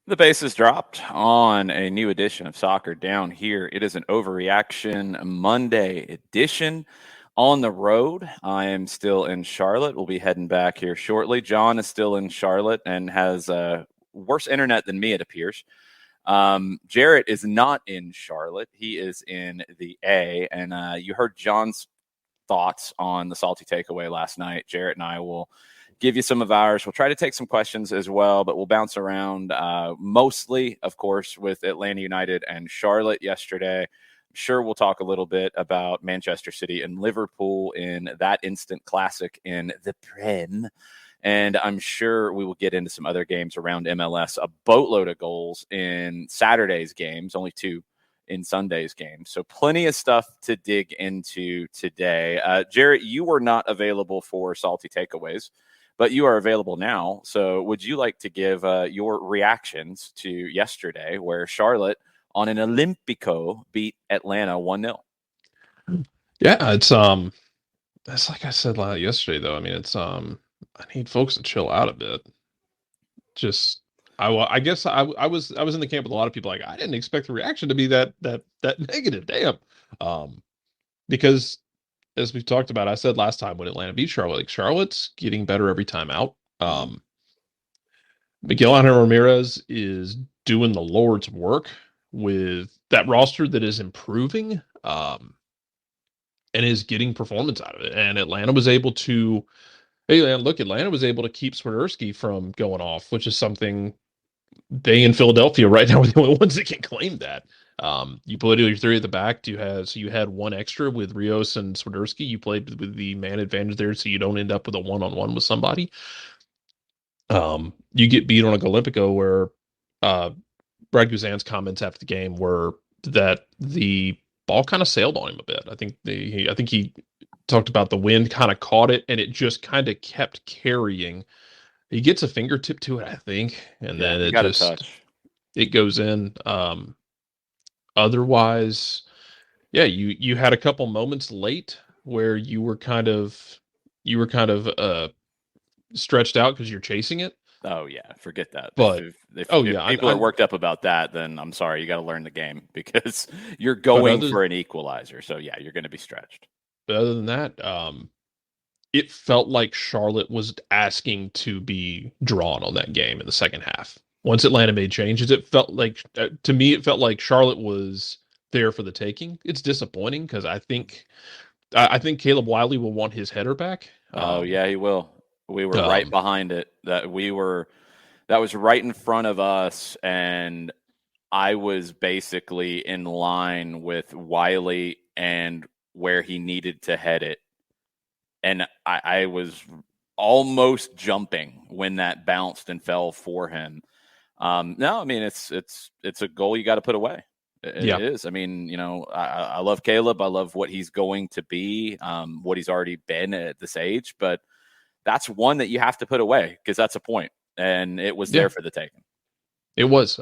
The base is dropped on a new edition of Soccer Down Here. It is an overreaction Monday edition on the road. I am still in Charlotte. We'll be heading back here shortly. John is still in Charlotte and has worse internet than me, it appears. Jarrett is not in Charlotte. He is in the A. And you heard John's thoughts on the salty takeaway last night. Jarrett and I will give you some of ours. We'll try to take some questions as well, but we'll bounce around mostly, of course, with Atlanta United and Charlotte yesterday. I'm sure we'll talk a little bit about Manchester City and Liverpool in that instant classic in the Prem. And I'm sure we will get into some other games around MLS, a boatload of goals in Saturday's games, only two in Sunday's game. So plenty of stuff to dig into today. Jarrett, you were not available for salty takeaways, but you are available now. So would you like to give your reactions to yesterday where Charlotte on an Olympico beat Atlanta 1-0? Yeah, it's like I said yesterday though. I mean, I need folks to chill out a bit. Just I guess I was in the camp with a lot of people like I didn't expect the reaction to be that negative. Damn. Um because as we've talked about, I said last time when Atlanta beat Charlotte, like Charlotte's getting better every time out. Miguel Angel Ramirez is doing the Lord's work with that roster that is improving. And is getting performance out of it. And Atlanta was able to, hey, look, Atlanta was able to keep Swiderski from going off, which is something they in Philadelphia right now are the only ones that can claim that. You put your three at the back. You had one extra with Rios and Swiderski. You played with the man advantage there, so you don't end up with a one-on-one with somebody. You get beat on a Olympico where Brad Guzan's comments after the game were that the ball kind of sailed on him a bit. I think he talked about the wind kind of caught it and it just kind of kept carrying. He gets a fingertip to it, I think, and then it got a touch. It goes in. Otherwise, yeah, you had a couple moments late where you were kind of stretched out because you're chasing it. Oh, yeah, forget that. But If people are worked up about that, then I'm sorry, you got to learn the game because you're going for an equalizer. So, yeah, you're going to be stretched. But other than that, it felt like Charlotte was asking to be drawn on that game in the second half. Once Atlanta made changes, it felt like, to me, it felt like Charlotte was there for the taking. It's disappointing because I think Caleb Wiley will want his header back. Oh, yeah, he will. We were right behind it. That was right in front of us, and I was basically in line with Wiley and where he needed to head it. And I was almost jumping when that bounced and fell for him. No, I mean it's a goal you got to put away. It is. I mean, I love Caleb. I love what he's going to be, what he's already been at this age. But that's one that you have to put away because that's a point, and it was there for the taking. It was.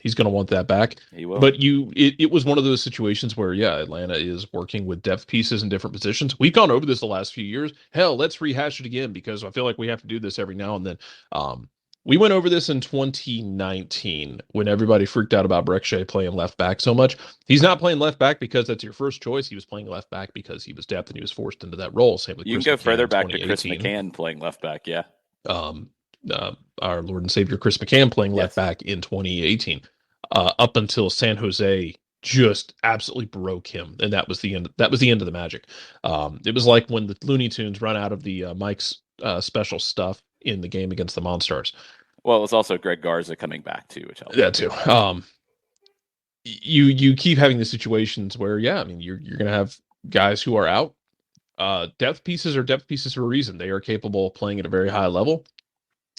He's going to want that back. He will. But it was one of those situations where, yeah, Atlanta is working with depth pieces in different positions. We've gone over this the last few years. Hell, let's rehash it again because I feel like we have to do this every now and then. We went over this in 2019 when everybody freaked out about Breck Shea playing left back so much. He's not playing left back because that's your first choice. He was playing left back because he was depth and he was forced into that role. Same with you Chris can go McCann further back to Chris McCann playing left back. Yeah. Our Lord and Savior Chris McCann playing left back in 2018, up until San Jose just absolutely broke him, and that was the end. That was the end of the magic. It was like when the Looney Tunes run out of the Mike's special stuff in the game against the Monstars. Well, it was also Greg Garza coming back too, which helped. That too. You keep having the situations where, yeah, I mean, you're going to have guys who are out. Depth pieces are depth pieces for a reason. They are capable of playing at a very high level,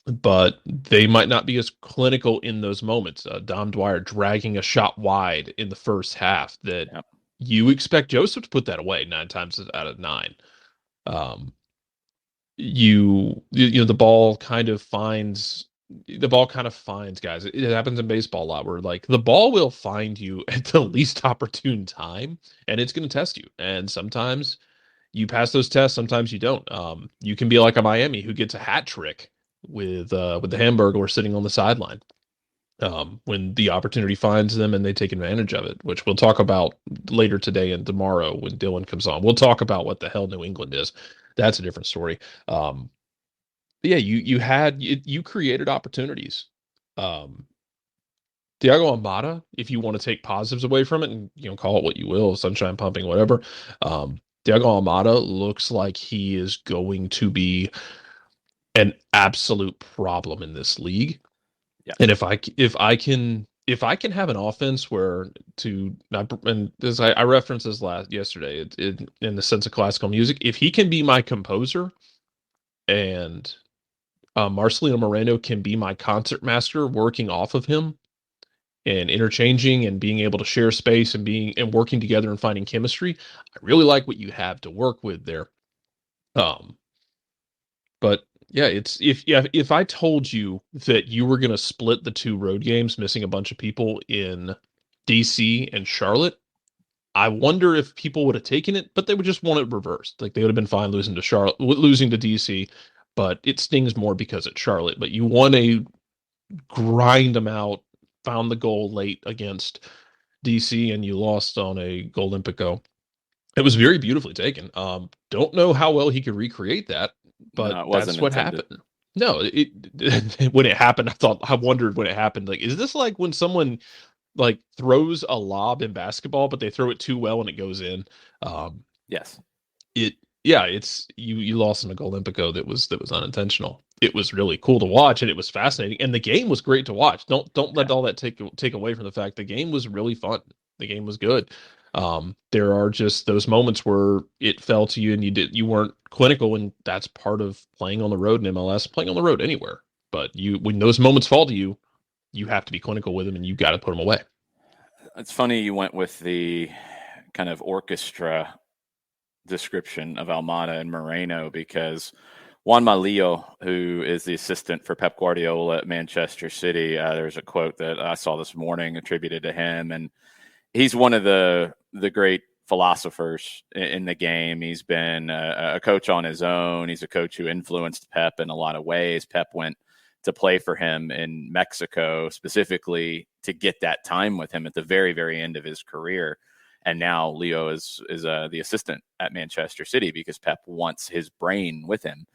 but they might not be as clinical in those moments. Dom Dwyer dragging a shot wide in the first half that you expect Joseph to put that away 9 times out of 9. The ball kind of finds guys. It happens in baseball a lot where like the ball will find you at the least opportune time and it's going to test you. And sometimes you pass those tests, sometimes you don't. You can be like a Miami who gets a hat trick with the Hamburglar sitting on the sideline. when the opportunity finds them and they take advantage of it, which we'll talk about later today and tomorrow when Dylan comes on. We'll talk about what the hell New England is. That's a different story. But yeah, you created opportunities. Um, Thiago Almada, if you want to take positives away from it and call it what you will, sunshine pumping, whatever. Thiago Almada looks like he is going to be an absolute problem in this league. And Yes. if I can have an offense where to not and as I referenced this yesterday, in the sense of classical music, if he can be my composer and Marcelino Moreno can be my concert master, working off of him and interchanging and being able to share space and being and working together and finding chemistry, I really like what you have to work with there. Um, But yeah, if I told you that you were going to split the two road games, missing a bunch of people in DC and Charlotte, I wonder if people would have taken it, but they would just want it reversed. Like they would have been fine losing to Charlotte, losing to DC, but it stings more because it's Charlotte. But you want to grind them out, found the goal late against DC, and you lost on a goal Olympico. It was very beautifully taken. Don't know how well he could recreate that, No, but it wasn't that's what intended. happened. No, when it happened, I wondered when it happened. Like, is this like when someone like throws a lob in basketball, but they throw it too well and it goes in? Um, Yes. it yeah, it's you lost in a goal Olympico that was unintentional. It was really cool to watch and it was fascinating, and the game was great to watch. Don't let Yeah. all that take away from the fact the game was really fun. The game was good. There are just those moments where it fell to you and you weren't clinical, and that's part of playing on the road in MLS, playing on the road anywhere. But when those moments fall to you, you have to be clinical with them and you got to put them away. It's funny you went with the kind of orchestra description of Almada and Moreno because Juan Malillo, who is the assistant for Pep Guardiola at Manchester City, there's a quote that I saw this morning attributed to him, and he's one of the great philosophers in the game. He's been a coach on his own. He's a coach who influenced Pep in a lot of ways. Pep went to play for him in Mexico specifically to get that time with him at the very, very end of his career. And now Leo is the assistant at Manchester City because Pep wants his brain with him.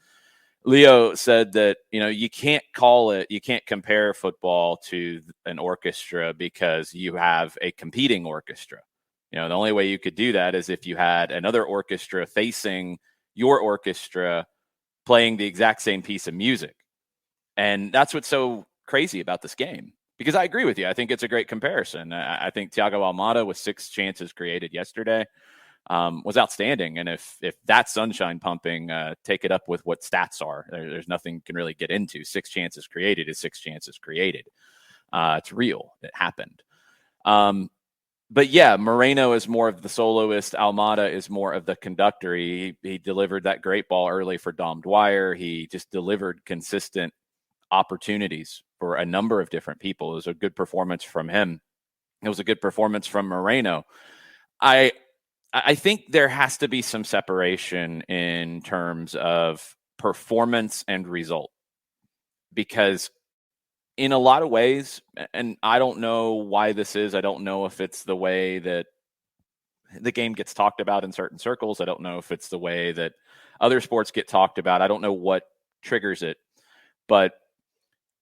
Leo said that you can't compare football to an orchestra because you have a competing orchestra. The only way you could do that is if you had another orchestra facing your orchestra playing the exact same piece of music. And that's what's so crazy about this game. Because I agree with you. I think it's a great comparison. I think Thiago Almada with 6 chances created yesterday was outstanding. And if that's sunshine pumping, take it up with what stats are. There's nothing can really get into. 6 chances created is 6 chances created. It's real. It happened. But yeah, Moreno is more of the soloist. Almada is more of the conductor. He delivered that great ball early for Dom Dwyer. He just delivered consistent opportunities for a number of different people. It was a good performance from him. It was a good performance from Moreno. I think there has to be some separation in terms of performance and result because in a lot of ways, and I don't know why this is, I don't know if it's the way that the game gets talked about in certain circles. I don't know if it's the way that other sports get talked about. I don't know what triggers it, but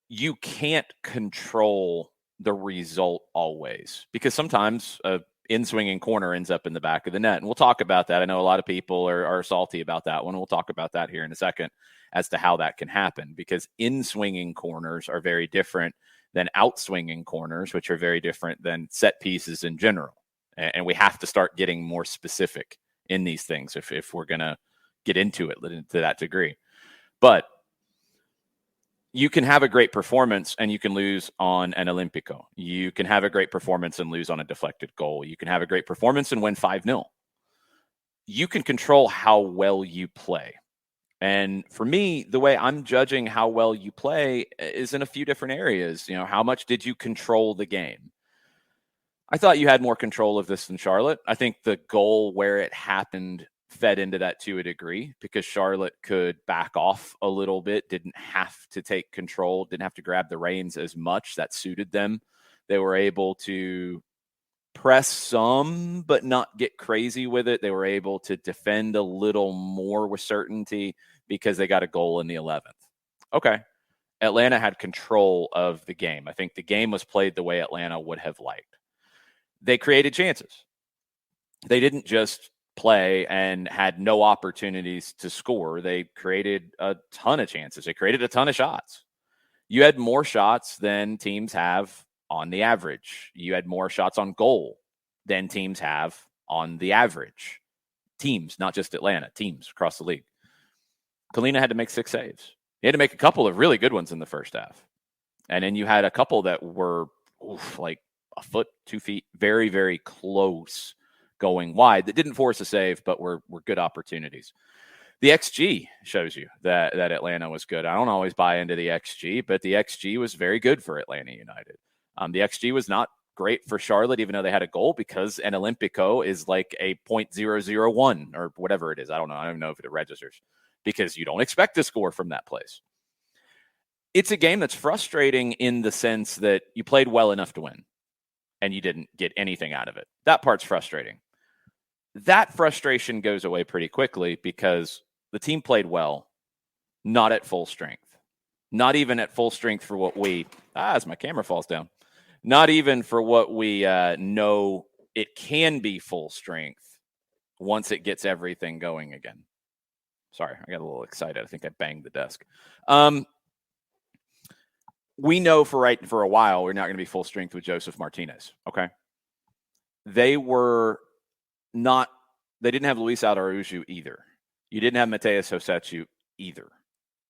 you can't control the result always because sometimes a in-swinging corner ends up in the back of the net. And we'll talk about that. I know a lot of people are salty about that one. We'll talk about that here in a second as to how that can happen because in-swinging corners are very different than out-swinging corners, which are very different than set pieces in general. And we have to start getting more specific in these things if we're going to get into it to that degree. But you can have a great performance and you can lose on an Olympico. You can have a great performance and lose on a deflected goal. You can have a great performance and win 5-0. You can control how well you play. And for me, the way I'm judging how well you play is in a few different areas. How much did you control the game? I thought you had more control of this than Charlotte. I think the goal where it happened fed into that to a degree because Charlotte could back off a little bit, didn't have to take control, didn't have to grab the reins as much. That suited them. They were able to press some, but not get crazy with it. They were able to defend a little more with certainty because they got a goal in the 11th. Okay. Atlanta had control of the game. I think the game was played the way Atlanta would have liked. They created chances. They didn't just play and had no opportunities to score. They created a ton of chances. They created a ton of shots. You had more shots than teams have on the average. You had more shots on goal than teams have on the average. Teams, not just Atlanta, teams across the league. Kalina had to make 6 saves. He had to make a couple of really good ones in the first half. And then you had a couple that were like a foot, 2 feet, very, very close going wide that didn't force a save, but were good opportunities. The XG shows you that Atlanta was good. I don't always buy into the XG, but the XG was very good for Atlanta United. The XG was not great for Charlotte, even though they had a goal, because an Olympico is like a .001 or whatever it is. I don't know. I don't even know if it registers because you don't expect to score from that place. It's a game that's frustrating in the sense that you played well enough to win and you didn't get anything out of it. That part's frustrating. That frustration goes away pretty quickly because the team played well, not at full strength. Not even at full strength for what we, as my camera falls down, not even for what we know it can be full strength once it gets everything going again. Sorry, I got a little excited. I think I banged the desk. We know for a while we're not going to be full strength with Joseph Martinez, okay? They didn't have Luis Araujo either. You didn't have Mateus Hosechu either.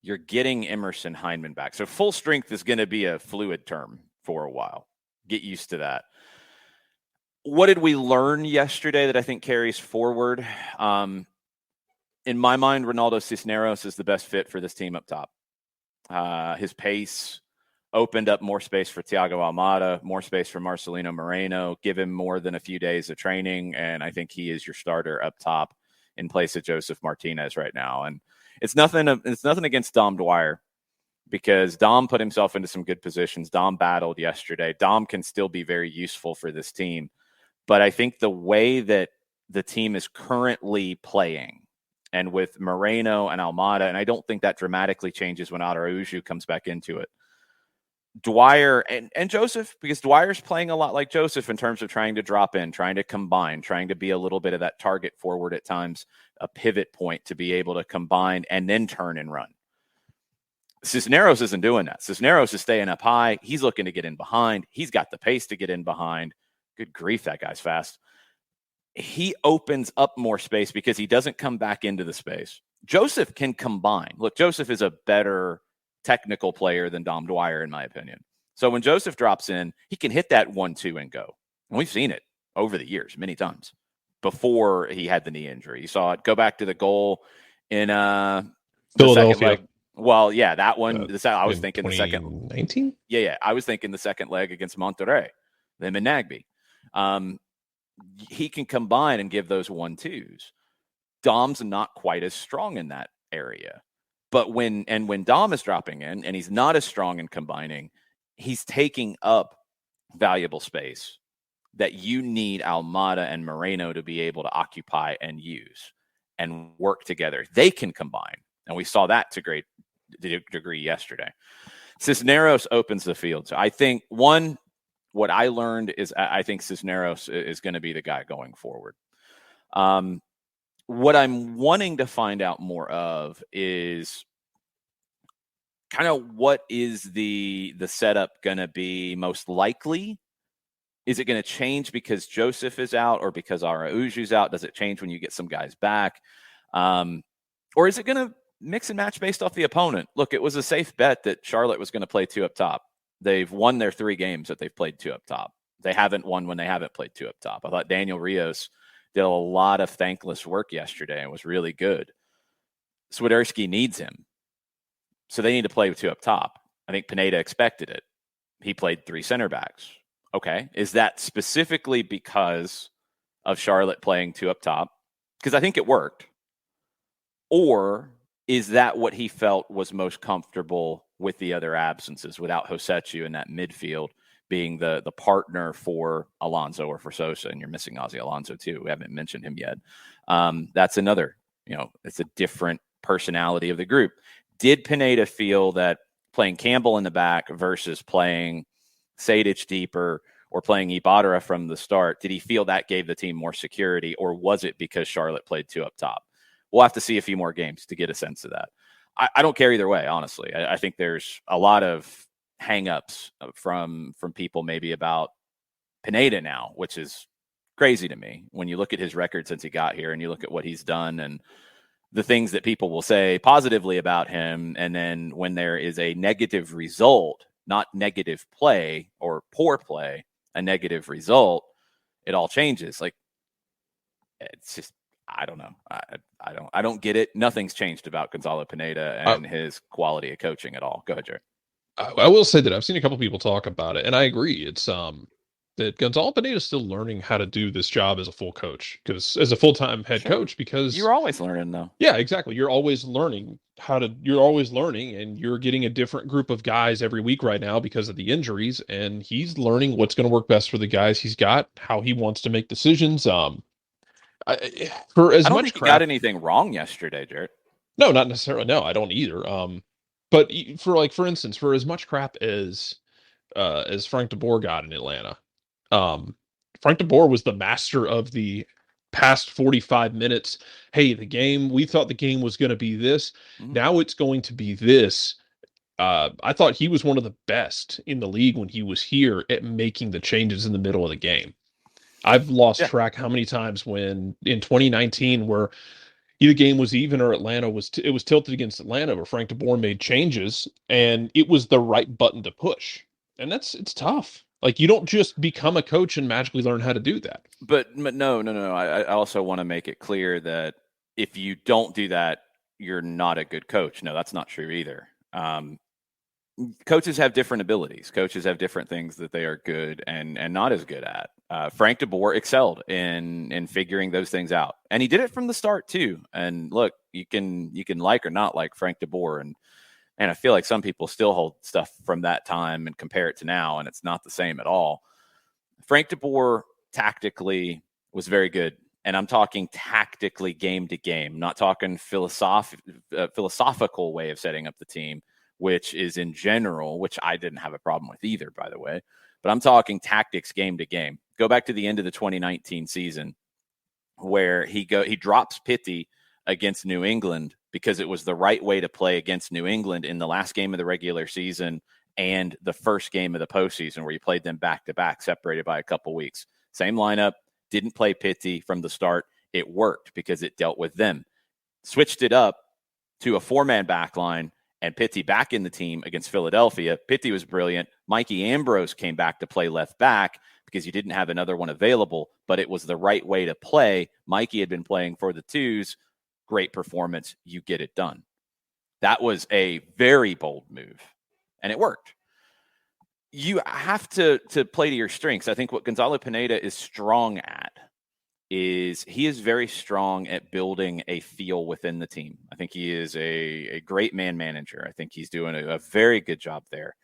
You're getting Emerson Heineman back. So full strength is going to be a fluid term for a while. Get used to that. What did we learn yesterday that I think carries forward? In my mind, Ronaldo Cisneros is the best fit for this team up top. His pace opened up more space for Thiago Almada, more space for Marcelino Moreno, give him more than a few days of training, and I think he is your starter up top in place of Joseph Martinez right now. And it's nothing against Dom Dwyer, because Dom put himself into some good positions. Dom battled yesterday. Dom can still be very useful for this team. But I think the way that the team is currently playing, and with Moreno and Almada, and I don't think that dramatically changes when Araujo comes back into it. Dwyer and Joseph, because Dwyer's playing a lot like Joseph in terms of trying to drop in, trying to combine, trying to be a little bit of that target forward at times, a pivot point to be able to combine and then turn and run. Cisneros isn't doing that. Cisneros is staying up high. He's looking to get in behind. He's got the pace to get in behind. Good grief, that guy's fast. He opens up more space because he doesn't come back into the space. Joseph can combine. Look, Joseph is a better technical player than Dom Dwyer, in my opinion. So when Joseph drops in, he can hit that 1-2 and go. And we've seen it over the years many times before he had the knee injury. You saw it go back to the goal in the second leg. Well, yeah, that one. I was thinking the second. 2019? Yeah. I was thinking the second leg against Monterrey, them and Nagby. He can combine and give those 1-2s. Dom's not quite as strong in that area. But when Dom is dropping in and he's not as strong in combining, he's taking up valuable space that you need Almada and Moreno to be able to occupy and use and work together. They can combine. And we saw that to great degree yesterday. Cisneros opens the field. So I think, what I learned is I think Cisneros is going to be the guy going forward. What I'm wanting to find out more of is kind of what is the setup going to be most likely. Is it going to change because Joseph is out or because Araujo's out? Does it change when you get some guys back? Or is it going to mix and match based off the opponent? Look, it was a safe bet that Charlotte was going to play 2 up top. They've won their 3 games that they've played 2 up top. They haven't won when they haven't played 2 up top. I thought Daniel Rios did a lot of thankless work yesterday and was really good. Swiderski needs him. So they need to play with 2 up top. I think Pineda expected it. He played 3 center backs. Okay. Is that specifically because of Charlotte playing 2 up top? Because I think it worked. Or is that what he felt was most comfortable with the other absences, without Hosechu in that midfield being the partner for Alonso or for Sosa, and you're missing Ozzy Alonso too. We haven't mentioned him yet. That's another, it's a different personality of the group. Did Pineda feel that playing Campbell in the back versus playing Sejdic deeper or playing Ibarra from the start, did he feel that gave the team more security, or was it because Charlotte played two up top? We'll have to see a few more games to get a sense of that. I don't care either way, honestly. I think there's a lot of hangups from people maybe about Pineda now, which is crazy to me when you look at his record since he got here and you look at what he's done and the things that people will say positively about him. And then when there is a negative result, not negative play or poor play, a negative result, it all changes. Like, it's just, I don't know. I don't get it. Nothing's changed about Gonzalo Pineda and his quality of coaching at all. Go ahead, Jared. I will say that I've seen a couple people talk about it, and I agree. It's that Gonzalo Pineda is still learning how to do this job as a full coach, because as a full-time head coach, because you're always learning though. Yeah, exactly. You're always learning you're always learning, and you're getting a different group of guys every week right now because of the injuries, and he's learning what's going to work best for the guys he's got, how he wants to make decisions. For as I don't much think he got crap, anything wrong yesterday, Jared. no, not necessarily. No, I don't either. But for instance, for as much crap as Frank DeBoer got in Atlanta, um, Frank DeBoer was the master of the past 45 minutes. Hey, we thought the game was going to be this. Mm-hmm. Now it's going to be this. I thought he was one of the best in the league when he was here at making the changes in the middle of the game. I've lost track how many times when in 2019 where either game was even or Atlanta was it was tilted against Atlanta, where Frank DeBoer made changes and it was the right button to push. And it's tough. Like, you don't just become a coach and magically learn how to do that. But no. I also want to make it clear that if you don't do that, you're not a good coach. No, that's not true either. Coaches have different abilities. Coaches have different things that they are good and not as good at. Frank DeBoer excelled in figuring those things out, and he did it from the start too. And look, you can like or not like Frank DeBoer, and I feel like some people still hold stuff from that time and compare it to now, and it's not the same at all. Frank DeBoer tactically was very good, and I'm talking tactically game to game, not talking philosophical way of setting up the team, which is in general, which I didn't have a problem with either, by the way. But I'm talking tactics game to game. Go back to the end of the 2019 season where he drops Pitti against New England because it was the right way to play against New England in the last game of the regular season and the first game of the postseason, where you played them back to back, separated by a couple weeks. Same lineup, didn't play Pitti from the start. It worked because it dealt with them. Switched it up to a four-man back line and Pitti back in the team against Philadelphia. Pitti was brilliant. Mikey Ambrose came back to play left back because you didn't have another one available, but it was the right way to play. Mikey had been playing for the twos. Great performance. You get it done. That was a very bold move, and it worked. You have to play to your strengths. I think what Gonzalo Pineda is strong at is he is very strong at building a feel within the team. I think he is a great man manager. I think he's doing a very good job there.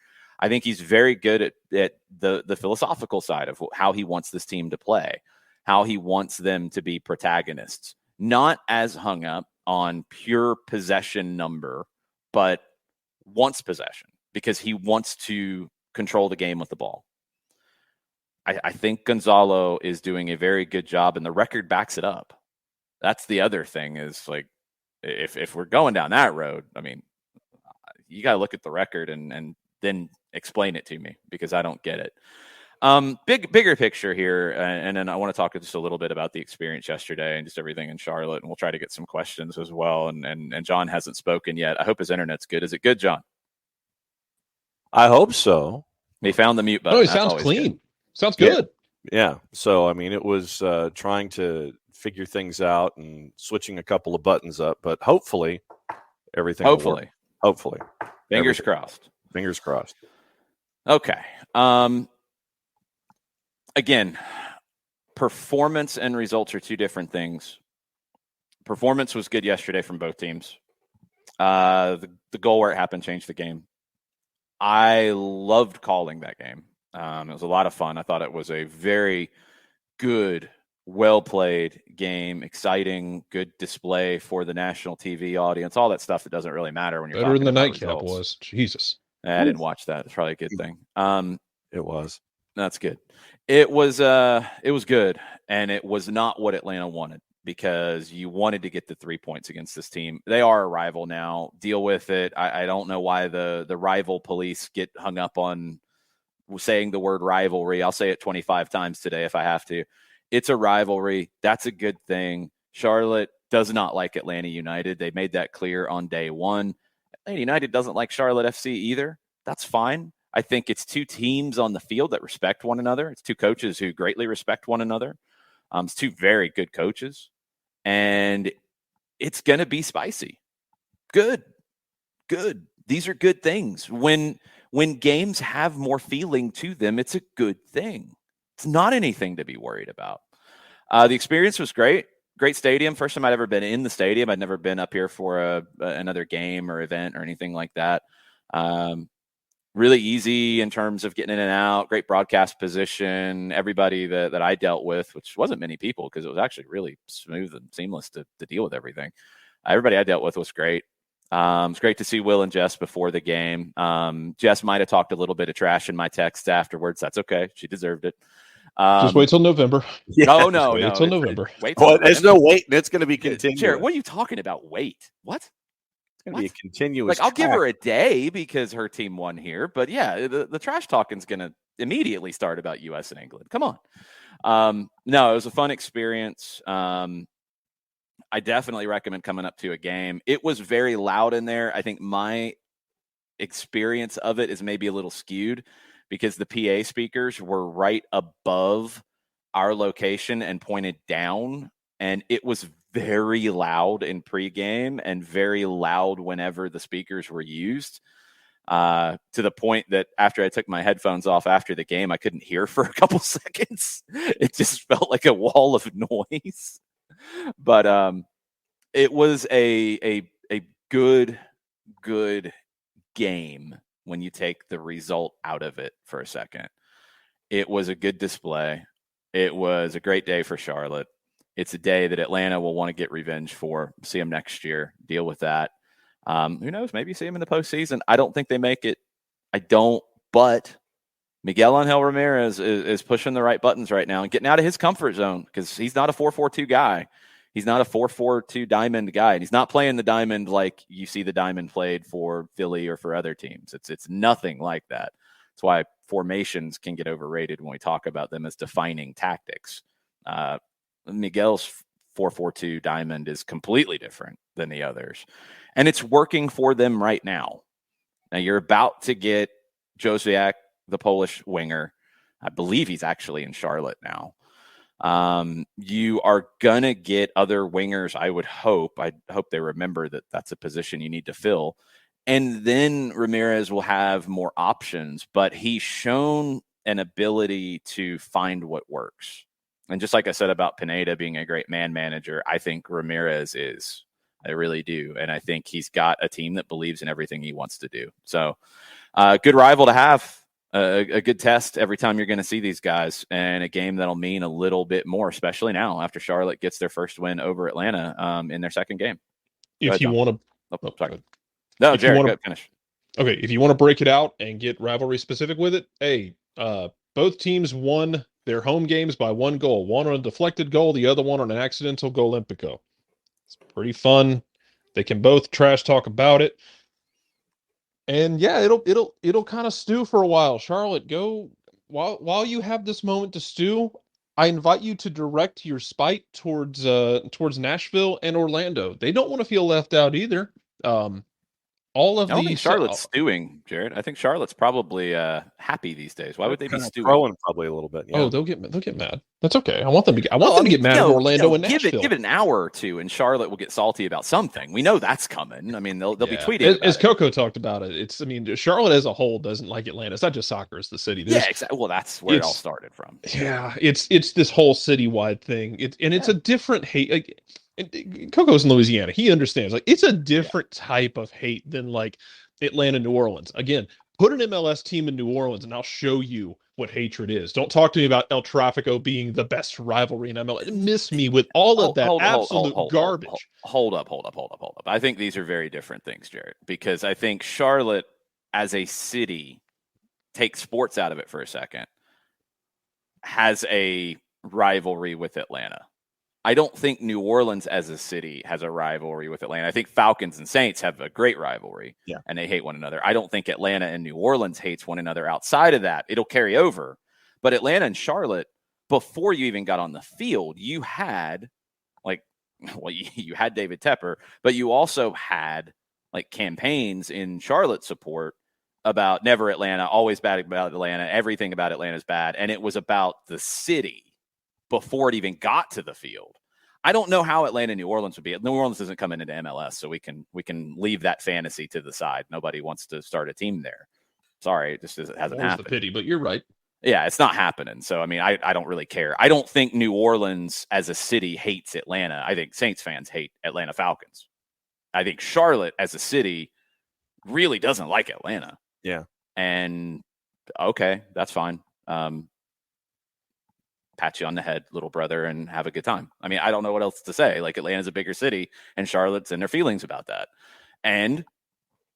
I think he's very good at the philosophical side of how he wants this team to play, how he wants them to be protagonists, not as hung up on pure possession number, but wants possession because he wants to control the game with the ball. I think Gonzalo is doing a very good job, and the record backs it up. That's the other thing is, like, if we're going down that road, I mean, you got to look at the record and then explain it to me, because I don't get it. Bigger picture here, and then I want to talk just a little bit about the experience yesterday and just everything in Charlotte, and we'll try to get some questions as well. And John hasn't spoken yet. I hope his internet's good. Is it good, John? I hope so. He found the mute button. No, he sounds clean. Good. Sounds good. Yeah. So, I mean, it was trying to figure things out and switching a couple of buttons up, but hopefully everything will work. Hopefully. Fingers crossed. Fingers crossed. Okay. Again, performance and results are two different things. Performance was good yesterday from both teams. The goal where it happened changed the game. I loved calling that game. It was a lot of fun. I thought it was a very good, well-played game, exciting, good display for the national TV audience, all that stuff that doesn't really matter when you're better talking than the about nightcap results. was. Jesus. I didn't watch that. It's probably a good thing. It was. That's good. It was good, and it was not what Atlanta wanted, because you wanted to get the 3 points against this team. They are a rival now. Deal with it. I don't know why the rival police get hung up on saying the word rivalry. I'll say it 25 times today if I have to. It's a rivalry. That's a good thing. Charlotte does not like Atlanta United. They made that clear on day one. Atlanta United doesn't like Charlotte FC either. That's fine. I think it's two teams on the field that respect one another. It's two coaches who greatly respect one another. It's two very good coaches. And it's going to be spicy. Good. These are good things. When games have more feeling to them, it's a good thing. It's not anything to be worried about. The experience was great. Great stadium. First time I'd ever been in the stadium. I'd never been up here for another game or event or anything like that. Really easy in terms of getting in and out. Great broadcast position. Everybody that I dealt with, which wasn't many people because it was actually really smooth and seamless to deal with everything. Everybody I dealt with was great. It's great to see Will and Jess before the game. Jess might have talked a little bit of trash in my text afterwards. That's okay. She deserved it. Just wait till November. No. Wait till November. Wait till November. There's no wait. It's going to be continuous. Jared, what are you talking about? Wait. What? It's going to be a continuous. Like, I'll give her a day because her team won here. But, yeah, the trash talking's going to immediately start about U.S. and England. Come on. No, it was a fun experience. I definitely recommend coming up to a game. It was very loud in there. I think my experience of it is maybe a little skewed because the PA speakers were right above our location and pointed down, and it was very loud in pregame and very loud whenever the speakers were used, to the point that after I took my headphones off after the game, I couldn't hear for a couple seconds. It just felt like a wall of noise. But it was a good game when you take the result out of it for a second. It was a good display. It was a great day for Charlotte. It's a day that Atlanta will want to get revenge for. See them next year. Deal with that. Who knows? Maybe see them in the postseason. I don't think they make it. I don't. But Miguel Angel Ramirez is pushing the right buttons right now and getting out of his comfort zone because he's not a 4-4-2 guy. He's not a 4-4-2 diamond guy. And he's not playing the diamond like you see the diamond played for Philly or for other teams. It's nothing like that. That's why formations can get overrated when we talk about them as defining tactics. Miguel's 4-4-2 diamond is completely different than the others. And it's working for them right now. Now you're about to get Józwiak, the Polish winger. I believe he's actually in Charlotte now. You are going to get other wingers, I would hope. I hope they remember that that's a position you need to fill. And then Ramirez will have more options, but he's shown an ability to find what works. And just like I said about Pineda being a great man manager, I think Ramirez is. I really do. And I think he's got a team that believes in everything he wants to do. So good rival to have. A good test every time you're going to see these guys, and a game that'll mean a little bit more, especially now after Charlotte gets their first win over Atlanta in their second game. If you want to, sorry. No, Jared, go finish. Okay, if you want to break it out and get rivalry specific with it, hey, both teams won their home games by one goal. One on a deflected goal, the other one on an accidental goal Olympico. It's pretty fun. They can both trash talk about it. And yeah, it'll kind of stew for a while. Charlotte, go while you have this moment to stew. I invite you to direct your spite towards Nashville and Orlando. They don't want to feel left out either. I don't think Charlotte's stewing, Jared. I think Charlotte's probably happy these days. Why would they be stewing? Throwing probably a little bit. Yeah. Oh, they'll get mad. That's okay. I want them to get mad at Orlando and Nashville. Give it an hour or two, and Charlotte will get salty about something. We know that's coming. I mean, they'll be tweeting. As Coco talked about it, Charlotte as a whole doesn't like Atlanta. It's not just soccer; it's the city. Exactly. Well, that's where it all started from. Yeah, it's this whole citywide thing. It's a different hate. And Coco's in Louisiana. He understands. Like, it's a different type of hate than like Atlanta, New Orleans. Again, put an MLS team in New Orleans, and I'll show you what hatred is. Don't talk to me about El Tráfico being the best rivalry in MLS. Miss me with all of that absolute garbage. Hold up. I think these are very different things, Jared, because I think Charlotte as a city, take sports out of it for a second, has a rivalry with Atlanta. I don't think New Orleans as a city has a rivalry with Atlanta. I think Falcons and Saints have a great rivalry, and they hate one another. I don't think Atlanta and New Orleans hates one another outside of that. It'll carry over. But Atlanta and Charlotte, before you even got on the field, you had you had David Tepper, but you also had like campaigns in Charlotte support about never Atlanta, always bad about Atlanta, everything about Atlanta is bad. And it was about the city before it even got to the field. I don't know how Atlanta and New Orleans would be. New Orleans isn't coming into MLS, so we can leave that fantasy to the side. Nobody wants to start a team there. Sorry, it just hasn't happened. The pity, but you're right. Yeah, it's not happening. So, I mean, I don't really care. I don't think New Orleans as a city hates Atlanta. I think Saints fans hate Atlanta Falcons. I think Charlotte as a city really doesn't like Atlanta. Yeah. And okay, that's fine. Pat you on the head, little brother, and have a good time. I mean, I don't know what else to say. Like, Atlanta's a bigger city, and Charlotte's in their feelings about that. And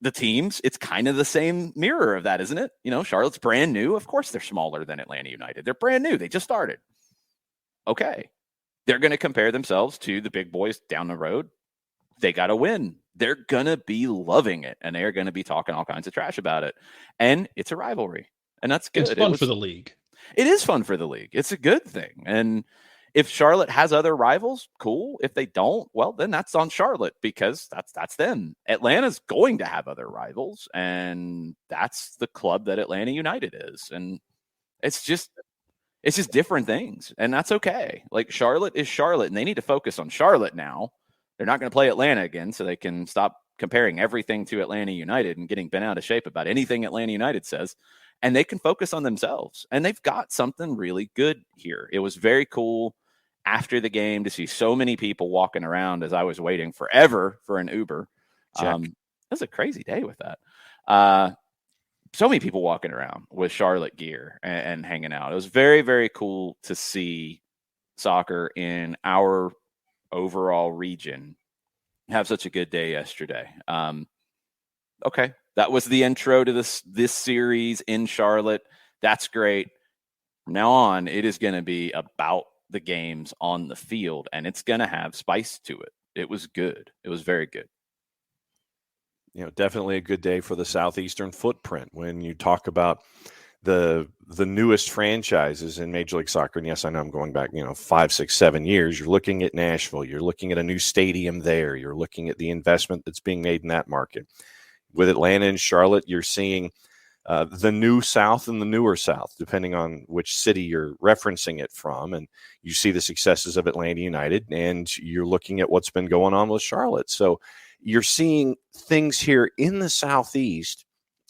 the teams, it's kind of the same mirror of that, isn't it? You know, Charlotte's brand new. Of course, they're smaller than Atlanta United. They're brand new. They just started. Okay. They're going to compare themselves to the big boys down the road. They got to win. They're going to be loving it, and they're going to be talking all kinds of trash about it. And it's a rivalry, and that's good. It's fun for the league. It is fun for the league. It's a good thing. And if Charlotte has other rivals, cool. If they don't, well, then that's on Charlotte, because that's them. Atlanta's going to have other rivals, and that's the club that Atlanta United is. And it's just different things, and that's okay. Like, Charlotte is Charlotte, and they need to focus on Charlotte now. They're not going to play Atlanta again, so they can stop comparing everything to Atlanta United and getting bent out of shape about anything Atlanta United says. And they can focus on themselves. And they've got something really good here. It was very cool after the game to see so many people walking around as I was waiting forever for an Uber. It was a crazy day with that. So many people walking around with Charlotte gear and hanging out. It was very, very cool to see soccer in our overall region have such a good day yesterday. Okay. That was the intro to this series in Charlotte. That's great. From now on, it is going to be about the games on the field, and it's going to have spice to it. It was good. It was very good. You know, definitely a good day for the Southeastern footprint when you talk about the newest franchises in Major League Soccer. And yes, I know I'm going back, 5, 6, 7 years. You're looking at Nashville. You're looking at a new stadium there. You're looking at the investment that's being made in that market. With Atlanta and Charlotte, you're seeing the new South and the newer South, depending on which city you're referencing it from. And you see the successes of Atlanta United, and you're looking at what's been going on with Charlotte. So you're seeing things here in the Southeast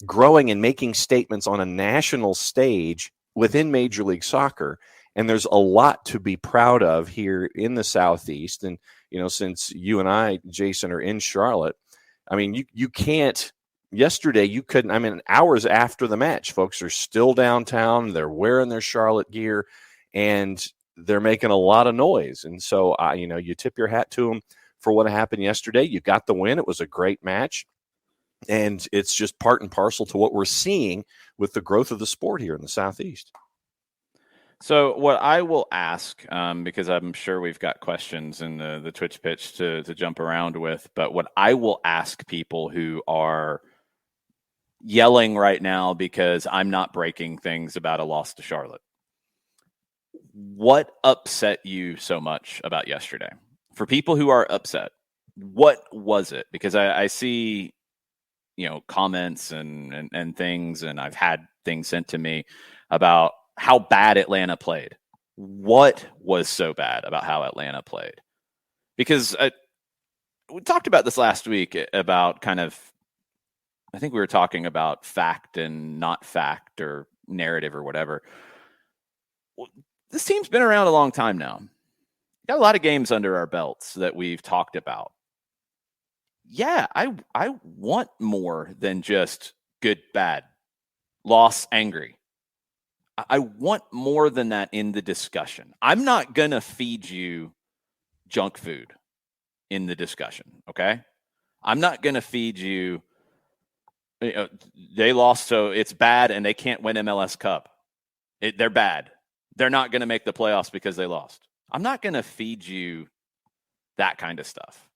growing and making statements on a national stage within Major League Soccer. And there's a lot to be proud of here in the Southeast. And, since you and I, Jason, are in Charlotte, I mean, you can't. Yesterday, you couldn't. I mean, hours after the match, folks are still downtown. They're wearing their Charlotte gear, and they're making a lot of noise. And so, you tip your hat to them for what happened yesterday. You got the win. It was a great match, and it's just part and parcel to what we're seeing with the growth of the sport here in the Southeast. So what I will ask, because I'm sure we've got questions in the Twitch pitch to jump around with, but what I will ask people who are yelling right now because I'm not breaking things about a loss to Charlotte, what upset you so much about yesterday? For people who are upset, what was it? Because I see, comments and things, and I've had things sent to me about how bad Atlanta played. What was so bad about how Atlanta played? Because we talked about this last week about kind of, I think we were talking about fact and not fact or narrative or whatever. This team's been around a long time now. got a lot of games under our belts that we've talked about. Yeah, I want more than just good, bad, loss, angry. I want more than that in the discussion. I'm not going to feed you junk food in the discussion, okay? I'm not going to feed you, they lost, so it's bad and they can't win MLS Cup. They're bad. They're not going to make the playoffs because they lost. I'm not going to feed you that kind of stuff.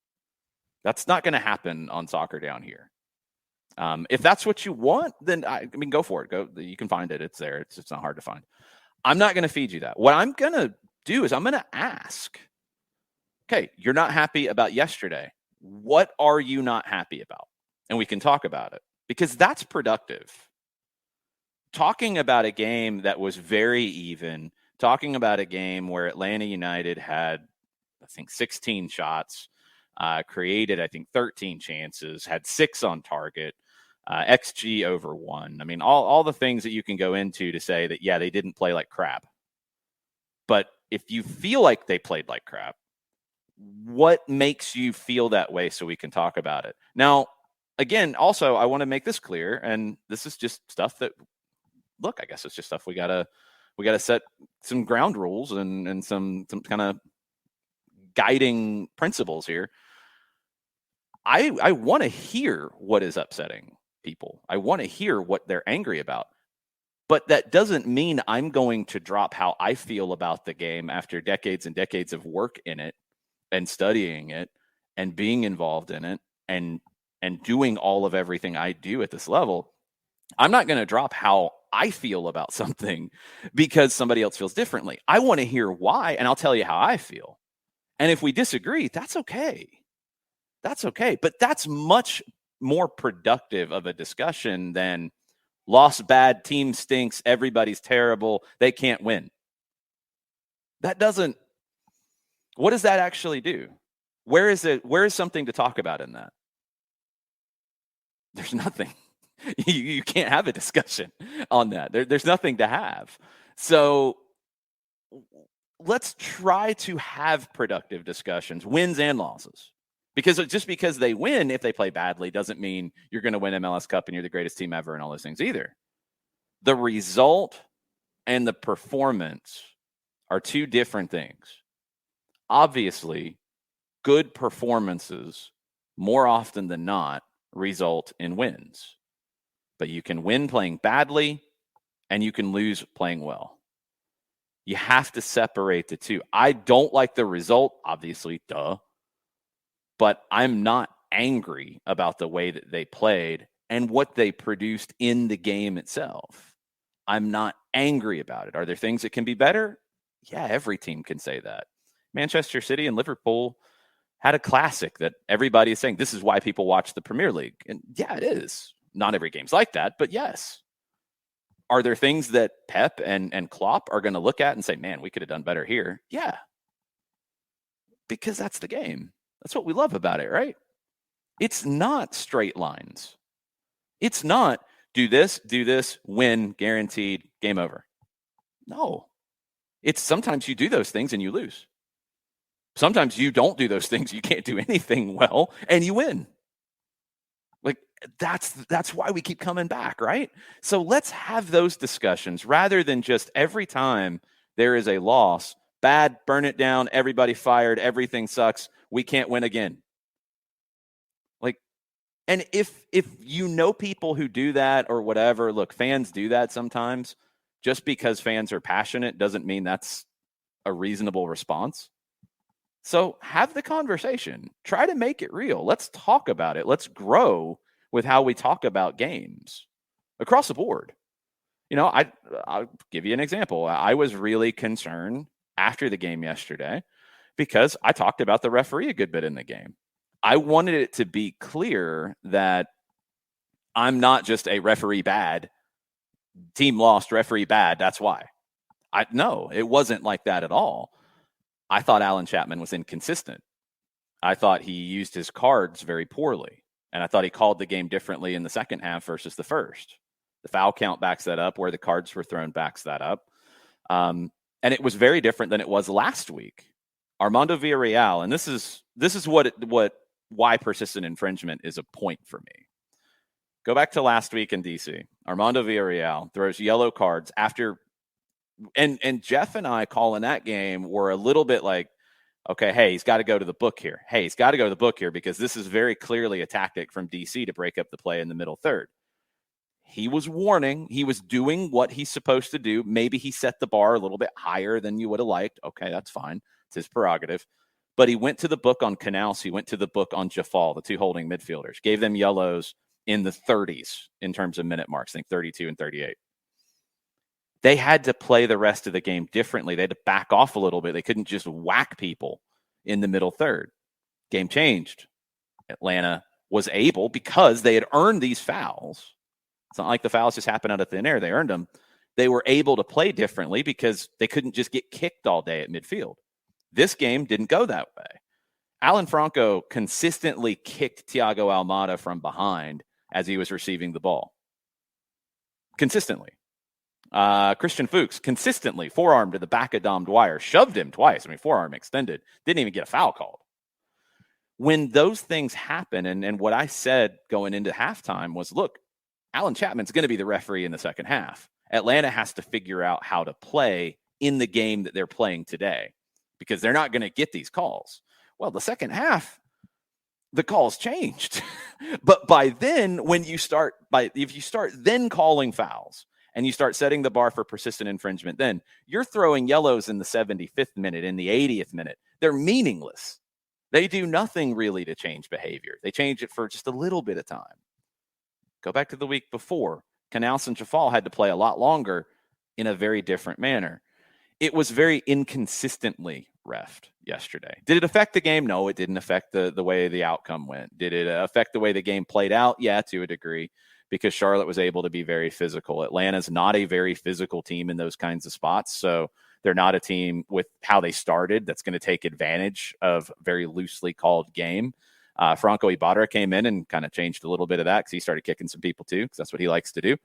That's not going to happen on Soccer Down here. If that's what you want, then I mean, go for it. Go. You can find it. It's there. It's not hard to find. I'm not going to feed you that. What I'm going to do is I'm going to ask, okay, you're not happy about yesterday. What are you not happy about? And we can talk about it because that's productive. Talking about a game that was very even, talking about a game where Atlanta United had, I think, 16 shots, created, I think, 13 chances, had 6 on target, XG over 1. I mean, all the things that you can go into to say that, yeah, they didn't play like crap. But if you feel like they played like crap, what makes you feel that way so we can talk about it? Now, again, also, I want to make this clear, and this is just stuff that, look, I guess it's just stuff we gotta set some ground rules and some kind of guiding principles here. I want to hear what is upsetting people. I want to hear what they're angry about. But that doesn't mean I'm going to drop how I feel about the game after decades and decades of work in it and studying it and being involved in it and doing all of everything I do at this level. I'm not going to drop how I feel about something because somebody else feels differently. I want to hear why, and I'll tell you how I feel. And if we disagree, that's okay. That's okay. But that's much more productive of a discussion than lost bad, team stinks, everybody's terrible, they can't win. That doesn't, what does that actually do? Where is something to talk about in that? There's nothing. You can't have a discussion on that. There's nothing to have. So let's try to have productive discussions, wins and losses. Because just because they win, if they play badly, doesn't mean you're going to win MLS Cup and you're the greatest team ever and all those things either. The result and the performance are two different things. Obviously, good performances more often than not result in wins. But you can win playing badly and you can lose playing well. You have to separate the two. I don't like the result, obviously, duh. But I'm not angry about the way that they played and what they produced in the game itself. I'm not angry about it. Are there things that can be better? Yeah, every team can say that. Manchester City and Liverpool had a classic that everybody is saying this is why people watch the Premier League. And yeah, it is. Not every game's like that, but yes. Are there things that Pep and Klopp are going to look at and say, man, we could have done better here? Yeah. Because that's the game. That's what we love about it, right? It's not straight lines. It's not do this, win, guaranteed, game over. No. It's sometimes you do those things and you lose. Sometimes you don't do those things, you can't do anything well, and you win. Like that's why we keep coming back, right? So let's have those discussions rather than just every time there is a loss, bad, burn it down, everybody fired, everything sucks, we can't win again. Like, and if you know people who do that or whatever, look, fans do that sometimes. Just because fans are passionate doesn't mean that's a reasonable response. So have the conversation. Try to make it real. Let's talk about it. Let's grow with how we talk about games across the board. You know, I'll give you an example. I was really concerned after the game yesterday because I talked about the referee a good bit in the game. I wanted it to be clear that I'm not just a referee bad, team lost, referee bad, that's why. No, it wasn't like that at all. I thought Alan Chapman was inconsistent. I thought he used his cards very poorly, and I thought he called the game differently in the second half versus the first. The foul count backs that up, where the cards were thrown backs that up. And it was very different than it was last week. Armando Villarreal, and this is why persistent infringement is a point for me. Go back to last week in DC. Armando Villarreal throws yellow cards after, and Jeff and I calling that game were a little bit like, okay, hey, he's got to go to the book here. Hey, he's got to go to the book here because this is very clearly a tactic from DC to break up the play in the middle third. He was warning. He was doing what he's supposed to do. Maybe he set the bar a little bit higher than you would have liked. Okay, that's fine. It's his prerogative. But he went to the book on Canals. He went to the book on Jafal, the two holding midfielders, gave them yellows in the 30s in terms of minute marks, I think 32 and 38. They had to play the rest of the game differently. They had to back off a little bit. They couldn't just whack people in the middle third. Game changed. Atlanta was able, because they had earned these fouls. It's not like the fouls just happened out of thin air. They earned them. They were able to play differently because they couldn't just get kicked all day at midfield. This game didn't go that way. Alan Franco consistently kicked Thiago Almada from behind as he was receiving the ball. Consistently. Christian Fuchs consistently forearm to the back of Dom Dwyer, shoved him twice. I mean, forearm extended, didn't even get a foul called. When those things happen, and what I said going into halftime was, look, Alan Chapman's going to be the referee in the second half. Atlanta has to figure out how to play in the game that they're playing today because they're not going to get these calls. Well, the second half, the calls changed. But by then, if you start then calling fouls and you start setting the bar for persistent infringement, then you're throwing yellows in the 75th minute, in the 80th minute. They're meaningless. They do nothing really to change behavior. They change it for just a little bit of time. Go back to the week before. Canals and Jafal had to play a lot longer in a very different manner. It was very inconsistently reffed yesterday. Did it affect the game? No, it didn't affect the way the outcome went. Did it affect the way the game played out? Yeah, to a degree, because Charlotte was able to be very physical. Atlanta's not a very physical team in those kinds of spots, so they're not a team with how they started that's going to take advantage of very loosely called game. Franco Ibarra came in and kind of changed a little bit of that because he started kicking some people too, because that's what he likes to do.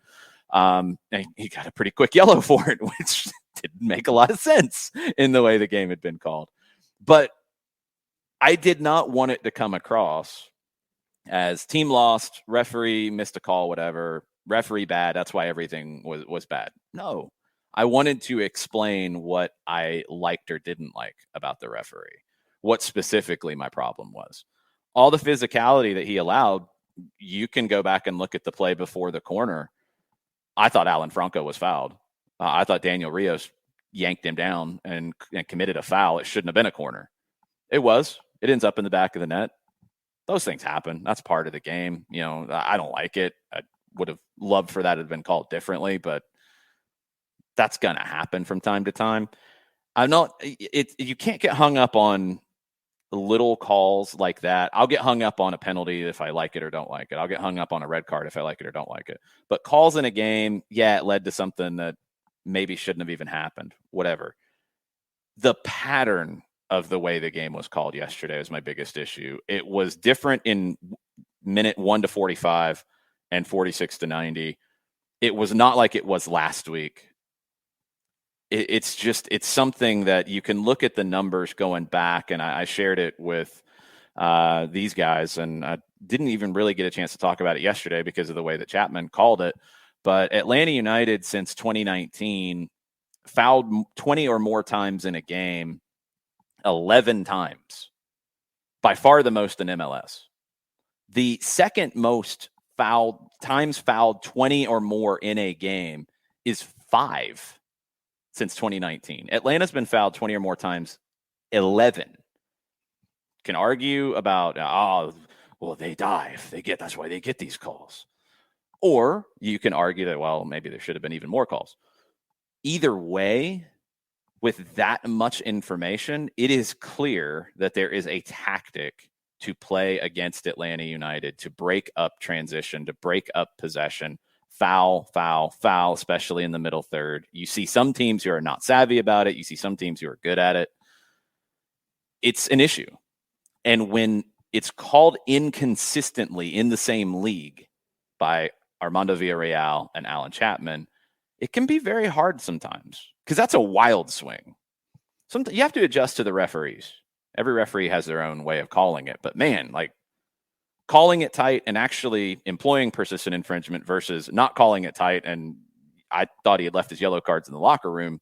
And he got a pretty quick yellow for it, which didn't make a lot of sense in the way the game had been called. But I did not want it to come across as team lost, referee missed a call, whatever, referee bad, that's why everything was bad. No, I wanted to explain what I liked or didn't like about the referee, what specifically my problem was. All the physicality that he allowed, you can go back and look at the play before the corner. I thought Alan Franco was fouled. I thought Daniel Rios yanked him down and committed a foul. It shouldn't have been a corner. It was. It ends up in the back of the net. Those things happen. That's part of the game. You know, I don't like it. I would have loved for that to have been called differently, but that's going to happen from time to time. You can't get hung up on little calls like that. I'll get hung up on a penalty if I like it or don't like it. I'll get hung up on a red card if I like it or don't like it. But calls in a game, yeah, it led to something that maybe shouldn't have even happened. Whatever. The pattern of the way the game was called yesterday was my biggest issue. It was different in minute 1 to 45 and 46 to 90. It was not like it was last week. It's something that you can look at the numbers going back, and I shared it with these guys, and I didn't even really get a chance to talk about it yesterday because of the way that Chapman called it. But Atlanta United since 2019 fouled 20 or more times in a game, 11 times, by far the most in MLS. The second most times fouled 20 or more in a game is 5. Since 2019. Atlanta's been fouled 20 or more times, 11. Can argue about, they dive. That's why they get these calls. Or you can argue that, well, maybe there should have been even more calls. Either way, with that much information, it is clear that there is a tactic to play against Atlanta United, to break up transition, to break up possession. Foul, especially in the middle third. You see some teams who are not savvy about it. You see some teams who are good at it. It's an issue. And when it's called inconsistently in the same league by Armando Villarreal and Alan Chapman, it can be very hard sometimes because that's a wild swing. You have to adjust to the referees. Every referee has their own way of calling it, but man, like calling it tight and actually employing persistent infringement versus not calling it tight. And I thought he had left his yellow cards in the locker room.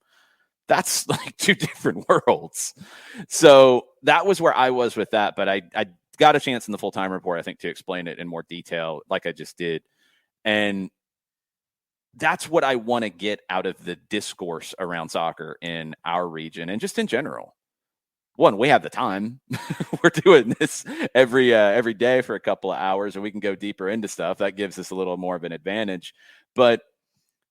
That's like two different worlds. So that was where I was with that. But I got a chance in the full-time report, I think, to explain it in more detail, like I just did. And that's what I want to get out of the discourse around soccer in our region and just in general. One, we have the time. We're doing this every day for a couple of hours, and we can go deeper into stuff. That gives us a little more of an advantage. But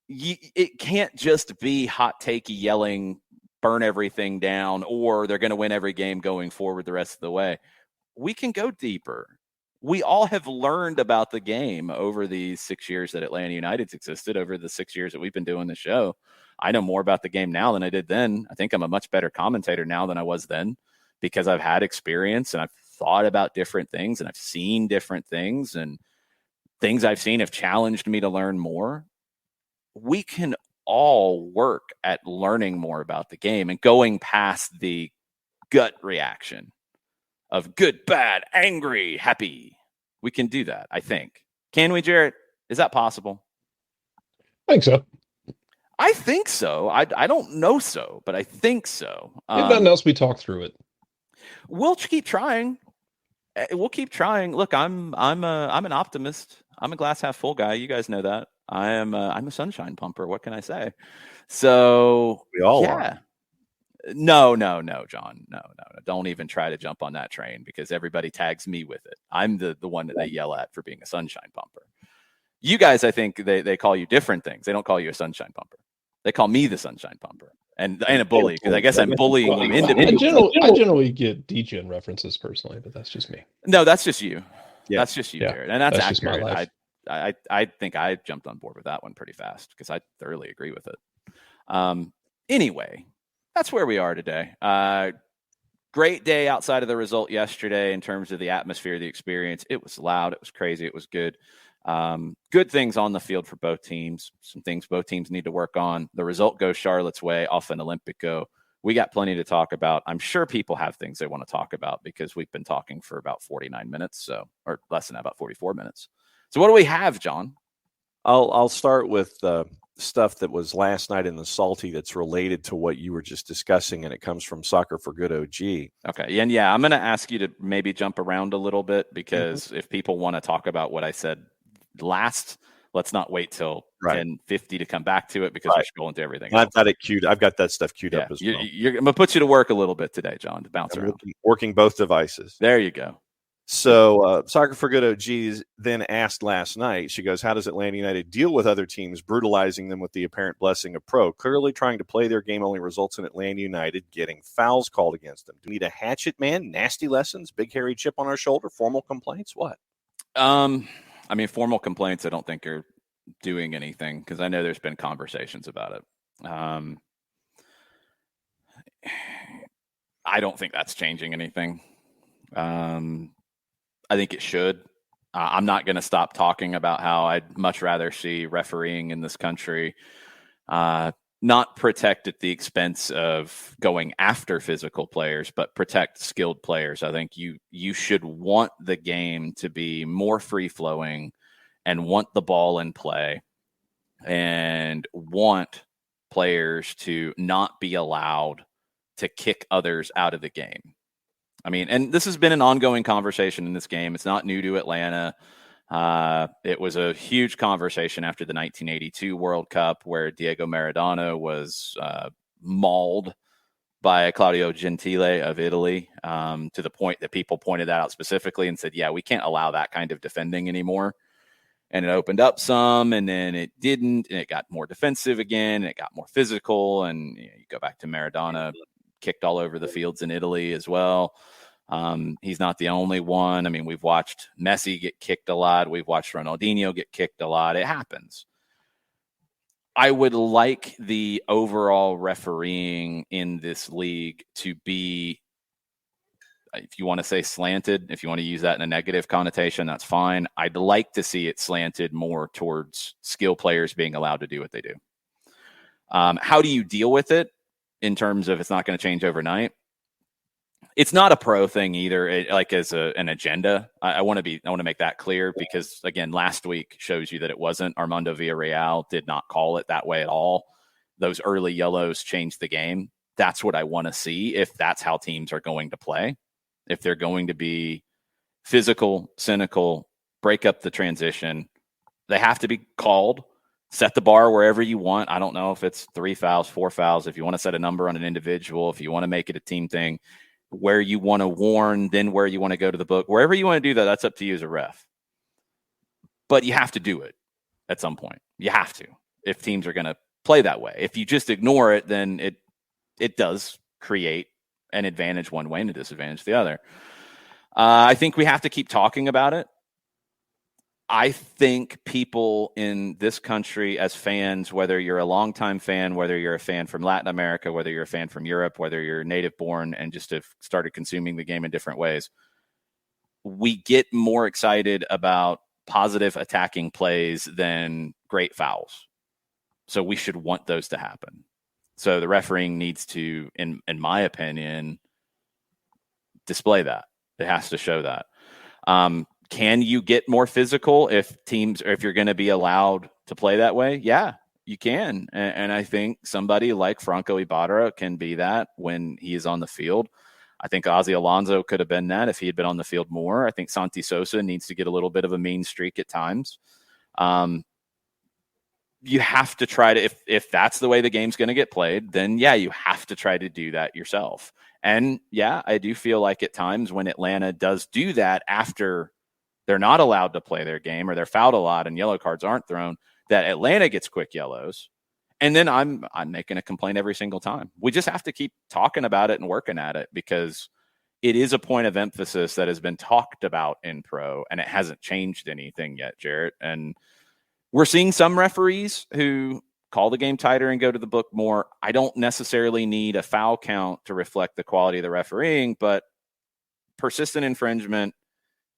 it can't just be hot takey yelling, burn everything down, or they're going to win every game going forward the rest of the way. We can go deeper. We all have learned about the game over the 6 years that Atlanta United's existed, over the 6 years that we've been doing the show. I know more about the game now than I did then. I think I'm a much better commentator now than I was then because I've had experience and I've thought about different things and I've seen different things, and things I've seen have challenged me to learn more. We can all work at learning more about the game and going past the gut reaction of good, bad, angry, happy. We can do that, I think. Can we, Jarrett? Is that possible? I think so. I think so. I don't know so, but I think so. If nothing else, we talk through it. We'll keep trying. We'll keep trying. Look, I'm an optimist. I'm a glass half full guy. You guys know that. I'm a sunshine pumper. What can I say? So We all are. No, John. No. Don't even try to jump on that train because everybody tags me with it. I'm the one that they yell at for being a sunshine pumper. You guys, I think they call you different things. They don't call you a sunshine pumper. They call me the sunshine pumper and a bully because I guess I'm bullying you into people. I generally get DGen references personally, but that's just me. No, that's just you. Yeah. That's just you, Jared. And that's just my accurate. life. I think I jumped on board with that one pretty fast because I thoroughly agree with it. Anyway, that's where we are today. Great day outside of the result yesterday in terms of the atmosphere, the experience. It was loud. It was crazy. It was good. Good things on the field for both teams. Some things both teams need to work on. The result goes Charlotte's way off an Olympico. We got plenty to talk about. I'm sure people have things they want to talk about because we've been talking for about 49 minutes, or less than that, about 44 minutes. So what do we have, John? I'll start with stuff that was last night in the Salty that's related to what you were just discussing, and it comes from Soccer for Good OG. Okay, and I'm going to ask you to maybe jump around a little bit because if people want to talk about what I said last, let's not wait till 10:50 to come back to it because we're scrolling to everything. I've got it queued. I've got that stuff queued up as well. I'm going to put you to work a little bit today, John, to bounce around. Working both devices. There you go. So Soccer for Good OG then asked last night, she goes, how does Atlanta United deal with other teams brutalizing them with the apparent blessing of pro? Clearly trying to play their game only results in Atlanta United getting fouls called against them. Do we need a hatchet man, nasty lessons, big hairy chip on our shoulder, formal complaints? What? I mean, formal complaints I don't think are doing anything because I know there's been conversations about it. I don't think that's changing anything. I think it should. I'm not going to stop talking about how I'd much rather see refereeing in this country not protect at the expense of going after physical players, but protect skilled players. I think you should want the game to be more free-flowing and want the ball in play and want players to not be allowed to kick others out of the game. I mean, and this has been an ongoing conversation in this game. It's not new to Atlanta. It was a huge conversation after the 1982 World Cup where Diego Maradona was mauled by Claudio Gentile of Italy to the point that people pointed that out specifically and said, yeah, we can't allow that kind of defending anymore. And it opened up some, and then it didn't, and it got more defensive again, and it got more physical, and you go back to Maradona kicked all over the fields in Italy as well. He's not the only one. I mean, we've watched Messi get kicked a lot. We've watched Ronaldinho get kicked a lot. It happens. I would like the overall refereeing in this league to be, if you want to say slanted, if you want to use that in a negative connotation, that's fine. I'd like to see it slanted more towards skill players being allowed to do what they do. How do you deal with it in terms of it's not going to change overnight? it's not a pro thing either. Like as an agenda, I want to make that clear, because again, last week shows you that it wasn't. Armando Villarreal did not call it that way at all. Those early yellows changed the game. That's what I want to see if that's how teams are going to play. If they're going to be physical, cynical, break up the transition, they have to be called. Set the bar wherever you want. I don't know if it's 3 fouls, 4 fouls. If you want to set a number on an individual, if you want to make it a team thing, where you want to warn, then where you want to go to the book, wherever you want to do that, that's up to you as a ref. But you have to do it at some point. You have to, if teams are going to play that way. If you just ignore it, then it does create an advantage one way and a disadvantage the other. I think we have to keep talking about it. I think people in this country as fans, whether you're a longtime fan, whether you're a fan from Latin America, whether you're a fan from Europe, whether you're native born and just have started consuming the game in different ways, we get more excited about positive attacking plays than great fouls. So we should want those to happen. So the refereeing needs to, in my opinion, display that. It has to show that. Can you get more physical if you're going to be allowed to play that way? Yeah, you can. And I think somebody like Franco Ibarra can be that when he is on the field. I think Ozzy Alonso could have been that if he had been on the field more. I think Santi Sosa needs to get a little bit of a mean streak at times. You have to try to, if that's the way the game's going to get played, then yeah, you have to try to do that yourself. And yeah, I do feel like at times when Atlanta does do that after they're not allowed to play their game or they're fouled a lot and yellow cards aren't thrown, that Atlanta gets quick yellows. And then I'm making a complaint every single time. We just have to keep talking about it and working at it, because it is a point of emphasis that has been talked about in pro, and it hasn't changed anything yet, Jarrett. And we're seeing some referees who call the game tighter and go to the book more. I don't necessarily need a foul count to reflect the quality of the refereeing, but persistent infringement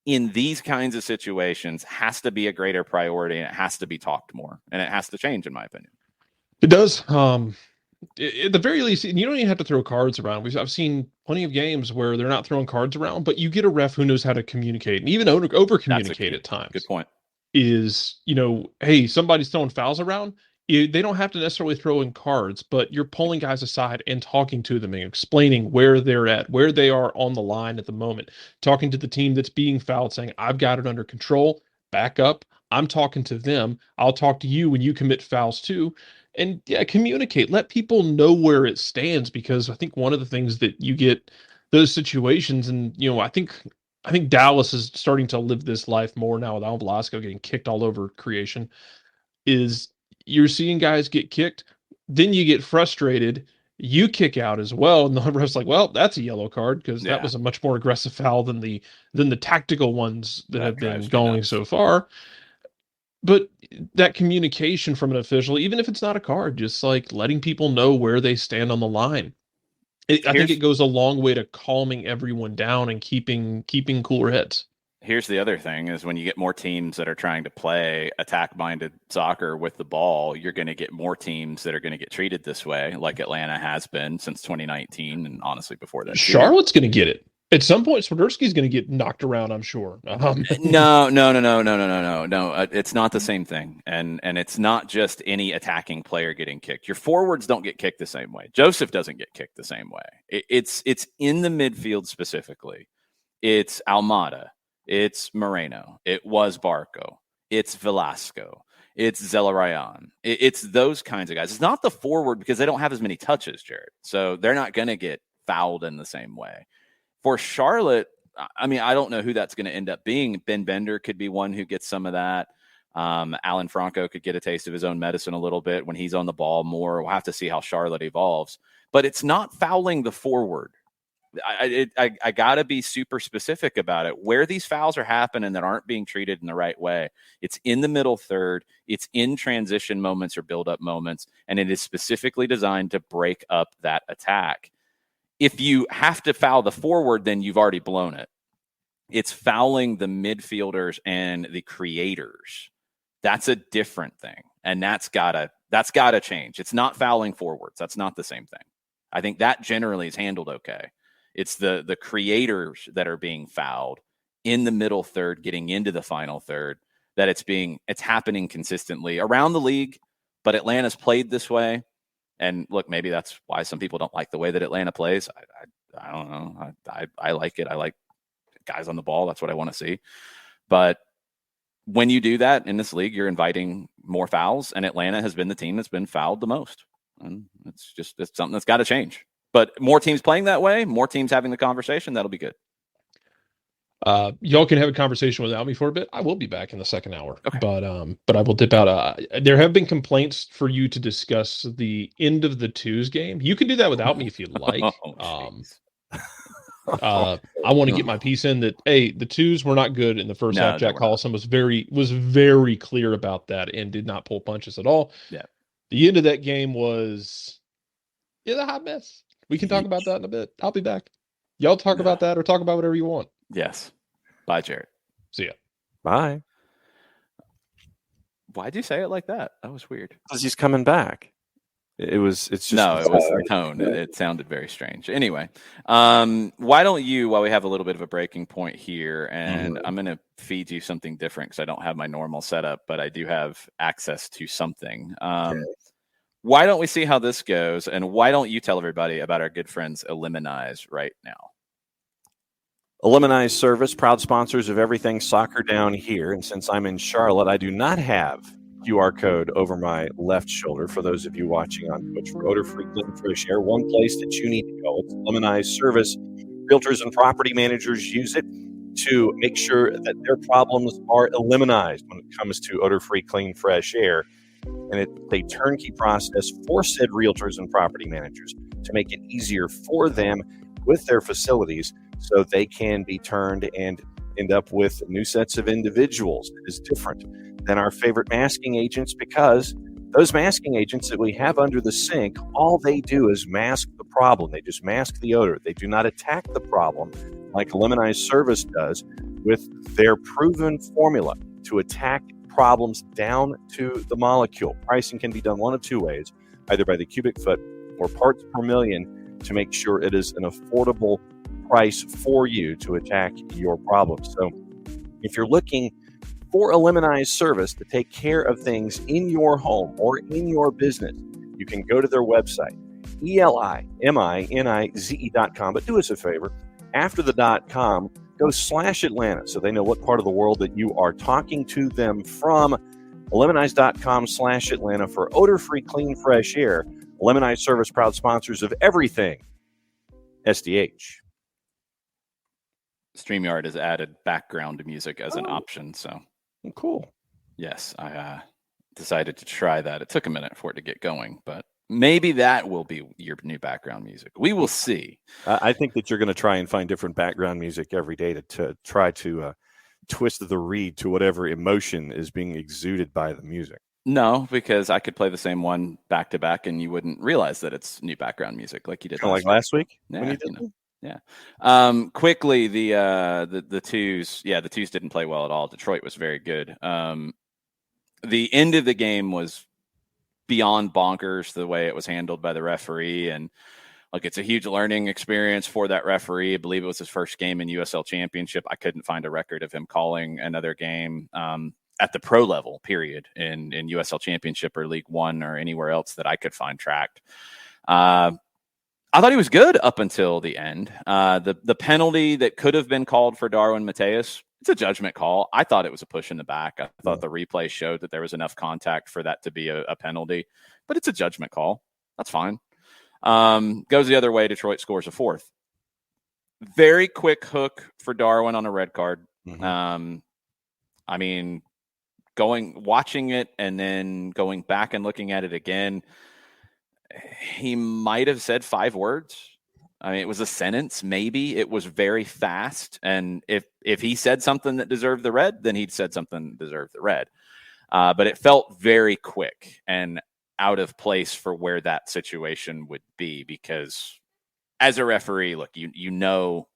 in these kinds of situations has to be a greater priority, and it has to be talked more, and it has to change, in my opinion. It does. At the very least, you don't even have to throw cards around. I've seen plenty of games where they're not throwing cards around, but you get a ref who knows how to communicate and even over communicate at times. Good point. Is, hey, somebody's throwing fouls around. They don't have to necessarily throw in cards, but you're pulling guys aside and talking to them and explaining where they're at, where they are on the line at the moment, talking to the team that's being fouled, saying, I've got it under control, back up. I'm talking to them. I'll talk to you when you commit fouls too. And yeah, communicate, let people know where it stands, because I think one of the things that you get those situations, and I think Dallas is starting to live this life more now with Al Velasco getting kicked all over creation, is you're seeing guys get kicked, then you get frustrated, you kick out as well, and the ref's like, well, that's a yellow card, because that was a much more aggressive foul than the tactical ones that have been going so far. But that communication from an official, even if it's not a card, just like letting people know where they stand on the line, I think it goes a long way to calming everyone down and keeping cooler heads. Here's the other thing is when you get more teams that are trying to play attack-minded soccer with the ball, you're going to get more teams that are going to get treated this way, like Atlanta has been since 2019, and honestly before that. Charlotte's going to get it. At some point, Swiderski's going to get knocked around, I'm sure. No. It's not the same thing. And it's not just any attacking player getting kicked. Your forwards don't get kicked the same way. Joseph doesn't get kicked the same way. It's in the midfield specifically. It's Almada. It's Moreno. It was Barco. It's Velasco. It's Zelarayan. It's those kinds of guys. It's not the forward, because they don't have as many touches, Jared. So they're not going to get fouled in the same way. For Charlotte, I mean, I don't know who that's going to end up being. Ben Bender could be one who gets some of that. Alan Franco could get a taste of his own medicine a little bit when he's on the ball more. We'll have to see how Charlotte evolves. But it's not fouling the forward. I got to be super specific about it. Where these fouls are happening that aren't being treated in the right way, it's in the middle third, it's in transition moments or build-up moments, and it is specifically designed to break up that attack. If you have to foul the forward, then you've already blown it. It's fouling the midfielders and the creators. That's a different thing, and that's gotta change. It's not fouling forwards. That's not the same thing. I think that generally is handled okay. It's the creators that are being fouled in the middle third, getting into the final third, that it's happening consistently around the league, but Atlanta's played this way. And look, maybe that's why some people don't like the way that Atlanta plays. I don't know. I like it. I like guys on the ball. That's what I want to see. But when you do that in this league, you're inviting more fouls, and Atlanta has been the team that's been fouled the most. And it's something that's got to change. But more teams playing that way, more teams having the conversation, that'll be good. Y'all can have a conversation without me for a bit. I will be back in the second hour, okay. But I will dip out. There have been complaints for you to discuss the end of the twos game. You can do that without me if you'd like. I want to get my piece in that. Hey, the twos were not good in the first half. Jack Collison was very clear about that and did not pull punches at all. Yeah, the end of that game was a hot mess. We can talk about that in a bit. I'll be back. Y'all talk about that or talk about whatever you want. Yes. Bye, Jared. See ya. Bye. Why'd you say it like that? That was weird. Because he's coming back. It was the tone. It sounded very strange. Anyway, why don't you, while we have a little bit of a breaking point here, and I'm going to feed you something different because I don't have my normal setup, but I do have access to something. Why don't we see how this goes, and why don't you tell everybody about our good friends Eliminize right now? Eliminize Service, proud sponsors of everything soccer down here. And since I'm in Charlotte, I do not have QR code over my left shoulder. For those of you watching on Twitch, for odor-free, gluten-free air, one place that you need to go. It's Eliminize Service. Realtors and property managers use it to make sure that their problems are eliminated when it comes to odor-free, clean, fresh air. And it's a turnkey process for said realtors and property managers to make it easier for them with their facilities, so they can be turned and end up with new sets of individuals. It is different than our favorite masking agents, because those masking agents that we have under the sink, all they do is mask the problem. They just mask the odor. They do not attack the problem like Eliminize Service does with their proven formula to attack problems down to the molecule. Pricing can be done one of two ways, either by the cubic foot or parts per million, to make sure it is an affordable price for you to attack your problems. So if you're looking for Eliminize Service to take care of things in your home or in your business, you can go to their website, ELIMINIZE.com. But do us a favor, after the .com, go /Atlanta so they know what part of the world that you are talking to them from. Eliminize.com /Atlanta for odor-free, clean, fresh air. Eliminize Service, proud sponsors of everything SDH. StreamYard has added background music as an option. So cool. Yes, I decided to try that. It took a minute for it to get going, but maybe that will be your new background music. We will see. I think that you're going to try and find different background music every day to try to twist the reed to whatever emotion is being exuded by the music. No, because I could play the same one back to back and you wouldn't realize that it's new background music like you did last week. Yeah, when you did yeah. Quickly, the twos. Yeah, the twos didn't play well at all. Detroit was very good. The end of the game was beyond bonkers, the way it was handled by the referee. And like, it's a huge learning experience for that referee. I believe it was his first game in USL Championship. I couldn't find a record of him calling another game at the pro level, period, in USL Championship or League One or anywhere else that I could find tracked. I thought he was good up until the end. The penalty that could have been called for Darwin Mateus, it's a judgment call. I thought it was a push in the back. I thought the replay showed that there was enough contact for that to be a penalty, but it's a judgment call. That's fine. Goes the other way. Detroit scores a fourth. Very quick hook for Darwin on a red card. I mean, watching it and then going back and looking at it again, he might have said 5 words. I mean, it was a sentence, maybe. It was very fast. And if he said something that deserved the red, then he'd said something that deserved the red. But it felt very quick and out of place for where that situation would be, because as a referee, look, you know,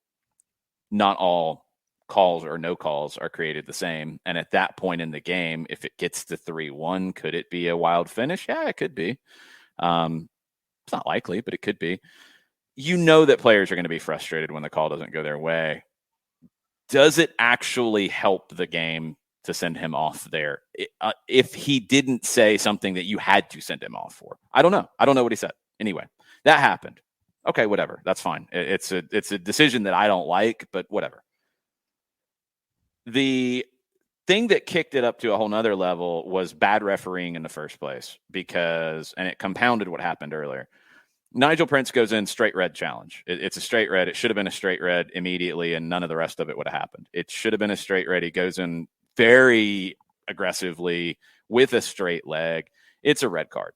not all calls or no calls are created the same. And at that point in the game, if it gets to 3-1, could it be a wild finish? Yeah, it could be. It's not likely, but it could be. you know that players are going to be frustrated when the call doesn't go their way. Does it actually help the game to send him off there if he didn't say something that you had to send him off for? I don't know. I don't know what he said. Anyway, that happened. Okay, whatever. That's fine. It's a decision that I don't like, but whatever. The thing that kicked it up to a whole nother level was bad refereeing in the first place and it compounded what happened earlier. Nigel Prince goes in straight red challenge. It's a straight red. It should have been a straight red immediately, and none of the rest of it would have happened. It should have been a straight red. He goes in very aggressively with a straight leg. It's a red card.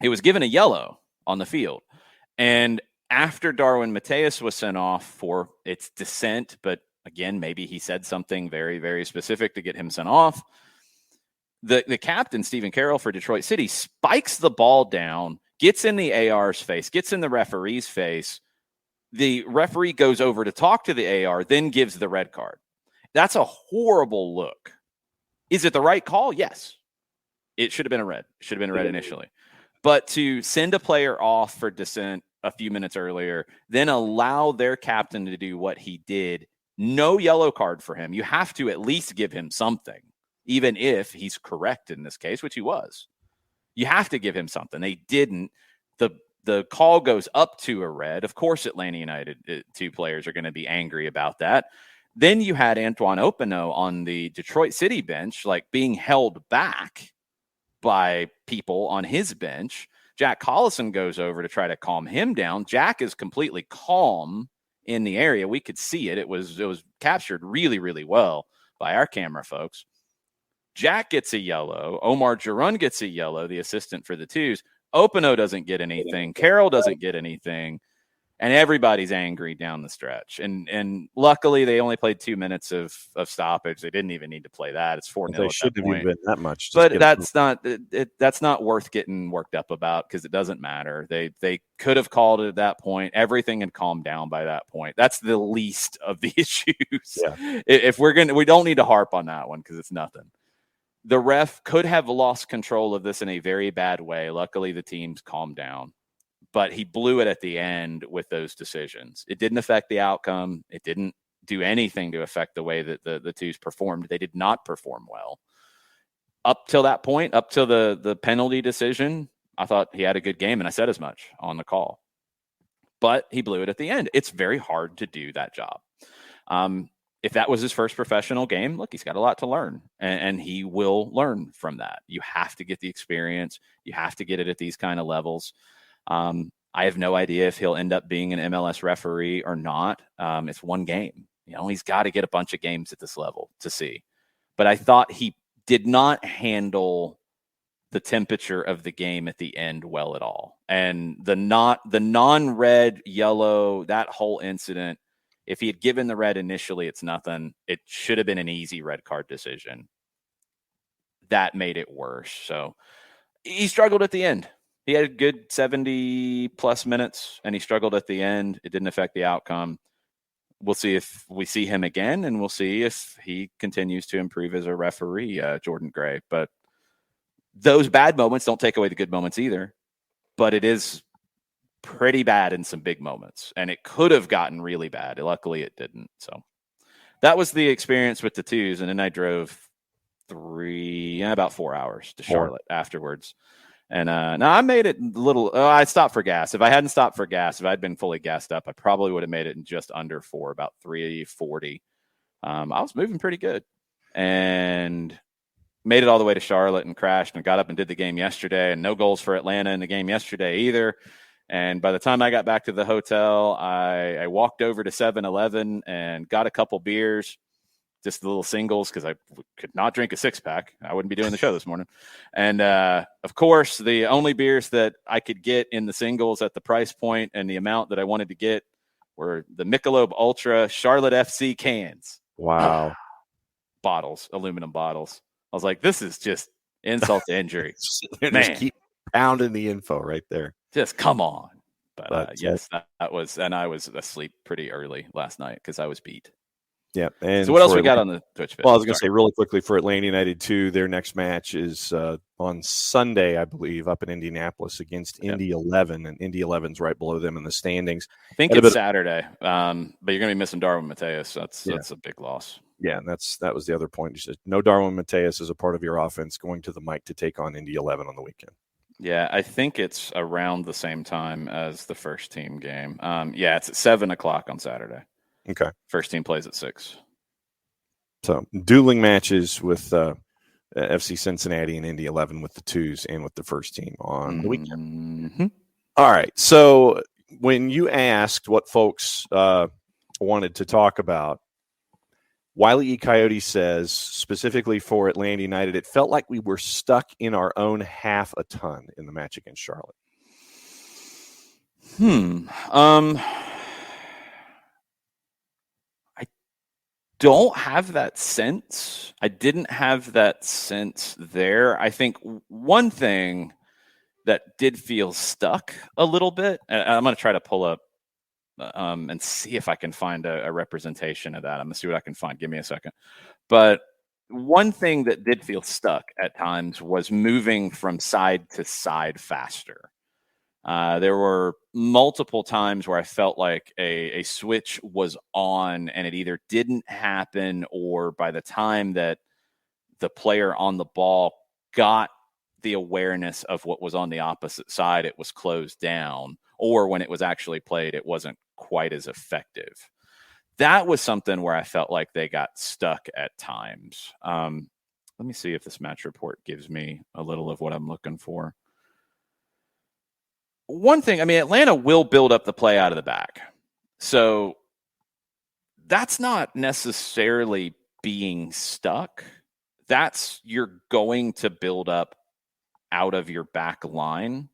It was given a yellow on the field. And after Darwin Mateus was sent off for its dissent, but again, maybe he said something very, very specific to get him sent off, the captain, Stephen Carroll for Detroit City, spikes the ball down, gets in the AR's face, gets in the referee's face. The referee goes over to talk to the AR, then gives the red card. That's a horrible look. Is it the right call? Yes. It should have been a red. It should have been a red initially. But to send a player off for dissent a few minutes earlier, then allow their captain to do what he did, no yellow card for him. You have to at least give him something, even if he's correct in this case, which he was. You have to give him something. They didn't. The call goes up to a red. Of course, Atlanta United, two players are going to be angry about that. Then you had Antoine Openo on the Detroit City bench, like being held back by people on his bench. Jack Collison goes over to try to calm him down. Jack is completely calm in the area. We could see it. It was captured really, really well by our camera folks. Jack gets a yellow. Omar Jarun gets a yellow, the assistant for the twos. Openo doesn't get anything. Carroll doesn't get anything. And everybody's angry down the stretch. And luckily, they only played 2 minutes of stoppage. They didn't even need to play that. It's 4-0 They at shouldn't that have even point. been that much. But that's not worth getting worked up about because it doesn't matter. They could have called it at that point. Everything had calmed down by that point. That's the least of the issues. Yeah. If we don't need to harp on that one because it's nothing. The ref could have lost control of this in a very bad way. Luckily, the teams calmed down. But he blew it at the end with those decisions. It didn't affect the outcome. It didn't do anything to affect the way that the twos performed. They did not perform well. Up till that point, up till the penalty decision, I thought he had a good game, and I said as much on the call. But he blew it at the end. It's very hard to do that job. If that was his first professional game, look, he's got a lot to learn, and he will learn from that. You have to get the experience. You have to get it at these kind of levels. I have no idea if he'll end up being an MLS referee or not. It's one game. He's got to get a bunch of games at this level to see. But I thought he did not handle the temperature of the game at the end well at all. And the non-red, yellow, that whole incident, if he had given the red initially, it's nothing. It should have been an easy red card decision. That made it worse. So he struggled at the end. He had a good 70-plus minutes, and he struggled at the end. It didn't affect the outcome. We'll see if we see him again, and we'll see if he continues to improve as a referee, Jordan Gray. But those bad moments don't take away the good moments either. But it is pretty bad in some big moments, and it could have gotten really bad. Luckily, it didn't. So that was the experience with the twos, and then I drove about 4 hours to Charlotte afterwards. And now I made it a little. I stopped for gas. If I hadn't stopped for gas, if I'd been fully gassed up, I probably would have made it in just under 4, about 3:40. I was moving pretty good, and made it all the way to Charlotte and crashed and got up and did the game yesterday. And no goals for Atlanta in the game yesterday either. And by the time I got back to the hotel, I walked over to 7-Eleven and got a couple beers. Just the little singles because I could not drink a 6-pack. I wouldn't be doing the show this morning. And, of course, the only beers that I could get in the singles at the price point and the amount that I wanted to get were the Michelob Ultra Charlotte FC cans. Wow. Bottles, aluminum bottles. I was like, this is just insult to injury. Just keep pounding the info right there. Just come on. But yes, that was – and I was asleep pretty early last night because I was beat. Yeah. And so what else for we got on the Twitch page? Well, I was going to say really quickly for Atlanta United too, their next match is on Sunday, I believe, up in Indianapolis against Indy 11, and Indy 11's right below them in the standings. I think it's Saturday, but you're going to be missing Darwin Mateus. That's a big loss. Yeah, and that was the other point. Just no Darwin Mateus as a part of your offense going to the mic to take on Indy 11 on the weekend. Yeah, I think it's around the same time as the first team game. Yeah, it's at 7:00 on Saturday. Okay. First team plays at 6. So dueling matches with FC Cincinnati and Indy 11 with the 2s and with the first team on the weekend. Mm-hmm. All right. So when you asked what folks wanted to talk about, Wiley E. Coyote says, specifically for Atlanta United, it felt like we were stuck in our own half a ton in the match against Charlotte. I don't have that sense. I didn't have that sense there. I think one thing that did feel stuck a little bit, and I'm going to try to pull up and see if I can find a representation of that. I'm going to see what I can find. Give me a second. But one thing that did feel stuck at times was moving from side to side faster. There were multiple times where I felt like a switch was on and it either didn't happen, or by the time that the player on the ball got the awareness of what was on the opposite side, it was closed down, or when it was actually played, it wasn't quite as effective. That was something where I felt like they got stuck at times. Let me see if this match report gives me a little of what I'm looking for. One thing, I mean, Atlanta will build up the play out of the back. So that's not necessarily being stuck. That's you're going to build up out of your back line.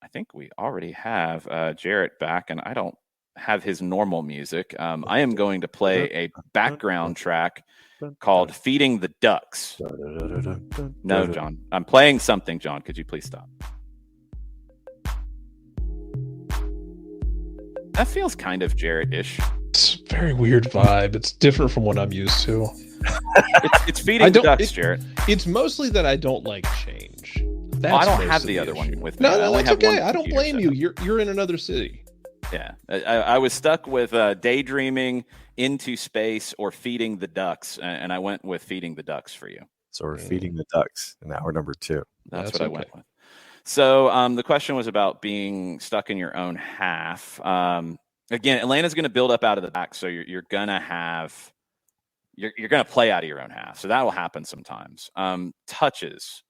I think we already have Jarrett back, and I don't have his normal music. I am going to play a background track called Feeding the Ducks. No, John. I'm playing something, John. Could you please stop? That feels kind of Jarrett-ish. It's a very weird vibe. It's different from what I'm used to. It's Feeding the Ducks, Jarrett. It's mostly that I don't like change. I don't have the other one with me. No, that's okay. I don't blame you. You're in another city. Yeah. I was stuck with daydreaming, Into Space, or Feeding the Ducks, and I went with Feeding the Ducks for you. So we're Feeding the Ducks in hour number 2. That's what I went with. So the question was about being stuck in your own half. Again, Atlanta's going to build up out of the back, so you're going to have you're going to play out of your own half. So that will happen sometimes. Touches.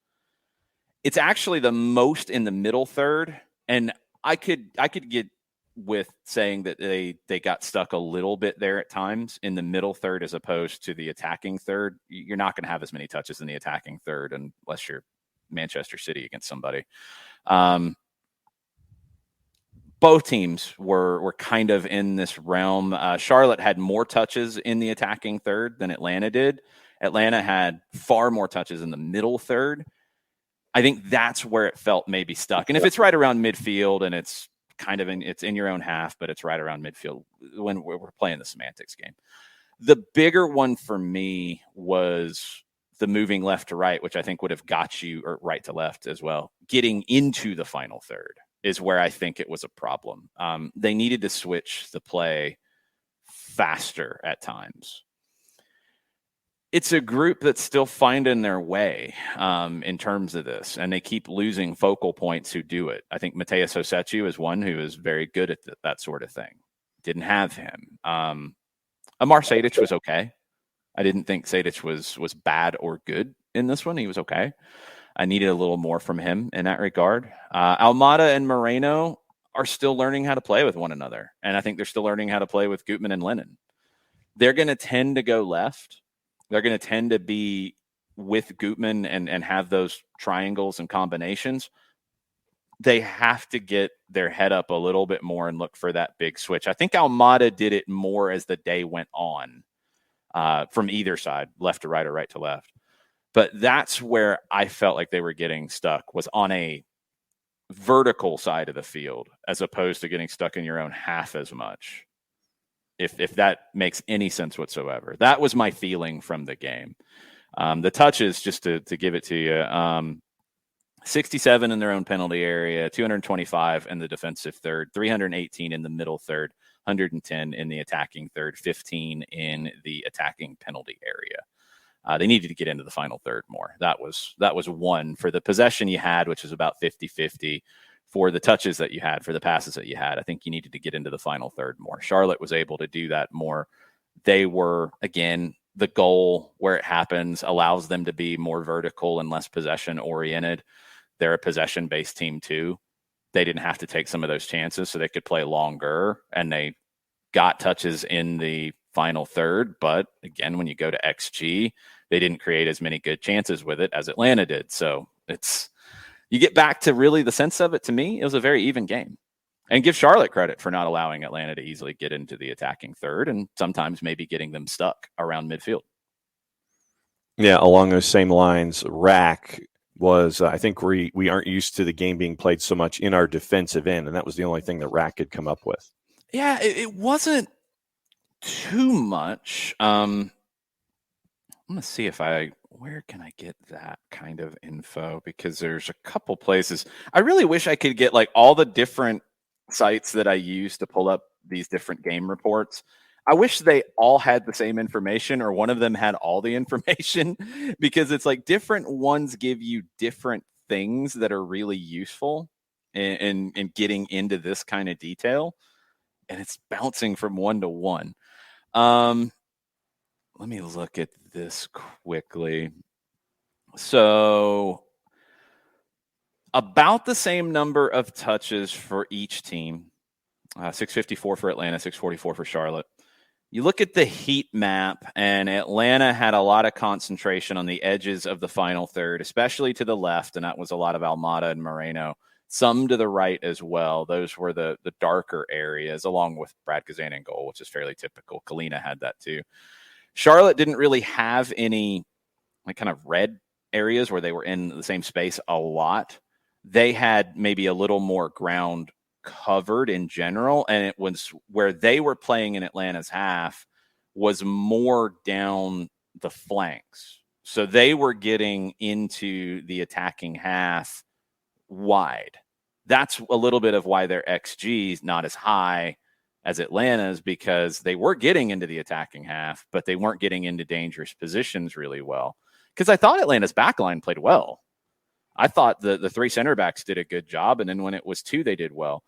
It's actually the most in the middle third, and I could get with saying that they got stuck a little bit there at times in the middle third as opposed to the attacking third. You're not going to have as many touches in the attacking third unless you're Manchester City against somebody. Both teams were kind of in this realm. Charlotte had more touches in the attacking third than Atlanta did. Atlanta had far more touches in the middle third. I think that's where it felt maybe stuck. And if it's right around midfield and it's kind of it's in your own half, but it's right around midfield when we're playing the semantics game. The bigger one for me was the moving left to right, which I think would have got you, or right to left as well. Getting into the final third is where I think it was a problem. They needed to switch the play faster at times. It's a group that's still finding their way in terms of this, and they keep losing focal points who do it. I think Mateus Hosechu is one who is very good at that sort of thing. Didn't have him. Amar Sejdic was okay. I didn't think Sejdic was bad or good in this one. He was okay. I needed a little more from him in that regard. Almada and Moreno are still learning how to play with one another, and I think they're still learning how to play with Gutman and Lennon. They're going to tend to go left. They're going to tend to be with Gutman and have those triangles and combinations. They have to get their head up a little bit more and look for that big switch. I think Almada did it more as the day went on from either side, left to right or right to left. But that's where I felt like they were getting stuck, was on a vertical side of the field as opposed to getting stuck in your own half as much. if that makes any sense whatsoever. That was my feeling from the game. The touches, just to give it to you, 67 in their own penalty area, 225 in the defensive third, 318 in the middle third, 110 in the attacking third, 15 in the attacking penalty area. They needed to get into the final third more. That was one for the possession you had, which was about 50-50. For the touches that you had, for the passes that you had, I think you needed to get into the final third more. Charlotte was able to do that more. They were, again, the goal where it happens allows them to be more vertical and less possession oriented. They're a possession based team too. They didn't have to take some of those chances, so they could play longer, and they got touches in the final third. But again, when you go to XG, they didn't create as many good chances with it as Atlanta did. So you get back to really the sense of it. To me, it was a very even game. And give Charlotte credit for not allowing Atlanta to easily get into the attacking third and sometimes maybe getting them stuck around midfield. Yeah, along those same lines, Rack was, I think we aren't used to the game being played so much in our defensive end, and that was the only thing that Rack could come up with. Yeah, it wasn't too much. I'm going to see where can I get that kind of info, because there's a couple places. I really wish I could get like all the different sites that I use to pull up these different game reports. I wish they all had the same information, or one of them had all the information, because it's like different ones give you different things that are really useful in getting into this kind of detail. And it's bouncing from one to one. Let me look at this quickly. So about the same number of touches for each team, 654 for Atlanta, 644 for Charlotte. You look at the heat map, and Atlanta had a lot of concentration on the edges of the final third, especially to the left, and that was a lot of Almada and Moreno. Some to the right as well. Those were the darker areas, along with Brad Kazan in goal, which is fairly typical. Kalina had that too. Charlotte didn't really have any like kind of red areas where they were in the same space a lot. They had maybe a little more ground covered in general, and it was where they were playing in Atlanta's half was more down the flanks. So they were getting into the attacking half wide. That's a little bit of why their XG is not as high as Atlanta's, because they were getting into the attacking half, but they weren't getting into dangerous positions really well. Because I thought Atlanta's backline played well. I thought the three center backs did a good job, and then when it was two, they did well.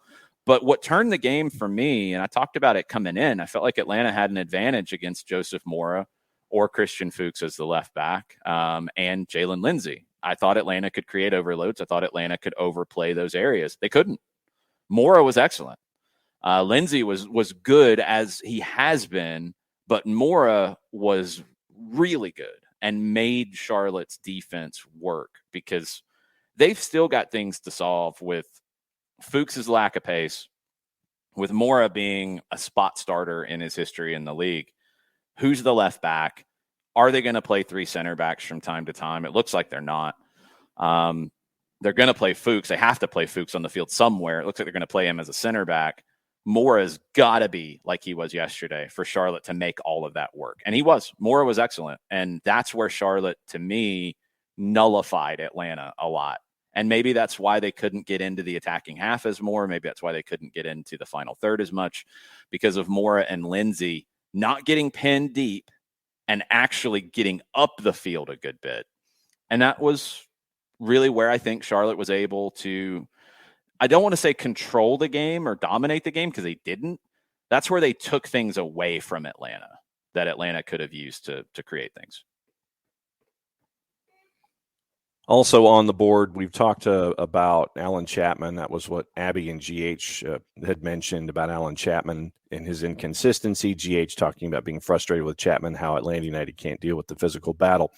But what turned the game for me, and I talked about it coming in, I felt like Atlanta had an advantage against Joseph Mora or Christian Fuchs as the left back, and Jalen Lindsey. I thought Atlanta could create overloads. I thought Atlanta could overplay those areas. They couldn't. Mora was excellent. Lindsey was good, as he has been, but Mora was really good and made Charlotte's defense work, because they've still got things to solve with Fuchs' lack of pace, with Mora being a spot starter in his history in the league. Who's the left back? Are they going to play three center backs from time to time? It looks like they're not. They're going to play Fuchs. They have to play Fuchs on the field somewhere. It looks like they're going to play him as a center back. Mora's got to be like he was yesterday for Charlotte to make all of that work. And he was. Mora was excellent. And that's where Charlotte, to me, nullified Atlanta a lot. And maybe that's why they couldn't get into the attacking half as more. Maybe that's why they couldn't get into the final third as much, because of Mora and Lindsey not getting pinned deep and actually getting up the field a good bit. And that was really where I think Charlotte was able to, I don't want to say control the game or dominate the game, because they didn't. That's where they took things away from Atlanta that Atlanta could have used to create things. Also on the board, we've talked about Alan Chapman. That was what Abby and GH had mentioned about Alan Chapman and his inconsistency. GH talking about being frustrated with Chapman, how Atlanta United can't deal with the physical battle.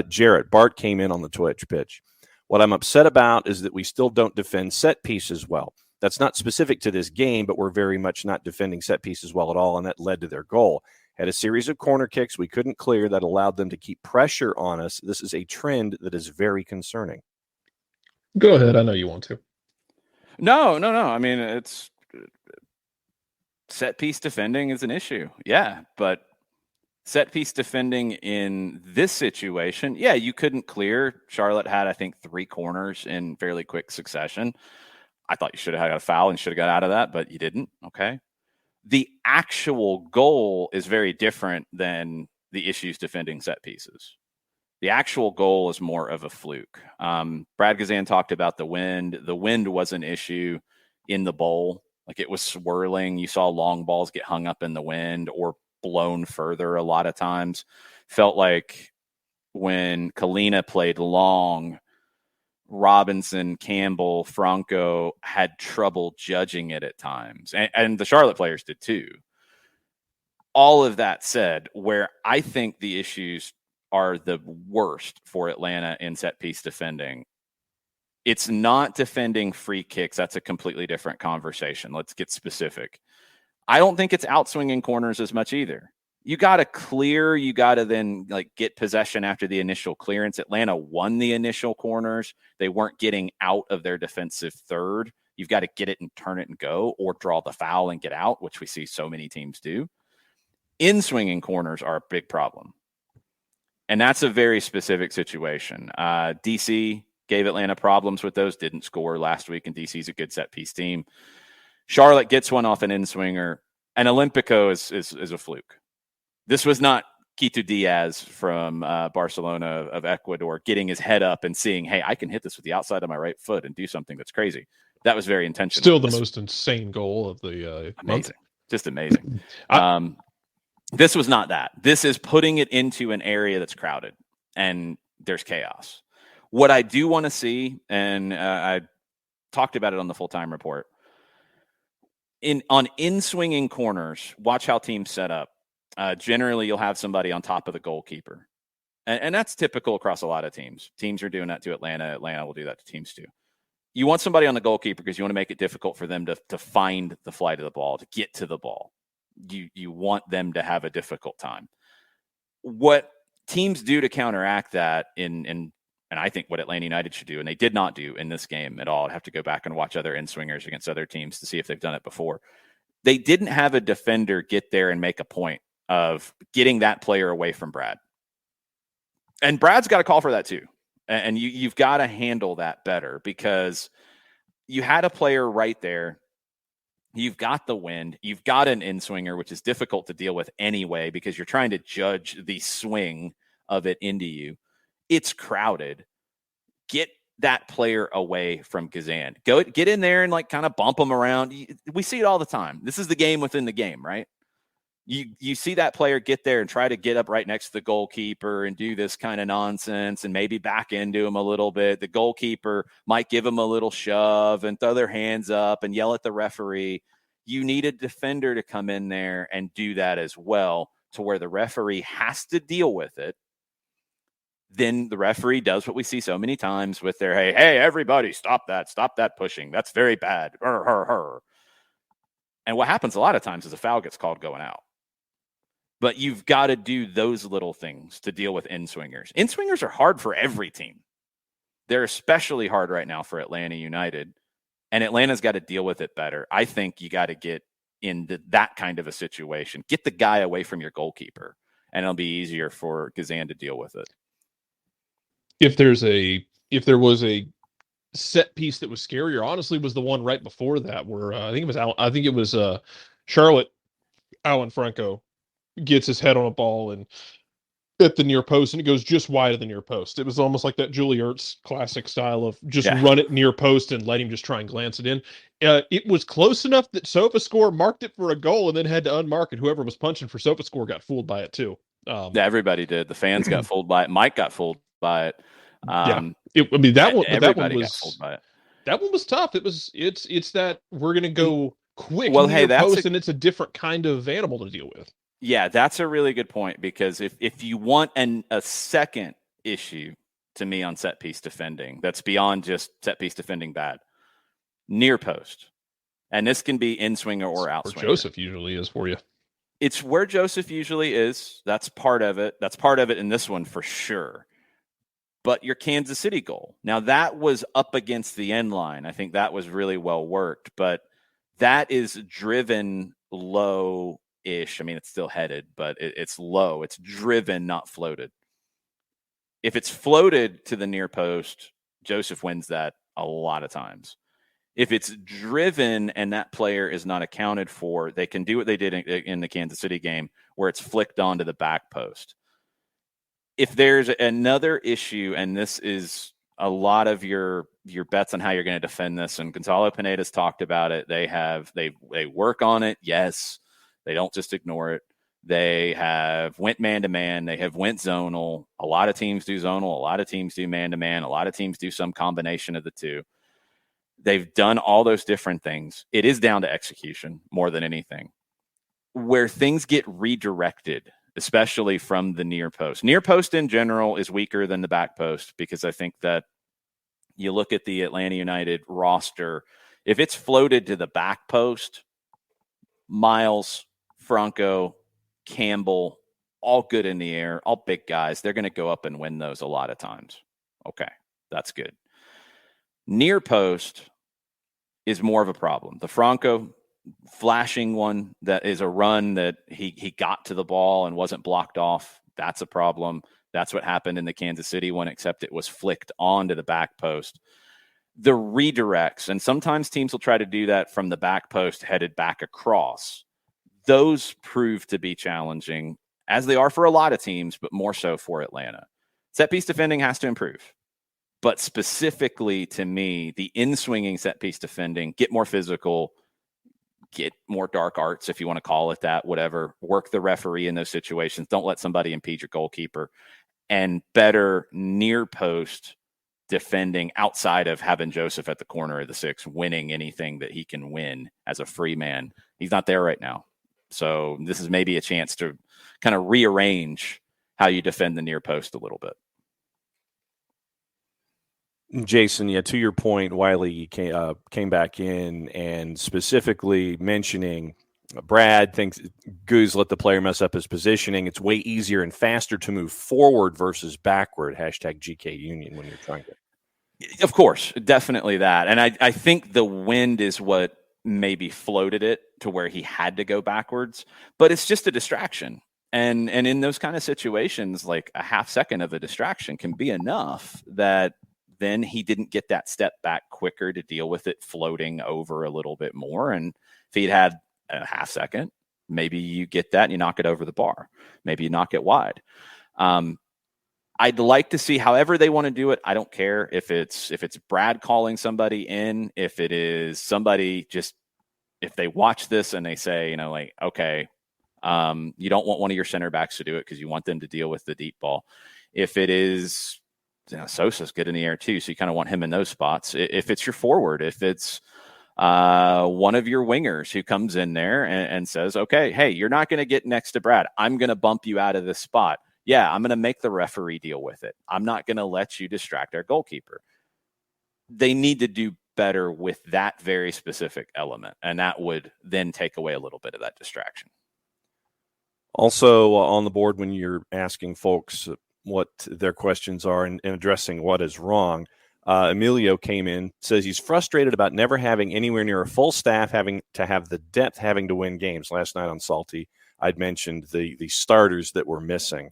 Jarrett, Bart came in on the Twitch pitch. What I'm upset about is that we still don't defend set pieces well. That's not specific to this game, but we're very much not defending set pieces well at all, and that led to their goal. Had a series of corner kicks we couldn't clear that allowed them to keep pressure on us. This is a trend that is very concerning. Go ahead. I know you want to. No. I mean, it's set piece defending is an issue. Yeah, but set piece defending in this situation, yeah, you couldn't clear. Charlotte had, I think, 3 corners in fairly quick succession. I thought you should have had a foul and should have got out of that, but you didn't. Okay. The actual goal is very different than the issues defending set pieces. The actual goal is more of a fluke. Brad Gazan talked about the wind. The wind was an issue in the bowl. Like, it was swirling. You saw long balls get hung up in the wind or blown further a lot of times. Felt like when Kalina played long, Robinson, Campbell, Franco had trouble judging it at times. And the Charlotte players did too. All of that said, where I think the issues are the worst for Atlanta in set piece defending, it's not defending free kicks. That's a completely different conversation. Let's get specific. I don't think it's outswinging corners as much either. You got to clear. You got to then get possession after the initial clearance. Atlanta won the initial corners. They weren't getting out of their defensive third. You've got to get it and turn it and go, or draw the foul and get out, which we see so many teams do. In-swinging corners are a big problem. And that's a very specific situation. DC gave Atlanta problems with those, didn't score last week, and DC's a good set-piece team. Charlotte gets one off an in-swinger, and Olympico is a fluke. This was not Quito Diaz from Barcelona of Ecuador getting his head up and seeing, hey, I can hit this with the outside of my right foot and do something that's crazy. That was very intentional. Still the most insane goal of the amazing. month. Just amazing. This was not that. This is putting it into an area that's crowded and there's chaos. What I do want to see, and I talked about it on the full-time report, on in-swinging corners, watch how teams set up. Generally, you'll have somebody on top of the goalkeeper. And that's typical across a lot of teams. Teams are doing that to Atlanta. Atlanta will do that to teams too. You want somebody on the goalkeeper because you want to make it difficult for them to find the flight of the ball, to get to the ball. You want them to have a difficult time. What teams do to counteract that, and I think what Atlanta United should do, and they did not do in this game at all. I'd have to go back and watch other in-swingers against other teams to see if they've done it before. They didn't have a defender get there and make a point of getting that player away from Brad. And Brad's got to call for that too. And you've got to handle that better, because you had a player right there. You've got the wind. You've got an in-swinger, which is difficult to deal with anyway, because you're trying to judge the swing of it into you. It's crowded. Get that player away from Gazan. Get in there and kind of bump them around. We see it all the time. This is the game within the game, right? You see that player get there and try to get up right next to the goalkeeper and do this kind of nonsense and maybe back into him a little bit. The goalkeeper might give him a little shove and throw their hands up and yell at the referee. You need a defender to come in there and do that as well, to where the referee has to deal with it. Then the referee does what we see so many times with their, hey, everybody, stop that pushing. That's very bad. And what happens a lot of times is a foul gets called going out. But you've got to do those little things to deal with in-swingers. In-swingers are hard for every team. They're especially hard right now for Atlanta United. And Atlanta's got to deal with it better. I think you got to get into that kind of a situation. Get the guy away from your goalkeeper, and it'll be easier for Gazan to deal with it. If there was a set piece that was scarier, honestly, was the one right before that, where I think it was Charlotte. Alan Franco gets his head on a ball and at the near post, and it goes just wide of the near post. It was almost like that Julie Ertz classic style of just run it near post and let him just try and glance it in. It was close enough that SofaScore marked it for a goal and then had to unmark it. Whoever was punching for SofaScore got fooled by it too. Everybody did. The fans got fooled by it. Mike got fooled by it. That one got fooled by it. That one was tough. It's that we're gonna go quick near post, and it's a different kind of animal to deal with. Yeah, that's a really good point, because if you want a second issue to me on set piece defending, that's beyond just set piece defending bad, near post, and this can be in swinger or out swinger. Joseph usually is for you. It's where Joseph usually is. That's part of it. That's part of it in this one for sure. But your Kansas City goal, now that was up against the end line. I think that was really well worked, but that is driven low-ish. I mean, it's still headed, but it's low. It's driven, not floated. If it's floated to the near post, Joseph wins that a lot of times. If it's driven and that player is not accounted for, they can do what they did in the Kansas City game where it's flicked onto the back post. If there's another issue, and this is a lot of your bets on how you're going to defend this, and Gonzalo Pineda's talked about it. They work on it. Yes, they don't just ignore it. They have went man-to-man. They have went zonal. A lot of teams do zonal. A lot of teams do man-to-man. A lot of teams do some combination of the two. They've done all those different things. It is down to execution more than anything. Where things get redirected, especially from the near post. Near post in general is weaker than the back post because I think that you look at the Atlanta United roster, if it's floated to the back post, Miles, Franco, Campbell, all good in the air, all big guys, they're going to go up and win those a lot of times. Okay, that's good. Near post is more of a problem. The Franco flashing one that is a run that he got to the ball and wasn't blocked off, that's a problem. That's what happened in the Kansas City one, except it was flicked onto the back post. The redirects, and sometimes teams will try to do that from the back post headed back across. Those prove to be challenging, as they are for a lot of teams, but more so for Atlanta. Set piece defending has to improve. But specifically to me, the in-swinging set piece defending, get more physical, get more dark arts, if you want to call it that, whatever. Work the referee in those situations. Don't let somebody impede your goalkeeper. And better near post defending outside of having Joseph at the corner of the six, winning anything that he can win as a free man. He's not there right now. So this is maybe a chance to kind of rearrange how you defend the near post a little bit. Jason, yeah, to your point, Wiley came back in and specifically mentioning Brad thinks Goose let the player mess up his positioning. It's way easier and faster to move forward versus backward. Hashtag GK Union when you're trying to. Of course, definitely that. And I think the wind is what maybe floated it to where he had to go backwards, but it's just a distraction. And in those kind of situations, like a half second of a distraction can be enough that then he didn't get that step back quicker to deal with it floating over a little bit more. And if he'd had a half second, maybe you get that and you knock it over the bar. Maybe you knock it wide. I'd like to see however they want to do it. I don't care if it's Brad calling somebody in, if it is somebody just, if they watch this and they say, like, okay, you don't want one of your center backs to do it because you want them to deal with the deep ball. If it is, Sosa's good in the air too, so you kind of want him in those spots. If it's your forward, if it's one of your wingers who comes in there and says, okay, hey, you're not going to get next to Brad. I'm going to bump you out of this spot. Yeah, I'm going to make the referee deal with it. I'm not going to let you distract our goalkeeper. They need to do better with that very specific element, and that would then take away a little bit of that distraction. Also on the board, when you're asking folks what their questions are and addressing what is wrong, Emilio came in, says he's frustrated about never having anywhere near a full staff, having to have the depth, having to win games. Last night on Salty, I'd mentioned the starters that were missing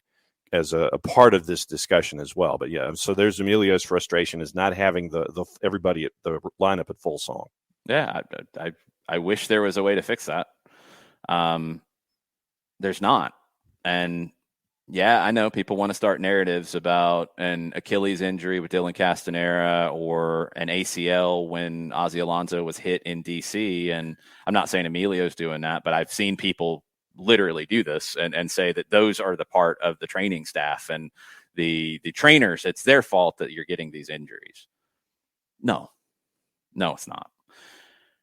as a part of this discussion as well. But yeah, so there's Emilio's frustration is not having the everybody at the lineup at full song. Yeah, I wish there was a way to fix that. There's not. And yeah, I know people want to start narratives about an Achilles injury with Dylan Castanera or an ACL when Ozzy Alonso was hit in DC. And I'm not saying Emilio's doing that, but I've seen people literally do this and say that those are the part of the training staff and the trainers. It's their fault that you're getting these injuries. No, it's not.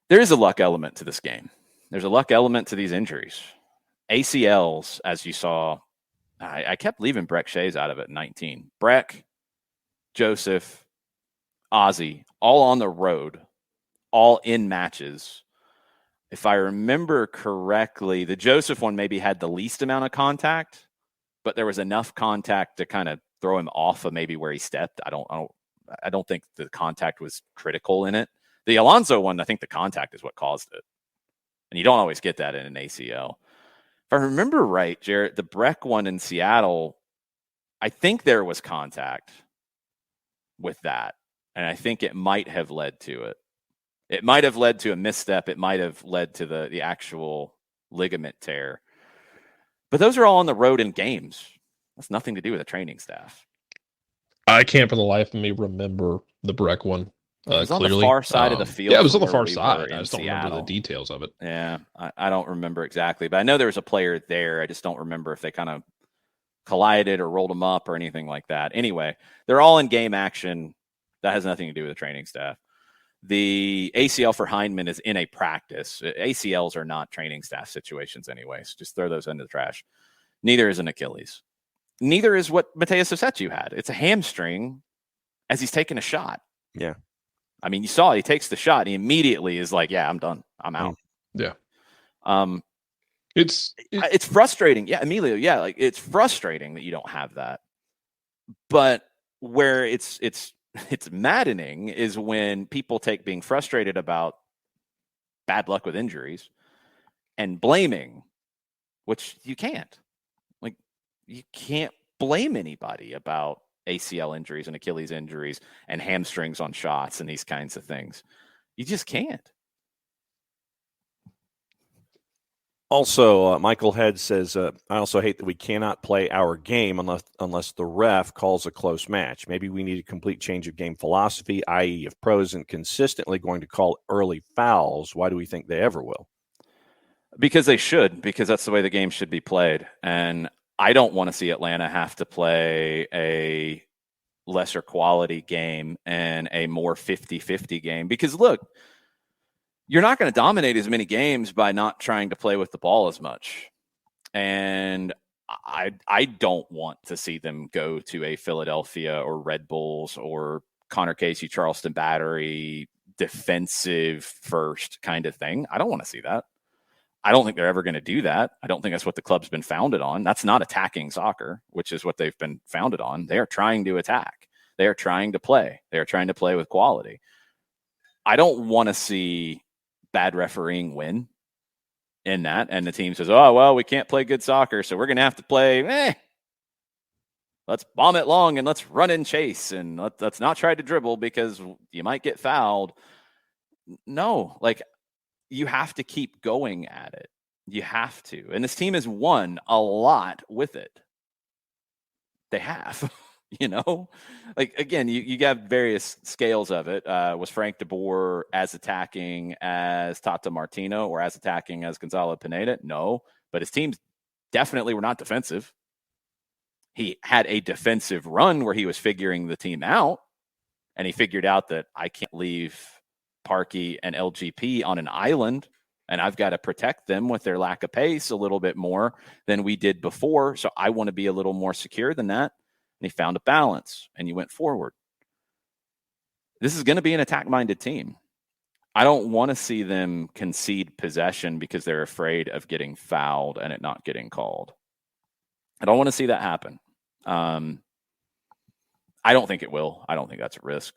There is a luck element to this game. There's a luck element to these injuries. ACLs, as you saw, I kept leaving Breck Shays out of it in 19. Breck, Joseph, Ozzy, all on the road, all in matches. If I remember correctly, the Joseph one maybe had the least amount of contact, but there was enough contact to kind of throw him off of maybe where he stepped. I don't think the contact was critical in it. The Alonso one, I think the contact is what caused it. And you don't always get that in an ACL. If I remember right, Jarrett, the Breck one in Seattle, I think there was contact with that. And I think it might have led to it. It might have led to a misstep. It might have led to the actual ligament tear. But those are all on the road in games. That's nothing to do with the training staff. I can't for the life of me remember the Breck one. It was on Clearly. the far side of the field. Yeah, it was on the from far where we were side. I in just don't remember the Seattle. details of it. Yeah, I don't remember exactly, but I know there was a player there. I just don't remember if they kind of collided or rolled them up or anything like that. Anyway, they're all in game action. That has nothing to do with the training staff. The ACL for Hindman is in a practice. ACLs are not training staff situations anyways. Just throw those into the trash. Neither is an Achilles. Neither is what Mateus Osetu had. It's a hamstring as he's taking a shot. Yeah. I mean, you saw he takes the shot. He immediately is like, yeah, I'm done. I'm out. Yeah. It's frustrating. Yeah, Emilio. Yeah, like it's frustrating that you don't have that. But where it's maddening is when people take being frustrated about bad luck with injuries and blaming, which you can't. Like, you can't blame anybody about ACL injuries and Achilles injuries and hamstrings on shots and these kinds of things. You just can't. Also, Michael Head says, I also hate that we cannot play our game unless the ref calls a close match. Maybe we need a complete change of game philosophy, i.e. if pro isn't consistently going to call early fouls, why do we think they ever will? Because they should, because that's the way the game should be played. And I don't want to see Atlanta have to play a lesser quality game and a more 50-50 game. Because, look, you're not going to dominate as many games by not trying to play with the ball as much. And I don't want to see them go to a Philadelphia or Red Bulls or Connor Casey, Charleston Battery defensive first kind of thing. I don't want to see that. I don't think they're ever going to do that. I don't think that's what the club's been founded on. That's not attacking soccer, which is what they've been founded on. They are trying to attack. They are trying to play. They are trying to play with quality. I don't want to see bad refereeing win in that. And the team says, oh, well, we can't play good soccer, so we're going to have to play, let's bomb it long and let's run and chase and let's not try to dribble because you might get fouled. No, like, you have to keep going at it. You have to. And this team has won a lot with it. They have, like, again, you have various scales of it. Was Frank de Boer as attacking as Tata Martino or as attacking as Gonzalo Pineda? No, but his teams definitely were not defensive. He had a defensive run where he was figuring the team out, and he figured out that I can't leave Parkey and LGP on an island, and I've got to protect them with their lack of pace a little bit more than we did before. So I want to be a little more secure than that. And he found a balance, and you went forward. This is going to be an attack-minded team. I don't want to see them concede possession because they're afraid of getting fouled and it not getting called. I don't want to see that happen. I don't think it will. I don't think that's a risk.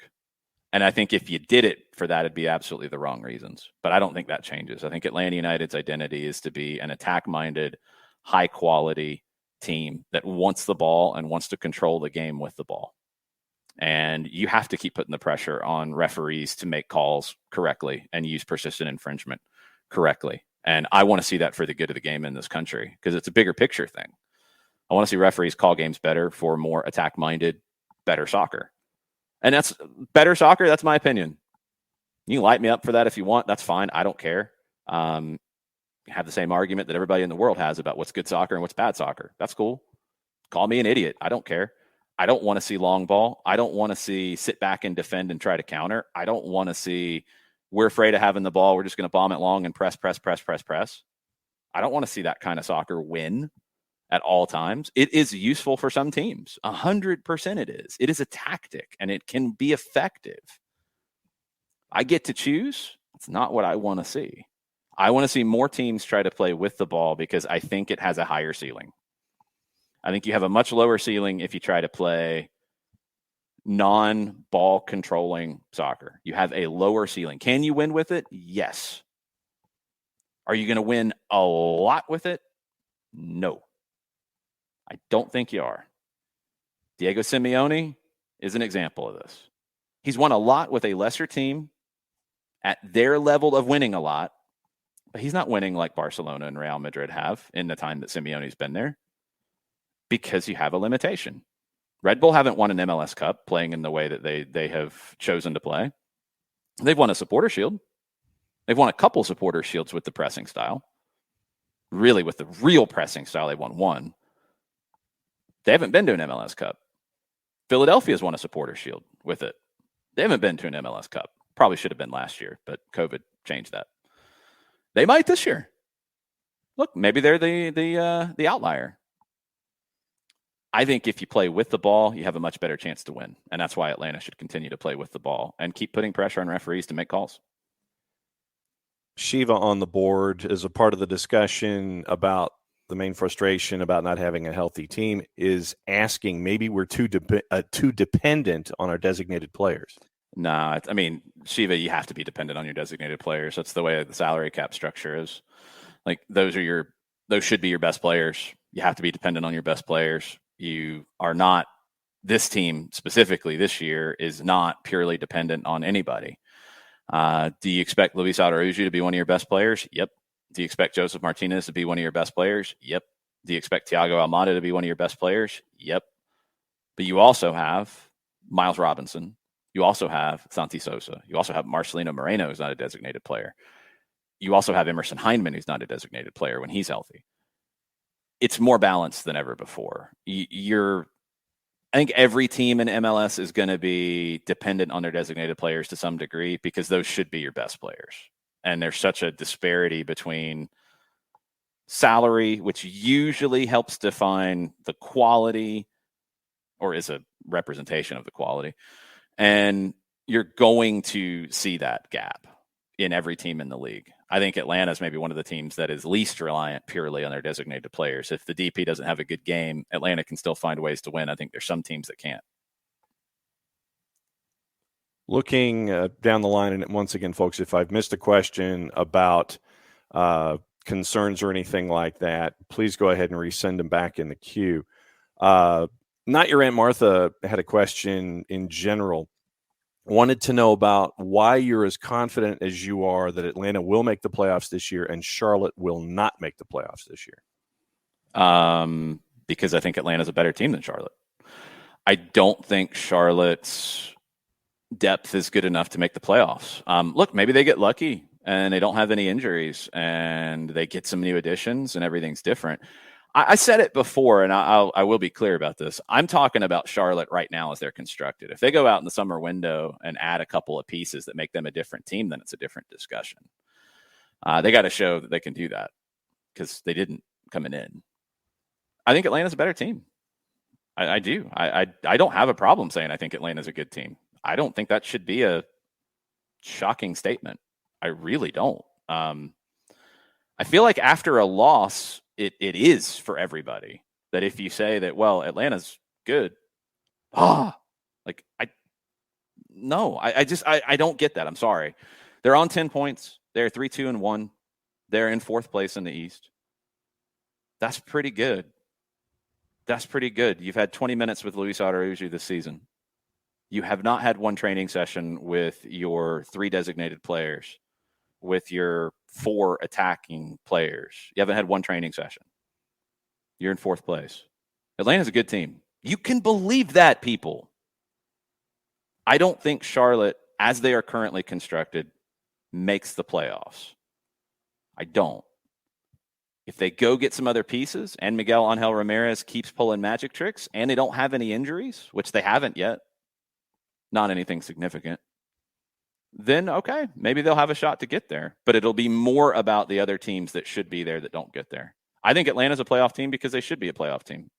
And I think if you did it for that, it'd be absolutely the wrong reasons. But I don't think that changes. I think Atlanta United's identity is to be an attack-minded, high-quality team that wants the ball and wants to control the game with the ball. And you have to keep putting the pressure on referees to make calls correctly and use persistent infringement correctly. And I want to see that for the good of the game in this country because it's a bigger picture thing. I want to see referees call games better for more attack-minded, better soccer. And that's better soccer. That's my opinion. You can light me up for that if you want. That's fine. I don't care. Have the same argument that everybody in the world has about what's good soccer and what's bad soccer. That's cool. Call me an idiot. I don't care. I don't want to see long ball. I don't want to see sit back and defend and try to counter. I don't want to see we're afraid of having the ball. We're just going to bomb it long and press. I don't want to see that kind of soccer win at all times. It is useful for some teams. 100% it is. It is a tactic and it can be effective. I get to choose. It's not what I want to see. I want to see more teams try to play with the ball because I think it has a higher ceiling. I think you have a much lower ceiling if you try to play non-ball controlling soccer. You have a lower ceiling. Can you win with it? Yes. Are you going to win a lot with it? No. I don't think you are. Diego Simeone is an example of this. He's won a lot with a lesser team at their level of winning a lot, but he's not winning like Barcelona and Real Madrid have in the time that Simeone's been there because you have a limitation. Red Bull haven't won an MLS Cup playing in the way that they have chosen to play. They've won a supporter shield. They've won a couple supporter shields with the pressing style. Really, with the real pressing style, they won one. They haven't been to an MLS Cup. Philadelphia's won a supporter shield with it. They haven't been to an MLS Cup. Probably should have been last year, but COVID changed that. They might this year. Look, maybe they're the outlier. I think if you play with the ball, you have a much better chance to win. And that's why Atlanta should continue to play with the ball and keep putting pressure on referees to make calls. Shiva on the board is a part of the discussion about the main frustration about not having a healthy team is asking maybe we're too dependent on our designated players. Nah, I mean, Shiva, you have to be dependent on your designated players. That's the way the salary cap structure is. Like those should be your best players. You have to be dependent on your best players. You are not, this team specifically this year is not purely dependent on anybody. Do you expect Luis Araujo to be one of your best players? Yep. Do you expect Joseph Martinez to be one of your best players? Yep. Do you expect Thiago Almada to be one of your best players? Yep. But you also have Miles Robinson. You also have Santi Sosa. You also have Marcelino Moreno, who's not a designated player. You also have Emerson Hyndman, who's not a designated player when he's healthy. It's more balanced than ever before. I think every team in MLS is going to be dependent on their designated players to some degree because those should be your best players. And there's such a disparity between salary, which usually helps define the quality or is a representation of the quality. And you're going to see that gap in every team in the league. I think Atlanta is maybe one of the teams that is least reliant purely on their designated players. If the DP doesn't have a good game, Atlanta can still find ways to win. I think there's some teams that can't. Looking down the line, and once again, folks, if I've missed a question about concerns or anything like that, please go ahead and resend them back in the queue. Not Your Aunt Martha had a question in general. Wanted to know about why you're as confident as you are that Atlanta will make the playoffs this year and Charlotte will not make the playoffs this year. Because I think Atlanta's a better team than Charlotte. I don't think Charlotte's depth is good enough to make the playoffs. Look, maybe they get lucky and they don't have any injuries and they get some new additions and everything's different. I said it before, and I will be clear about this. I'm talking about Charlotte right now as they're constructed. If they go out in the summer window and add a couple of pieces that make them a different team, then it's a different discussion. They got to show that they can do that because they didn't coming in. I think Atlanta's a better team. I do. I don't have a problem saying I think Atlanta's a good team. I don't think that should be a shocking statement. I really don't. I feel like after a loss, it is for everybody that if you say that, well, Atlanta's good. I don't get that. I'm sorry. They're on 10 points. They're 3-2-1. They're in fourth place in the East. That's pretty good. That's pretty good. You've had 20 minutes with Luis Araujo this season. You have not had one training session with your 3 designated players, with your 4 attacking players. You haven't had one training session. You're in fourth place. Atlanta's a good team. You can believe that, people. I don't think Charlotte, as they are currently constructed, makes the playoffs. I don't. If they go get some other pieces and Miguel Angel Ramirez keeps pulling magic tricks and they don't have any injuries, which they haven't yet, not anything significant, then okay, maybe they'll have a shot to get there. But it'll be more about the other teams that should be there that don't get there. I think Atlanta's a playoff team because they should be a playoff team.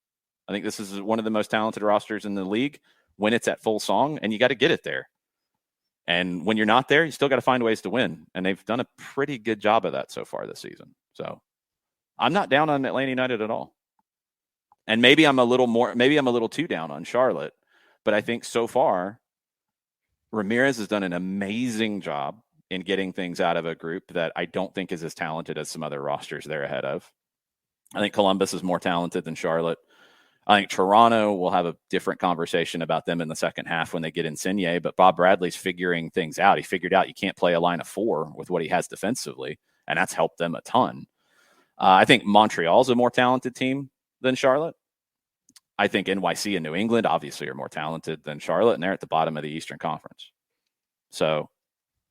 I think this is one of the most talented rosters in the league when it's at full song, and you got to get it there. And when you're not there, you still got to find ways to win. And they've done a pretty good job of that so far this season. So I'm not down on Atlanta United at all. And maybe I'm a little too down on Charlotte, but I think so far Ramirez has done an amazing job in getting things out of a group that I don't think is as talented as some other rosters they're ahead of. I think Columbus is more talented than Charlotte. I think Toronto will have a different conversation about them in the second half when they get Insigne, but Bob Bradley's figuring things out. He figured out you can't play a line of 4 with what he has defensively, and that's helped them a ton. I think Montreal's a more talented team than Charlotte. I think NYC and New England obviously are more talented than Charlotte, and they're at the bottom of the Eastern Conference. So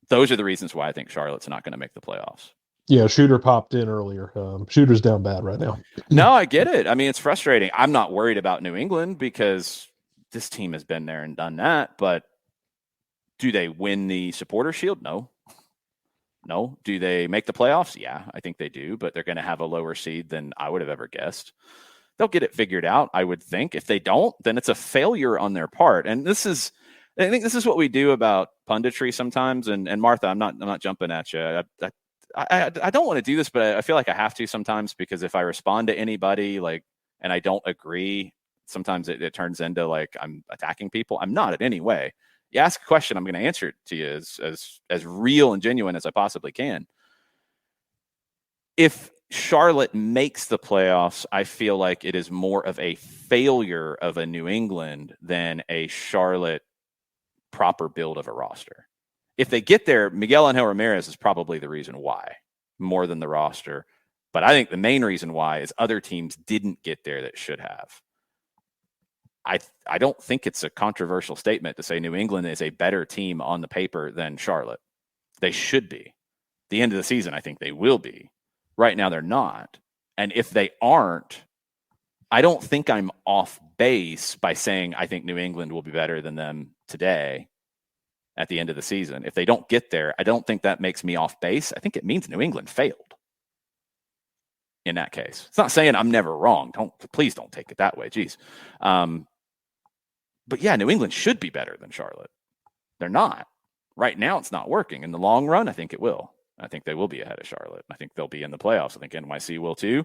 those are the reasons why I think Charlotte's not going to make the playoffs. Yeah, Shooter popped in earlier. Shooter's down bad right now. No, I get it. I mean, it's frustrating. I'm not worried about New England because this team has been there and done that. But do they win the Supporter Shield? No. No. Do they make the playoffs? Yeah, I think they do. But they're going to have a lower seed than I would have ever guessed. They'll get it figured out, I would think. If they don't, then it's a failure on their part. And I think this is what we do about punditry sometimes. And Martha, I'm not jumping at you. I don't want to do this, but I feel like I have to sometimes, because if I respond to anybody and I don't agree, sometimes it turns into like I'm attacking people. I'm not in any way. You ask a question, I'm going to answer it to you as real and genuine as I possibly can. If Charlotte makes the playoffs, I feel like it is more of a failure of a New England than a Charlotte proper build of a roster. If they get there, Miguel Angel Ramirez is probably the reason why, more than the roster. But I think the main reason why is other teams didn't get there that should have. I don't think it's a controversial statement to say New England is a better team on the paper than Charlotte. They should be. At the end of the season, I think they will be. Right now, they're not. And if they aren't, I don't think I'm off base by saying I think New England will be better than them today at the end of the season. If they don't get there, I don't think that makes me off base. I think it means New England failed in that case. It's not saying I'm never wrong. Please don't take it that way. Jeez. But yeah, New England should be better than Charlotte. They're not. Right now, it's not working. In the long run, I think it will. I think they will be ahead of Charlotte. I think they'll be in the playoffs. I think NYC will too.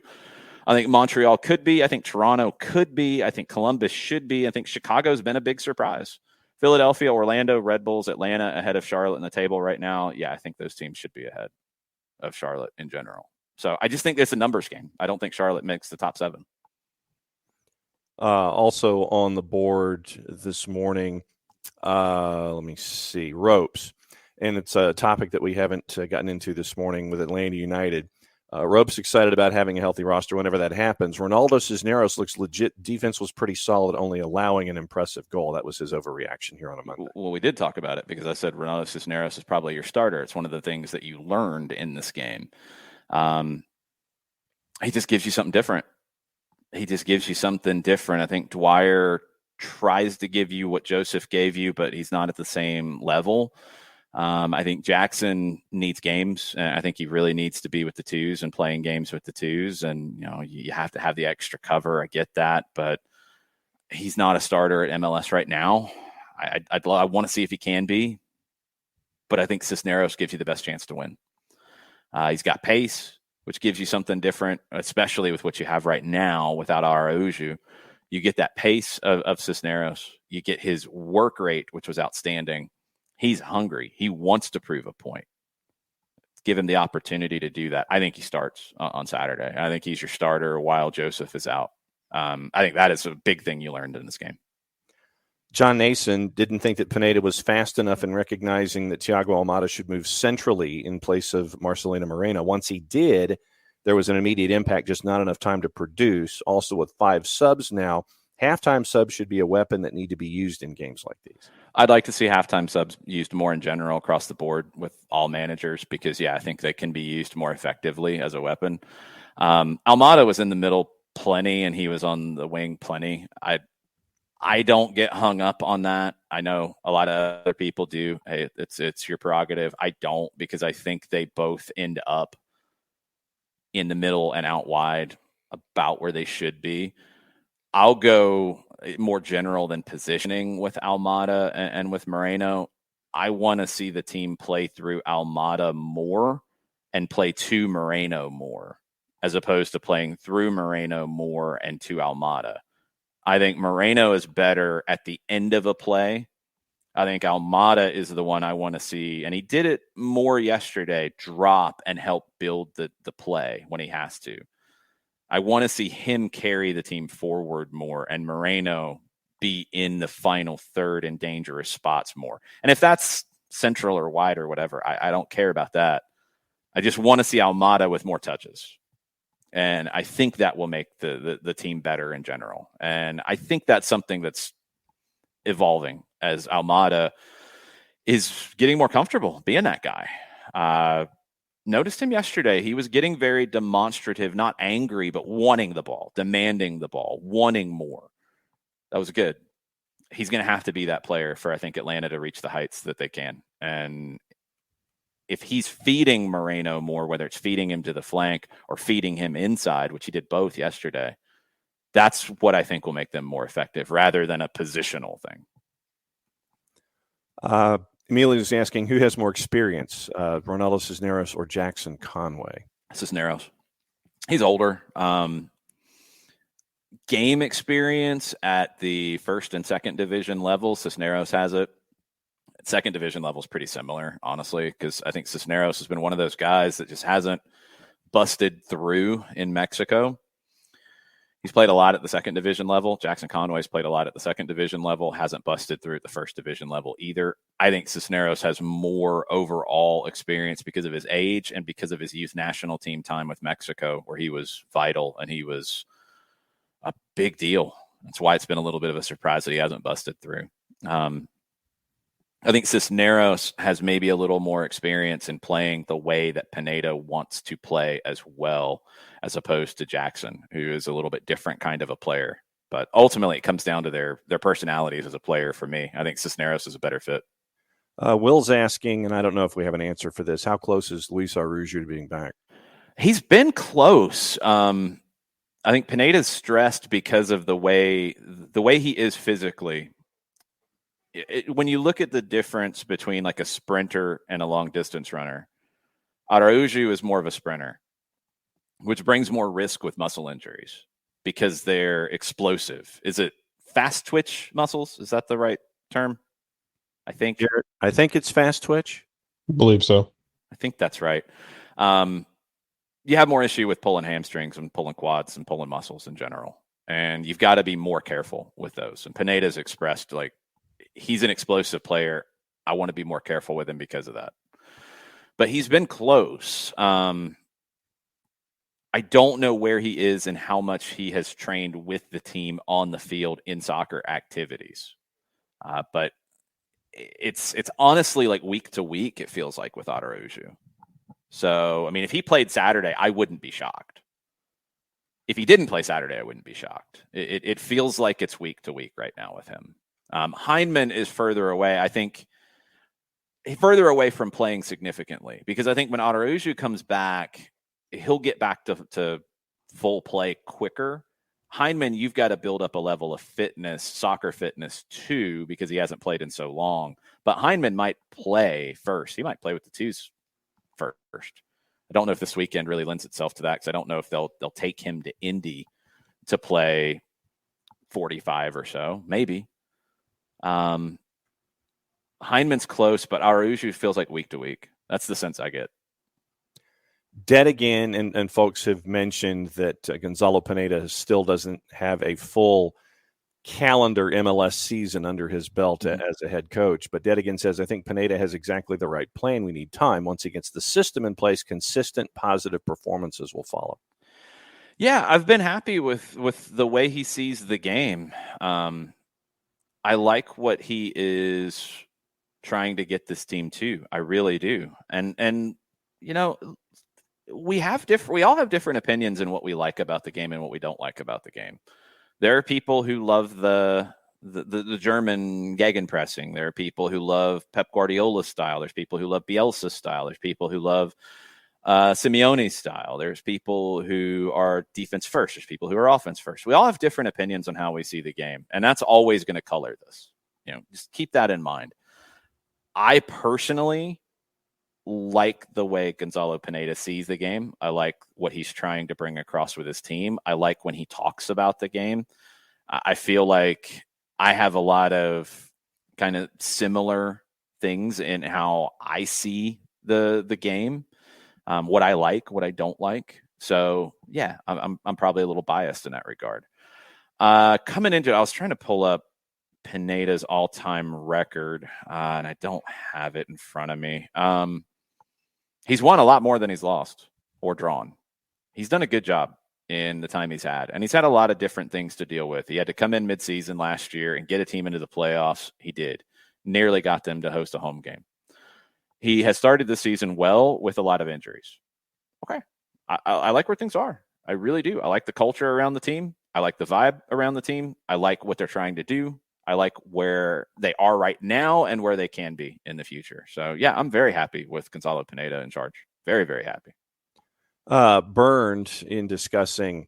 I think Montreal could be. I think Toronto could be. I think Columbus should be. I think Chicago's been a big surprise. Philadelphia, Orlando, Red Bulls, Atlanta ahead of Charlotte in the table right now. Yeah, I think those teams should be ahead of Charlotte in general. So I just think it's a numbers game. I don't think Charlotte makes the top 7. Also on the board this morning, let me see, ropes. And it's a topic that we haven't gotten into this morning with Atlanta United. Ropes excited about having a healthy roster whenever that happens. Ronaldo Cisneros looks legit. Defense was pretty solid, only allowing an impressive goal. That was his overreaction here on a Monday. Well, we did talk about it because I said Ronaldo Cisneros is probably your starter. It's one of the things that you learned in this game. He just gives you something different. I think Dwyer tries to give you what Joseph gave you, but he's not at the same level. I think Jackson needs games. I think he really needs to be with the twos and playing games with the twos. And, you have to have the extra cover. I get that, but he's not a starter at MLS right now. I want to see if he can be, but I think Cisneros gives you the best chance to win. He's got pace, which gives you something different, especially with what you have right now without Araujo. You get that pace of Cisneros. You get his work rate, which was outstanding. He's hungry. He wants to prove a point. Give him the opportunity to do that. I think he starts on Saturday. I think he's your starter while Joseph is out. I think that is a big thing you learned in this game. John Nason didn't think that Pineda was fast enough in recognizing that Thiago Almada should move centrally in place of Marcelino Moreno. Once he did, there was an immediate impact, just not enough time to produce. Also, with 5 subs now, halftime subs should be a weapon that need to be used in games like these. I'd like to see halftime subs used more in general across the board with all managers because, I think they can be used more effectively as a weapon. Almada was in the middle plenty, and he was on the wing plenty. I don't get hung up on that. I know a lot of other people do. Hey, it's your prerogative. I don't, because I think they both end up in the middle and out wide about where they should be. I'll go more general than positioning with Almada and with Moreno. I want to see the team play through Almada more and play to Moreno more, as opposed to playing through Moreno more and to Almada. I think Moreno is better at the end of a play I think Almada is the one I want to see, and he did it more yesterday, drop and help build the play when he has to. I want to see him carry the team forward more and Moreno be in the final third in dangerous spots more. And if that's central or wide or whatever, I don't care about that. I just want to see Almada with more touches. And I think that will make the team better in general. And I think that's something that's evolving as Almada is getting more comfortable being that guy. Noticed him yesterday. He was getting very demonstrative, not angry, but wanting the ball, demanding the ball, wanting more. That was good. He's going to have to be that player for, I think, Atlanta to reach the heights that they can. And if he's feeding Moreno more, whether it's feeding him to the flank or feeding him inside, which he did both yesterday, that's what I think will make them more effective rather than a positional thing. Emilio's asking who has more experience, Ronaldo Cisneros or Jackson Conway? Cisneros. He's older. Game experience at the first and second division level, Cisneros has it. Second division level is pretty similar, honestly, because I think Cisneros has been one of those guys that just hasn't busted through in Mexico. He's played a lot at the second division level. Jackson Conway's played a lot at the second division level, hasn't busted through at the first division level either. I think Cisneros has more overall experience because of his age and because of his youth national team time with Mexico, where he was vital and he was a big deal. That's why it's been a little bit of a surprise that he hasn't busted through. I think Cisneros has maybe a little more experience in playing the way that Pineda wants to play as well, as opposed to Jackson, who is a little bit different kind of a player. But ultimately, it comes down to their personalities as a player for me. I think Cisneros is a better fit. Will's asking, and I don't know if we have an answer for this, how close is Luis Araujo to being back? He's been close. I think Pineda's stressed because of the way he is physically. When you look at the difference between like a sprinter and a long distance runner, Araujo is more of a sprinter, which brings more risk with muscle injuries because they're explosive. Is it fast twitch muscles? Is that the right term? I think it's fast twitch. I believe so. I think that's right. You have more issue with pulling hamstrings and pulling quads and pulling muscles in general. And you've got to be more careful with those. And Pineda's expressed like, he's an explosive player. I want to be more careful with him because of that. But he's been close. I don't know where he is and how much he has trained with the team on the field in soccer activities. But it's honestly like week to week, it feels like with Araujo. So, I mean, if he played Saturday, I wouldn't be shocked. If he didn't play Saturday, I wouldn't be shocked. It feels like it's week to week right now with him. Heinemann is further away. I think further away from playing significantly because I think when Araujo comes back, he'll get back to full play quicker. Heinemann, you've got to build up a level of fitness, soccer fitness too, because he hasn't played in so long. But Heinemann might play first. He might play with the twos first. I don't know if this weekend really lends itself to that because I don't know if they'll take him to Indy to play 45 or so, maybe. Heinemann's close, but Araujo feels like week to week. That's the sense I get. Dead again, and folks have mentioned that Gonzalo Pineda still doesn't have a full calendar MLS season under his belt as a head coach. But Dead again says, I think Pineda has exactly the right plan. We need time. Once he gets the system in place, consistent positive performances will follow. Yeah, I've been happy with the way he sees the game. I like what he is trying to get this team to. I really do. And you know, we all have different opinions in what we like about the game and what we don't like about the game. There are people who love the German gegenpressing. There are people who love Pep Guardiola's style. There's people who love Bielsa's style. There's people who love Simeone's style. There's people who are defense first. There's people who are offense first. We all have different opinions on how we see the game, and that's always going to color this. You know, just keep that in mind. I personally like the way Gonzalo Pineda sees the game. I like what he's trying to bring across with his team. I like when he talks about the game. I feel like I have a lot of kind of similar things in how I see the game, what I like, what I don't like. So yeah, I'm probably a little biased in that regard. Coming into it, I was trying to pull up Pineda's all-time record, and I don't have it in front of me. He's won a lot more than he's lost or drawn. He's done a good job in the time he's had, and he's had a lot of different things to deal with. He had to come in midseason last year and get a team into the playoffs. He did. Nearly got them to host a home game. He has started the season well with a lot of injuries. Okay. I like where things are. I really do. I like the culture around the team. I like the vibe around the team. I like what they're trying to do. I like where they are right now and where they can be in the future. So, yeah, I'm very happy with Gonzalo Pineda in charge. Very, very happy. Burned in discussing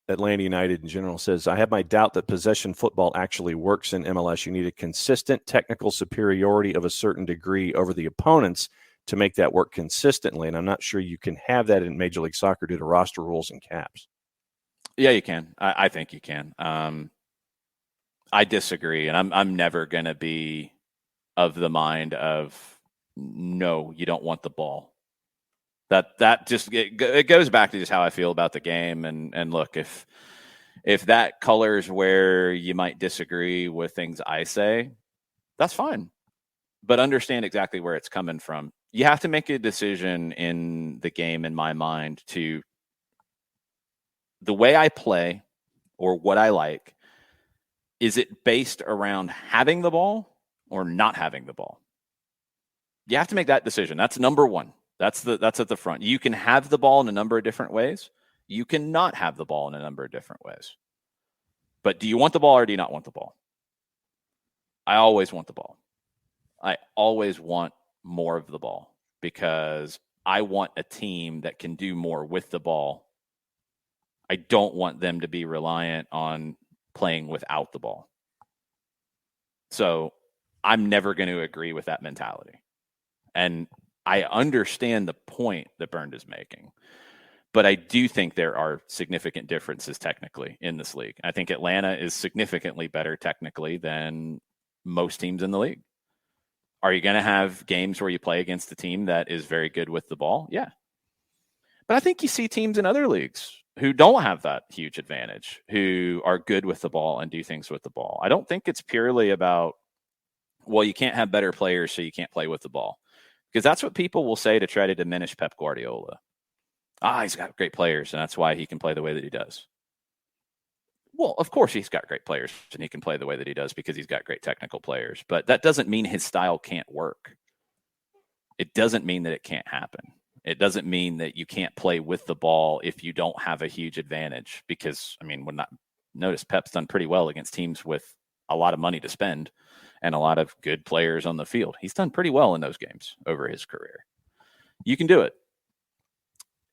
Atlanta United in general says, I have my doubt that possession football actually works in MLS. You need a consistent technical superiority of a certain degree over the opponents to make that work consistently. And I'm not sure you can have that in Major League Soccer due to roster rules and caps. Yeah, you can. I think you can. I disagree, and I'm never going to be of the mind of no, you don't want the ball. That just it goes back to just how I feel about the game. And look, if that colors where you might disagree with things I say, that's fine. But understand exactly where it's coming from. You have to make a decision in the game, in my mind, to the way I play or what I like. Is it based around having the ball or not having the ball? You have to make that decision. That's number one. That's at the front. You can have the ball in a number of different ways. You cannot have the ball in a number of different ways. But do you want the ball or do you not want the ball? I always want the ball. I always want more of the ball because I want a team that can do more with the ball. I don't want them to be reliant on playing without the ball. So I'm never going to agree with that mentality. And I understand the point that Bernd is making, but I do think there are significant differences technically in this league. I think Atlanta is significantly better technically than most teams in the league. Are you going to have games where you play against a team that is very good with the ball? Yeah. But I think you see teams in other leagues who don't have that huge advantage, who are good with the ball and do things with the ball. I don't think it's purely about, well, you can't have better players, so you can't play with the ball. Because that's what people will say to try to diminish Pep Guardiola. He's got great players, and that's why he can play the way that he does. Well, of course he's got great players, and he can play the way that he does because he's got great technical players. But that doesn't mean his style can't work. It doesn't mean that it can't happen. It doesn't mean that you can't play with the ball if you don't have a huge advantage. Because, I mean, notice Pep's done pretty well against teams with a lot of money to spend and a lot of good players on the field. He's done pretty well in those games over his career. You can do it.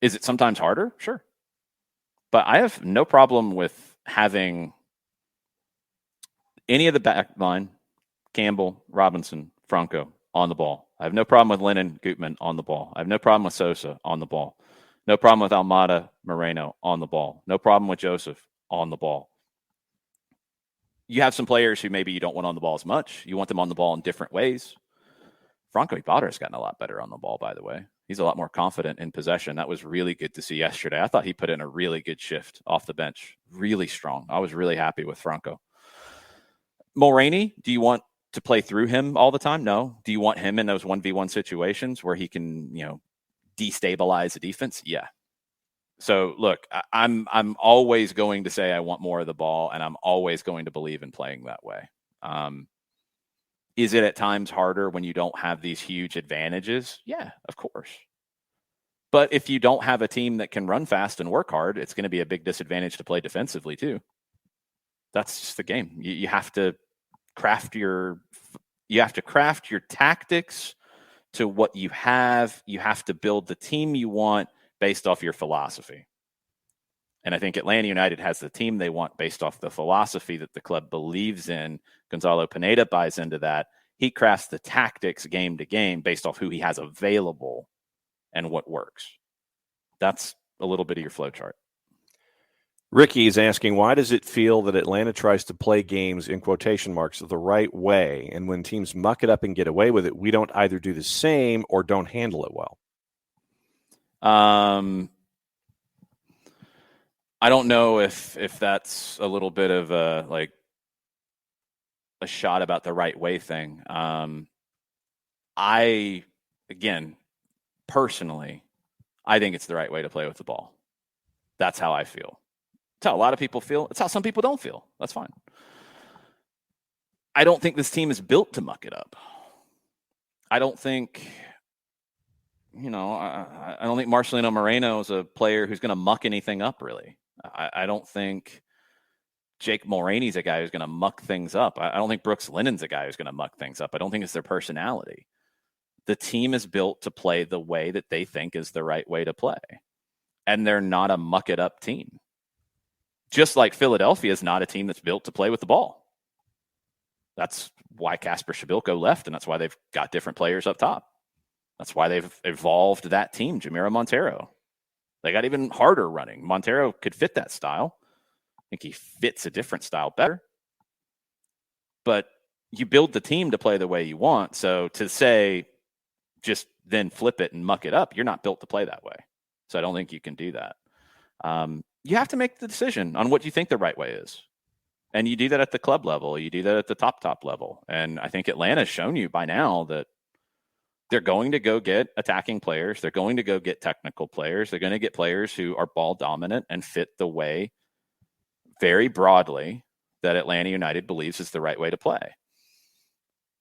Is it sometimes harder? Sure. But I have no problem with having any of the back line, Campbell, Robinson, Franco, on the ball. I have no problem with Lennon, Gutman on the ball. I have no problem with Sosa on the ball. No problem with Almada, Moreno on the ball. No problem with Joseph on the ball. You have some players who maybe you don't want on the ball as much. You want them on the ball in different ways. Franco Ibarra has gotten a lot better on the ball, by the way. He's a lot more confident in possession. That was really good to see yesterday. I thought he put in a really good shift off the bench. Really strong. I was really happy with Franco. Mulroney, do you want to play through him all the time? No. Do you want him in those 1v1 situations where he can, destabilize the defense? Yeah. So look, I'm always going to say I want more of the ball, and I'm always going to believe in playing that way. Is it at times harder when you don't have these huge advantages? Yeah, of course. But if you don't have a team that can run fast and work hard, it's going to be a big disadvantage to play defensively too. That's just the game. You have to craft your tactics to what you have. You have to build the team you want based off your philosophy. And I think Atlanta United has the team they want based off the philosophy that the club believes in. Gonzalo Pineda buys into that. He crafts the tactics game to game based off who he has available and what works. That's a little bit of your flow chart. Ricky is asking, why does it feel that Atlanta tries to play games in quotation marks the right way, and when teams muck it up and get away with it, we don't either do the same or don't handle it well? I don't know if that's a little bit of a shot about the right way thing. Personally, I think it's the right way to play with the ball. That's how I feel. It's how a lot of people feel. It's how some people don't feel. That's fine. I don't think this team is built to muck it up. I don't think, I don't think Marcelino Moreno is a player who's going to muck anything up, really. I don't think Jake Mulroney's a guy who's going to muck things up. I don't think Brooks Lennon's a guy who's going to muck things up. I don't think it's their personality. The team is built to play the way that they think is the right way to play. And they're not a muck it up team. Just like Philadelphia is not a team that's built to play with the ball. That's why Kasper Shabilko left, and that's why they've got different players up top. That's why they've evolved that team, Jamiro Montero. They got even harder running. Montero could fit that style. I think he fits a different style better. But you build the team to play the way you want. So to say just then flip it and muck it up, you're not built to play that way. So I don't think you can do that. You have to make the decision on what you think the right way is. And you do that at the club level. You do that at the top level. And I think Atlanta's shown you by now that they're going to go get attacking players. They're going to go get technical players. They're going to get players who are ball dominant and fit the way very broadly that Atlanta United believes is the right way to play.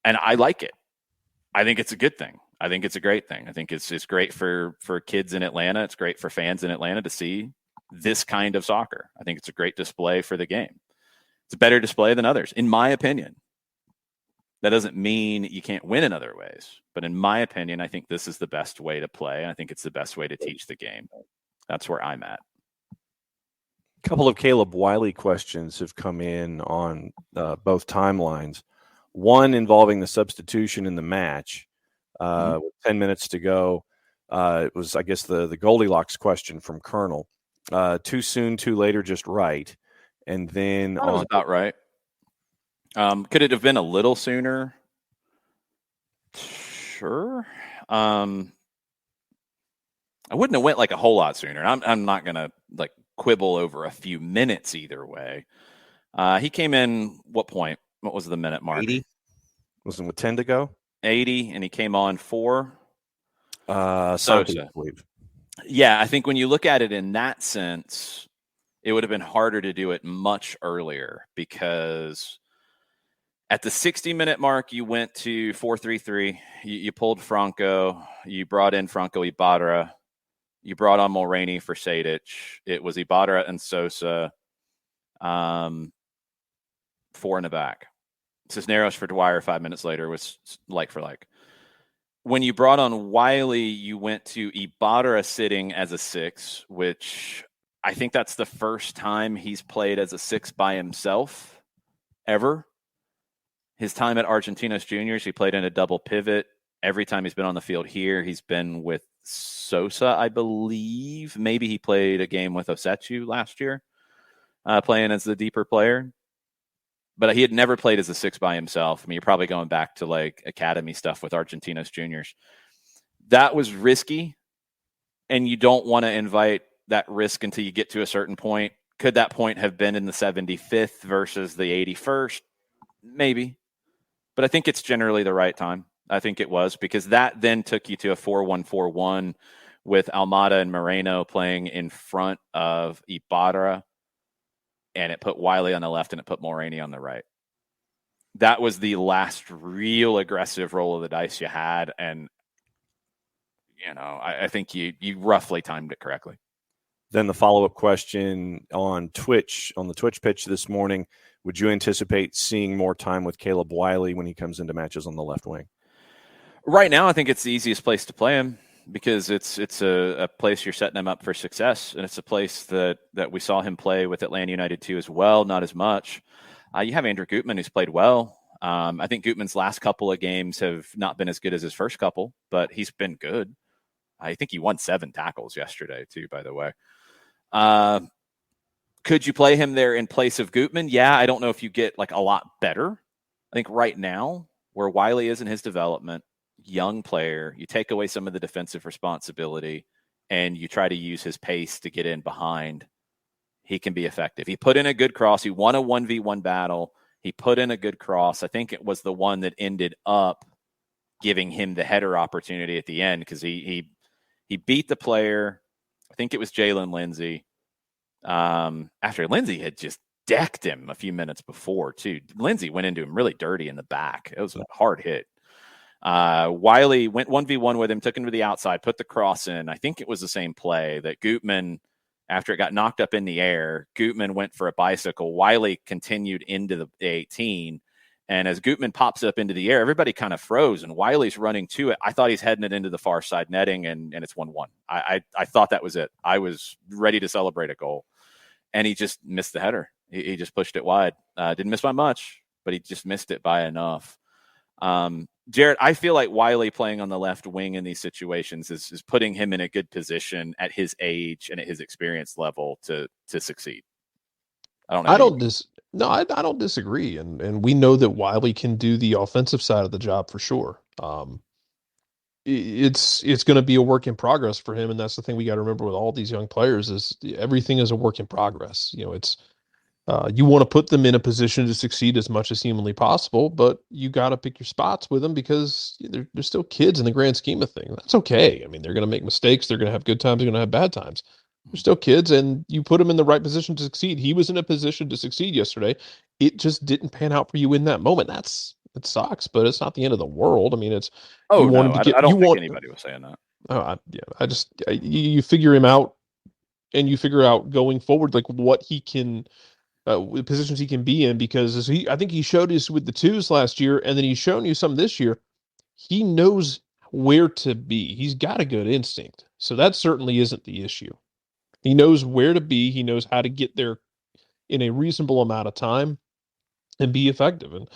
And I like it. I think it's a good thing. I think it's a great thing. I think it's great for kids in Atlanta. It's great for fans in Atlanta to see this kind of soccer. I think it's a great display for the game. It's a better display than others, in my opinion. That doesn't mean you can't win in other ways. But in my opinion, I think this is the best way to play. I think it's the best way to teach the game. That's where I'm at. A couple of Caleb Wiley questions have come in on both timelines. One involving the substitution in the match. With 10 minutes to go. It was, I guess, the Goldilocks question from Colonel. Too soon, too late, or just right? And then that was about right. Could it have been a little sooner? Sure. I wouldn't have went like a whole lot sooner. I'm not gonna like quibble over a few minutes either way. He came in what point? What was the minute mark? 80. Wasn't with 10 to go. 80, and he came on for Sosa. I believe. Yeah, I think when you look at it in that sense, it would have been harder to do it much earlier because at the 60-minute mark, you went to 4-3-3. You pulled Franco. You brought in Franco Ibarra. You brought on Mulroney for SDH. It was Ibarra and Sosa, 4 in the back. Cisneros for Dwyer 5 minutes later was like for like. When you brought on Wiley, you went to Ibarra sitting as a 6, which I think that's the first time he's played as a 6 by himself ever. His time at Argentinos Juniors, he played in a double pivot. Every time he's been on the field here, he's been with Sosa, I believe. Maybe he played a game with Osechu last year, playing as the deeper player. But he had never played as a 6 by himself. I mean, you're probably going back to like academy stuff with Argentinos Juniors. That was risky, and you don't want to invite that risk until you get to a certain point. Could that point have been in the 75th versus the 81st? Maybe. But I think it's generally the right time. I think it was, because that then took you to a 4-1-4-1 with Almada and Moreno playing in front of Ibarra. And it put Wiley on the left and it put Mulroney on the right. That was the last real aggressive roll of the dice you had. And, I think you roughly timed it correctly. Then the follow-up question on Twitch, on the Twitch pitch this morning, would you anticipate seeing more time with Caleb Wiley when he comes into matches on the left wing? Right now, I think it's the easiest place to play him, because it's a place you're setting him up for success, and it's a place that we saw him play with Atlanta United too as well, not as much. You have Andrew Gutman, who's played well. I think Gutman's last couple of games have not been as good as his first couple, but he's been good. I think he won 7 tackles yesterday too, by the way. Could you play him there in place of Gutman? Yeah, I don't know if you get like a lot better. I think right now, where Wiley is in his development, young player, you take away some of the defensive responsibility and you try to use his pace to get in behind, he can be effective. He put in a good cross. He won a 1v1 battle. He put in a good cross. I think it was the one that ended up giving him the header opportunity at the end because he beat the player. I think it was Jalen Lindsey. After Lindsey had just decked him a few minutes before, too. Lindsey went into him really dirty in the back. It was a hard hit. Wiley went 1v1 with him, took him to the outside, put the cross in. I think it was the same play that Gutman, after it got knocked up in the air, Gutman went for a bicycle. Wiley continued into the 18. And as Gutman pops up into the air, everybody kind of froze, and Wiley's running to it. I thought he's heading it into the far side netting, and it's 1-1. I thought that was it. I was ready to celebrate a goal, and he just missed the header. He just pushed it wide. Didn't miss by much, but he just missed it by enough. Jared, I feel like Wiley playing on the left wing in these situations is putting him in a good position at his age and at his experience level to succeed. I don't disagree, and we know that Wiley can do the offensive side of the job for sure. It's going to be a work in progress for him, and that's the thing we got to remember with all these young players is everything is a work in progress. It's you want to put them in a position to succeed as much as humanly possible, but you got to pick your spots with them because they're still kids in the grand scheme of things. That's okay. I mean, they're going to make mistakes. They're going to have good times. They're going to have bad times. They're still kids, and you put them in the right position to succeed. He was in a position to succeed yesterday. It just didn't pan out for you in that moment. It sucks, but it's not the end of the world. I mean, it's I you don't think anybody was saying that. You figure him out, and you figure out going forward like what he can. Positions he can be in because I think he showed us with the twos last year, and then he's shown you some this year. He knows where to be. He's got a good instinct, so that certainly isn't the issue. He knows where to be. He knows how to get there in a reasonable amount of time and be effective. And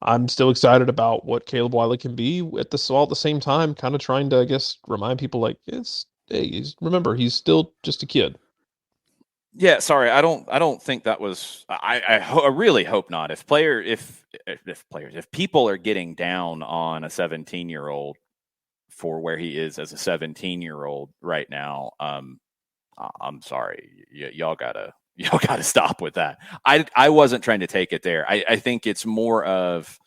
I'm still excited about what Caleb Wiley can be at the same time, kind of trying to, I guess, remind people like remember he's still just a kid. Yeah, sorry, I don't think that was. I really hope not. If people are getting down on a 17-year-old for where he is as a 17-year-old right now, I'm sorry, y'all gotta stop with that. I wasn't trying to take it there. I think it's more of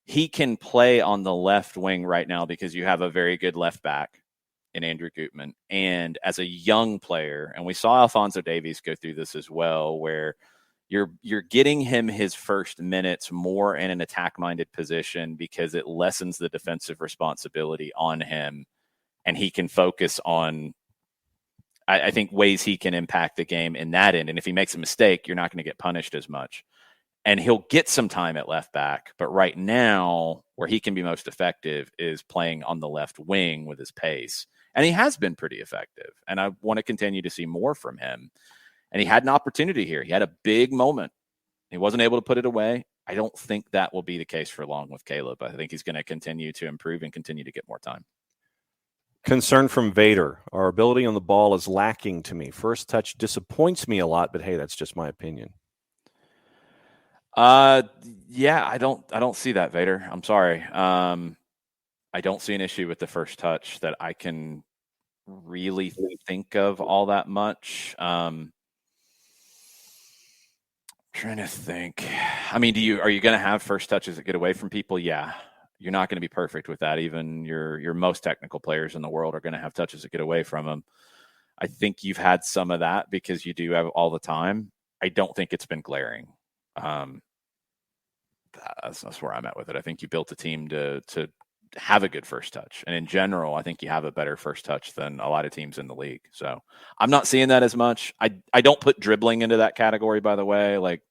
he can play on the left wing right now because you have a very good left back in Andrew Gutman. And as a young player, and we saw Alphonso Davies go through this as well, where you're getting him his first minutes more in an attack-minded position because it lessens the defensive responsibility on him, and he can focus on, I think, ways he can impact the game in that end. And if he makes a mistake, you're not going to get punished as much. And he'll get some time at left back. But right now, where he can be most effective is playing on the left wing with his pace. And he has been pretty effective. And I want to continue to see more from him. And he had an opportunity here. He had a big moment. He wasn't able to put it away. I don't think that will be the case for long with Caleb. I think he's going to continue to improve and continue to get more time. Concern from Vader. Our ability on the ball is lacking to me. First touch disappoints me a lot, but hey, that's just my opinion. Yeah, I don't see that, Vader. I'm sorry. I don't see an issue with the first touch that I can really think of all that much. Trying to think. I mean, are you going to have first touches that get away from people? Yeah. You're not going to be perfect with that. Even your most technical players in the world are going to have touches that get away from them. I think you've had some of that because you do have all the time. I don't think it's been glaring. That's where I'm at with it. I think you built a team to have a good first touch. And in general, I think you have a better first touch than a lot of teams in the league. So I'm not seeing that as much. I don't put dribbling into that category, by the way. Like,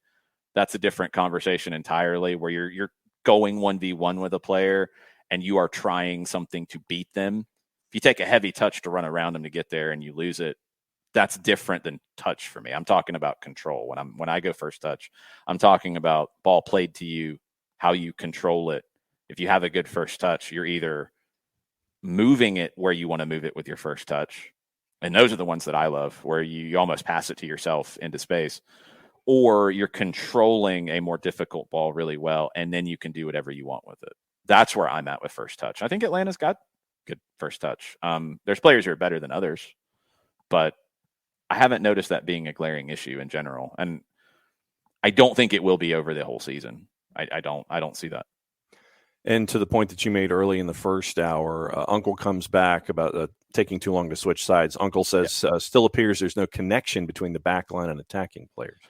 that's a different conversation entirely, where you're going 1v1 with a player and you are trying something to beat them. If you take a heavy touch to run around them to get there and you lose it, that's different than touch for me. I'm talking about control. When I go first touch, I'm talking about ball played to you, how you control it. If you have a good first touch, you're either moving it where you want to move it with your first touch, And those are the ones that I love, where you almost pass it to yourself into space, or you're controlling a more difficult ball really well, and then you can do whatever you want with it. That's where I'm at with first touch. I think Atlanta's got good first touch. There's players who are better than others, but I haven't noticed that being a glaring issue in general. And I don't think it will be over the whole season. I don't see that. And to the point that you made early in the first hour, Uncle comes back about taking too long to switch sides. Uncle says, still appears there's no connection between the back line and attacking players.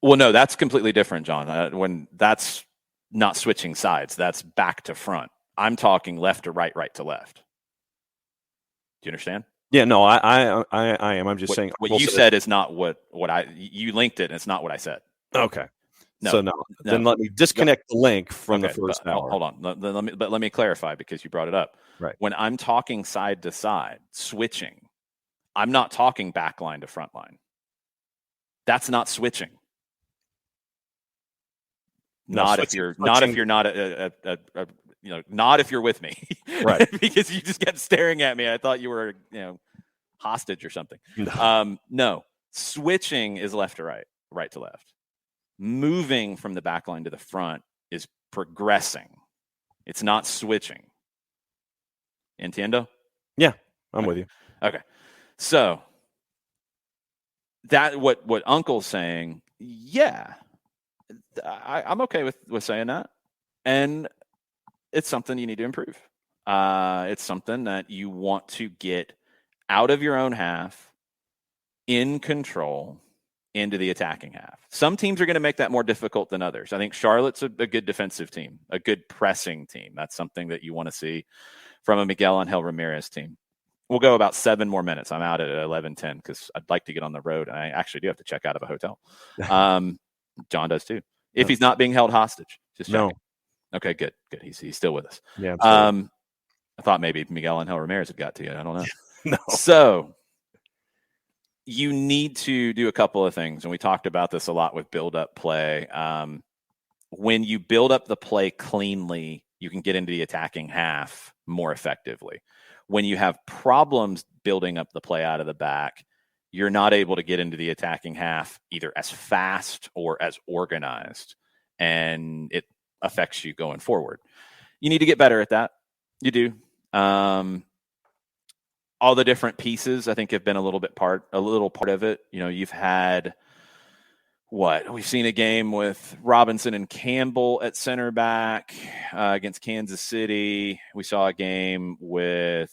Well, no, that's completely different, John. When that's not switching sides, that's back to front. I'm talking left to right, right to left. Do you understand? Yeah, no, I am. I'm just saying what you said is not what you linked it, and it's not what I said. Okay. No, so then let me disconnect the link from the first hour. Hold on. Let me clarify, because you brought it up. Right. When I'm talking side to side, switching, I'm not talking back line to front line. That's not switching. Not if you're not if you're with me. Right. Because you just kept staring at me. I thought you were, hostage or something. No. Switching is left to right, right to left. Moving from the back line to the front is progressing. It's not switching. Entiendo? Yeah, I'm with you. Okay. So that what Uncle's saying, yeah, I'm okay with saying that. And it's something you need to improve. It's something that you want to get out of your own half, in control, into the attacking half. Some teams are going to make that more difficult than others. I think Charlotte's a good defensive team, a good pressing team. That's something that you want to see from a Miguel Angel Ramirez team. We'll go about 7 more minutes. I'm out at 11:10 because I'd like to get on the road, and I actually do have to check out of a hotel. John does too, if he's not being held hostage. Just checking. No. Okay, good. He's still with us. Yeah. Absolutely. I thought maybe Miguel Angel Ramirez had got to you. I don't know. No. So you need to do a couple of things, and we talked about this a lot with build-up play. When you build up the play cleanly, you can get into the attacking half more effectively. When you have problems building up the play out of the back, you're not able to get into the attacking half either as fast or as organized, and it affects you going forward. You need to get better at that. You do. All the different pieces, I think, have been a little part of it. You've had we've seen a game with Robinson and Campbell at center back against Kansas City. We saw a game with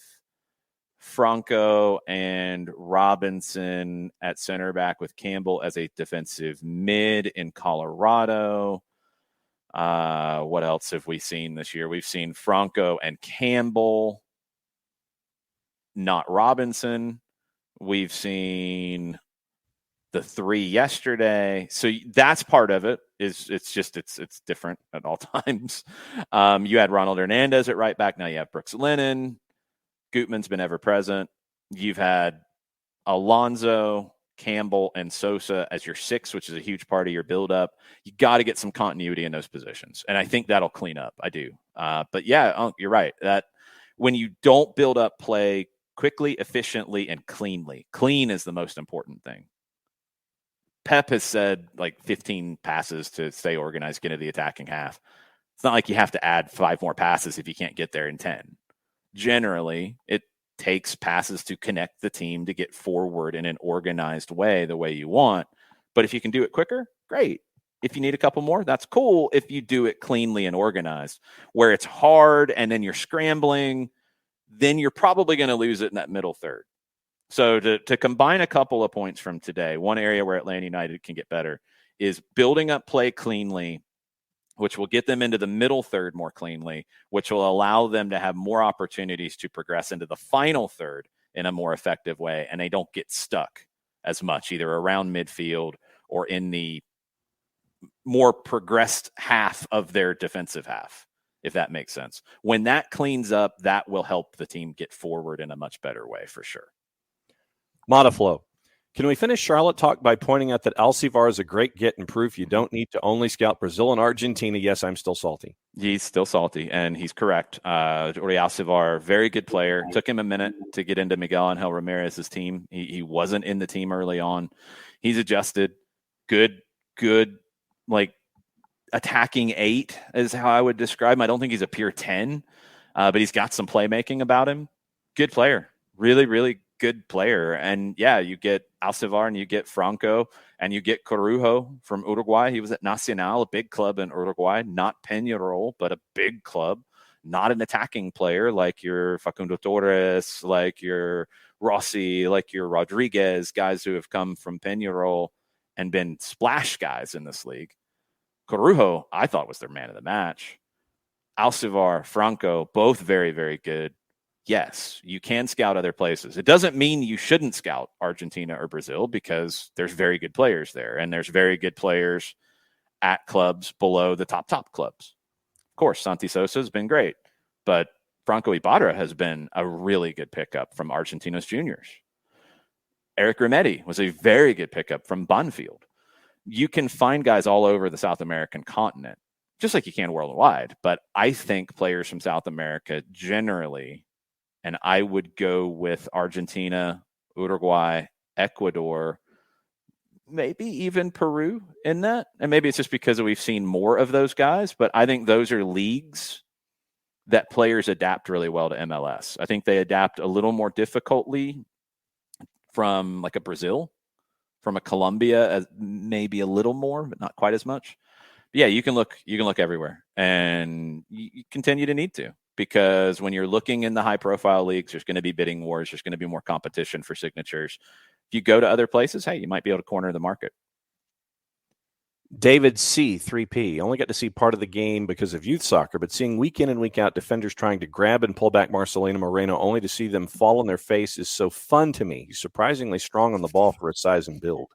Franco and Robinson at center back with Campbell as a defensive mid in Colorado. What else have we seen this year? We've seen Franco and Campbell, not Robinson. We've seen the 3 yesterday. So that's part of it. It's different at all times. You had Ronald Hernandez at right back. Now you have Brooks Lennon. Gutman's been ever present. You've had Alonso, Campbell, and Sosa as your 6, which is a huge part of your buildup. You got to get some continuity in those positions, and I think that'll clean up. I do. But yeah, you're right. That when you don't build up play quickly, efficiently, and cleanly, clean is the most important thing. Pep has said 15 passes to stay organized, get into the attacking half. It's not like you have to add 5 more passes if you can't get there in 10. Generally, it takes passes to connect the team to get forward in an organized way, the way you want. But if you can do it quicker, great. If you need a couple more, that's cool. If you do it cleanly and organized, where it's hard and then you're scrambling, then you're probably going to lose it in that middle third. So to combine a couple of points from today, one area where Atlanta United can get better is building up play cleanly, which will get them into the middle third more cleanly, which will allow them to have more opportunities to progress into the final third in a more effective way, and they don't get stuck as much, either around midfield or in the more progressed half of their defensive half, if that makes sense. When that cleans up, that will help the team get forward in a much better way, for sure. Modaflow. Can we finish Charlotte talk by pointing out that Alcivar is a great get and proof you don't need to only scout Brazil and Argentina? Yes, I'm still salty. He's still salty, and he's correct. Jordi Alcivar, very good player. Took him a minute to get into Miguel Angel Ramirez's team. He wasn't in the team early on. He's adjusted. Good, like attacking 8 is how I would describe him. I don't think he's a pure 10, but he's got some playmaking about him. Good player. Really, really good player. And yeah, you get Alcivar and you get Franco and you get Corujo from Uruguay. He was at Nacional, a big club in Uruguay, not Peñarol, but a big club, not an attacking player like your Facundo Torres, like your Rossi, like your Rodriguez, guys who have come from Peñarol and been splash guys in this league. Corujo, I thought, was their man of the match. Alcivar, Franco, both very, very good. Yes, you can scout other places. It doesn't mean you shouldn't scout Argentina or Brazil because there's very good players there, and there's very good players at clubs below the top clubs. Of course, Santi Sosa has been great, but Franco Ibarra has been a really good pickup from Argentinos Juniors. Eric Remedi was a very good pickup from Banfield. You can find guys all over the South American continent, just like you can worldwide, but I think players from South America generally, and I would go with Argentina, Uruguay, Ecuador, maybe even Peru in that. And maybe it's just because we've seen more of those guys, but I think those are leagues that players adapt really well to MLS. I think they adapt a little more difficultly from like a Brazil, from a Colombia, maybe a little more, but not quite as much. But yeah, you can look everywhere, and you continue to need to. Because when you're looking in the high-profile leagues, there's going to be bidding wars. There's going to be more competition for signatures. If you go to other places, hey, you might be able to corner the market. David C. 3P. Only got to see part of the game because of youth soccer, but seeing week in and week out defenders trying to grab and pull back Marcelino Moreno only to see them fall on their face is so fun to me. He's surprisingly strong on the ball for his size and build.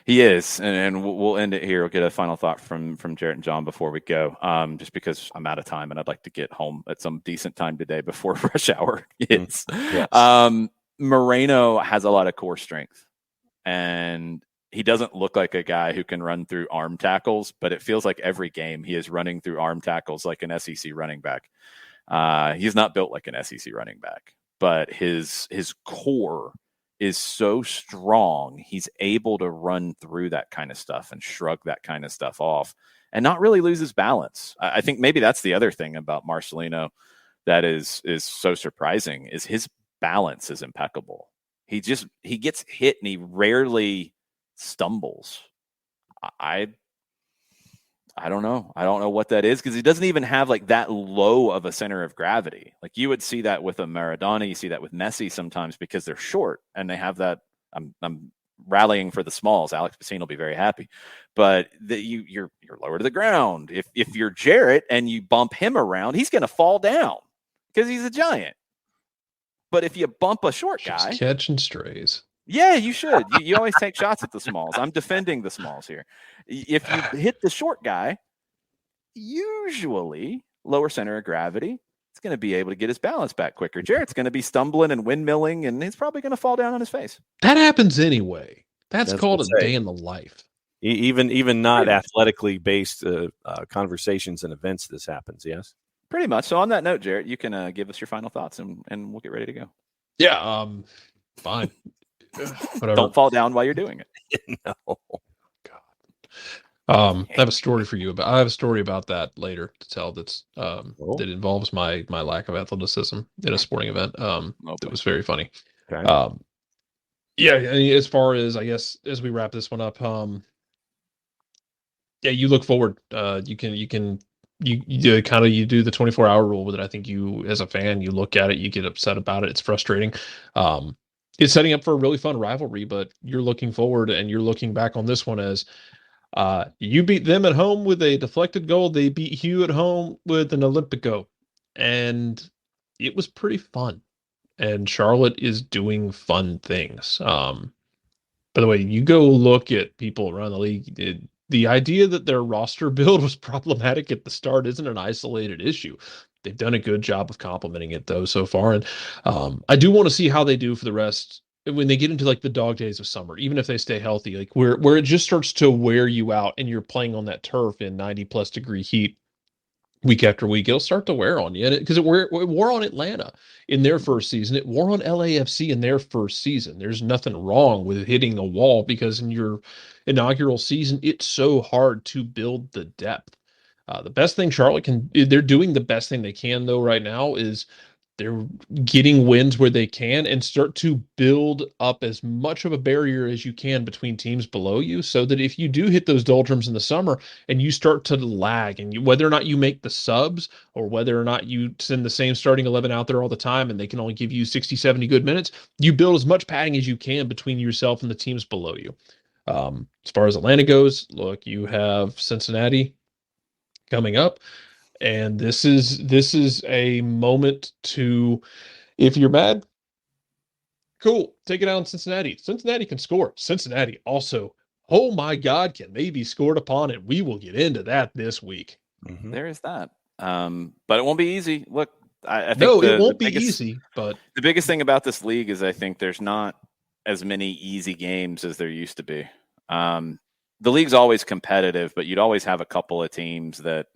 He is, and we'll end it here. We'll get a final thought from Jarrett and John before we go, just because I'm out of time and I'd like to get home at some decent time today before rush hour hits. Yes. Moreno has a lot of core strength, and he doesn't look like a guy who can run through arm tackles, but it feels like every game he is running through arm tackles like an SEC running back. He's not built like an SEC running back, but his core is so strong, he's able to run through that kind of stuff and shrug that kind of stuff off and not really lose his balance. I think maybe that's the other thing about Marcelino that is so surprising is his balance is impeccable. He gets hit and he rarely stumbles. I don't know. I don't know what that is because he doesn't even have like that low of a center of gravity. Like you would see that with a Maradona, you see that with Messi sometimes because they're short and they have that. I'm rallying for the smalls. Alex Pacino will be very happy, but you're lower to the ground. If you're Jarrett and you bump him around, he's going to fall down because he's a giant. But if you bump a short guy, just catching strays. Yeah, you should. You always take shots at the smalls. I'm defending the smalls here. If you hit the short guy, usually lower center of gravity, it's going to be able to get his balance back quicker. Jarrett's going to be stumbling and windmilling, and he's probably going to fall down on his face. That happens anyway. That's called a day in the life. Even not athletically based conversations and events, this happens, yes? Pretty much. So on that note, Jarrett, you can give us your final thoughts, and we'll get ready to go. Yeah, fine. Whatever. Don't fall down while you're doing it. No. God. I have a story for you I have a story about that later to tell that involves my lack of athleticism in a sporting event. That was very funny. Okay. Yeah, I mean, as far as I guess as we wrap this one up, yeah, you look forward. You do the 24-hour rule with it. I think you as a fan, you look at it, you get upset about it. It's frustrating. It's setting up for a really fun rivalry, but you're looking forward and you're looking back on this one as you beat them at home with a deflected goal. They beat you at home with an Olympico, and it was pretty fun. And Charlotte is doing fun things. By the way, you go look at people around the league. The idea that their roster build was problematic at the start isn't an isolated issue. They've done a good job of complementing it, though, so far. And I do want to see how they do for the rest when they get into like the dog days of summer, even if they stay healthy, like where it just starts to wear you out and you're playing on that turf in 90 plus degree heat week after week, it'll start to wear on you. And because it wore on Atlanta in their first season, it wore on LAFC in their first season. There's nothing wrong with hitting a wall because in your inaugural season, it's so hard to build the depth. The best thing Charlotte they're doing the best thing they can though right now is they're getting wins where they can and start to build up as much of a barrier as you can between teams below you so that if you do hit those doldrums in the summer and you start to lag and whether or not you make the subs or whether or not you send the same starting 11 out there all the time and they can only give you 60, 70 good minutes, you build as much padding as you can between yourself and the teams below you. As far as Atlanta goes, look, you have Cincinnati coming up. And this is a moment to, if you're mad, cool, take it out on Cincinnati. Cincinnati can score. Cincinnati also, oh my God, can they be scored upon? And we will get into that this week. Mm-hmm. There is that. But it won't be easy. Look, I think no, it won't be easy. But the biggest thing about this league is I think there's not as many easy games as there used to be. The league's always competitive, but you'd always have a couple of teams that,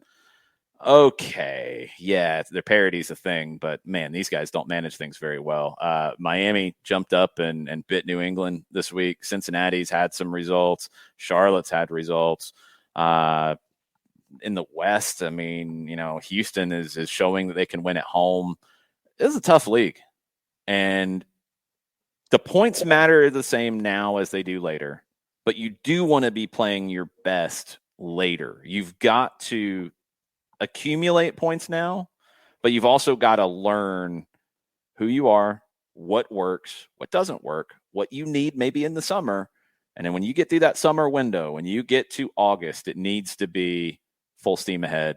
okay, yeah, their parity's a thing, but man, these guys don't manage things very well. Miami jumped up and bit New England this week. Cincinnati's had some results. Charlotte's had results. In the West, I mean, Houston is showing that they can win at home. This is a tough league. And the points matter the same now as they do later, but you do want to be playing your best later. You've got to accumulate points now, but you've also got to learn who you are, what works, what doesn't work, what you need maybe in the summer. And then when you get through that summer window, when you get to August, it needs to be full steam ahead.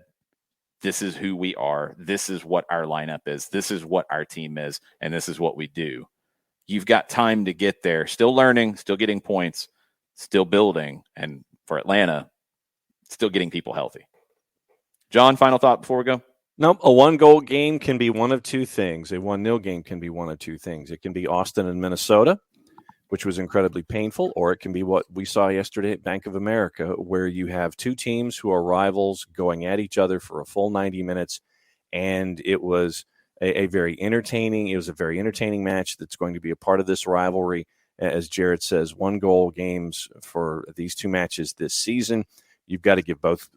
This is who we are. This is what our lineup is. This is what our team is. And this is what we do. You've got time to get there, still learning, still getting points, still building. And for Atlanta, still getting people healthy. John, final thought before we go? Nope. A 1-goal game can be one of two things. A 1-0 game can be one of two things. It can be Austin and Minnesota, which was incredibly painful, or it can be what we saw yesterday at Bank of America, where you have two teams who are rivals going at each other for a full 90 minutes. And it was a very entertaining match that's going to be a part of this rivalry. As Jared says, 1-goal games for these two matches this season. You've got to give both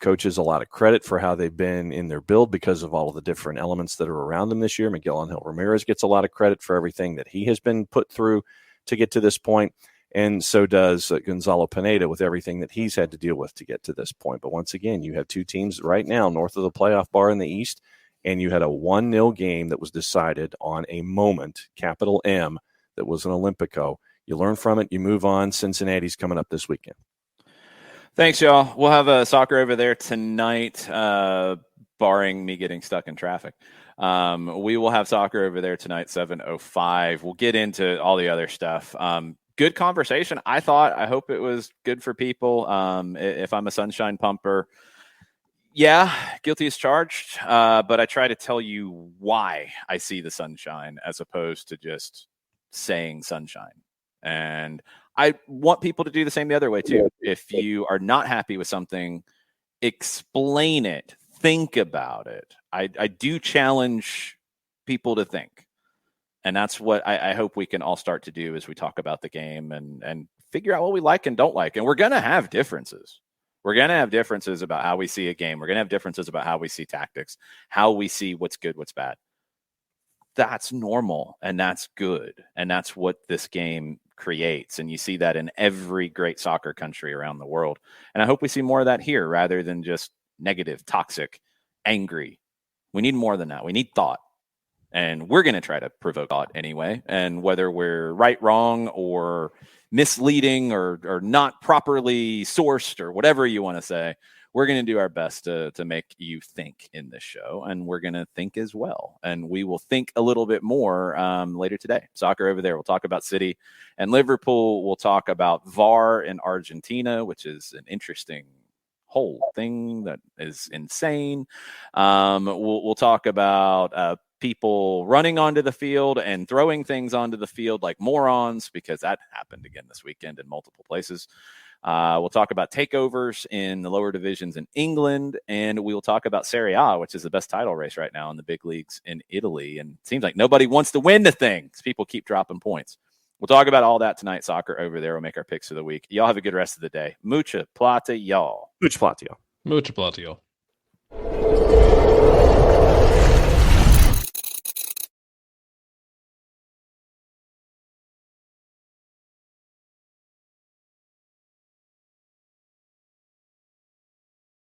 coaches a lot of credit for how they've been in their build because of all of the different elements that are around them this year. Miguel Angel Ramirez gets a lot of credit for everything that he has been put through to get to this point, and so does Gonzalo Pineda with everything that he's had to deal with to get to this point. But once again, you have two teams right now north of the playoff bar in the East, and you had a 1-0 game that was decided on a moment, capital M, that was an Olympico. You learn from it, you move on. Cincinnati's coming up this weekend. Thanks, y'all. We'll have soccer over there tonight, barring me getting stuck in traffic. We will have soccer over there tonight, 7:05. We'll get into all the other stuff. Good conversation. I hope it was good for people. If I'm a sunshine pumper, yeah, guilty as charged. But I try to tell you why I see the sunshine as opposed to just saying sunshine. And I want people to do the same the other way too. If you are not happy with something, explain it. Think about it. I do challenge people to think. And that's what I hope we can all start to do as we talk about the game and figure out what we like and don't like. And we're going to have differences. We're going to have differences about how we see a game. We're going to have differences about how we see tactics, how we see what's good, what's bad. That's normal and that's good. And that's what this game creates. And you see that in every great soccer country around the world. And I hope we see more of that here rather than just negative, toxic, angry. We need more than that. We need thought. And we're going to try to provoke thought anyway. And whether we're right, wrong, or misleading or not properly sourced or whatever you want to say, we're going to do our best to make you think in this show. And we're going to think as well. And we will think a little bit more later today. Soccer over there. We'll talk about City and Liverpool. We'll talk about VAR in Argentina, which is an interesting whole thing that is insane. We'll talk about people running onto the field and throwing things onto the field like morons, because that happened again this weekend in multiple places. We'll talk about takeovers in the lower divisions in England, and we will talk about Serie A, which is the best title race right now in the big leagues in Italy. And it seems like nobody wants to win the thing because people keep dropping points. We'll talk about all that tonight, soccer over there. We'll make our picks of the week. Y'all have a good rest of the day. Mucha plata, y'all. Mucha plata, y'all. Mucho platio.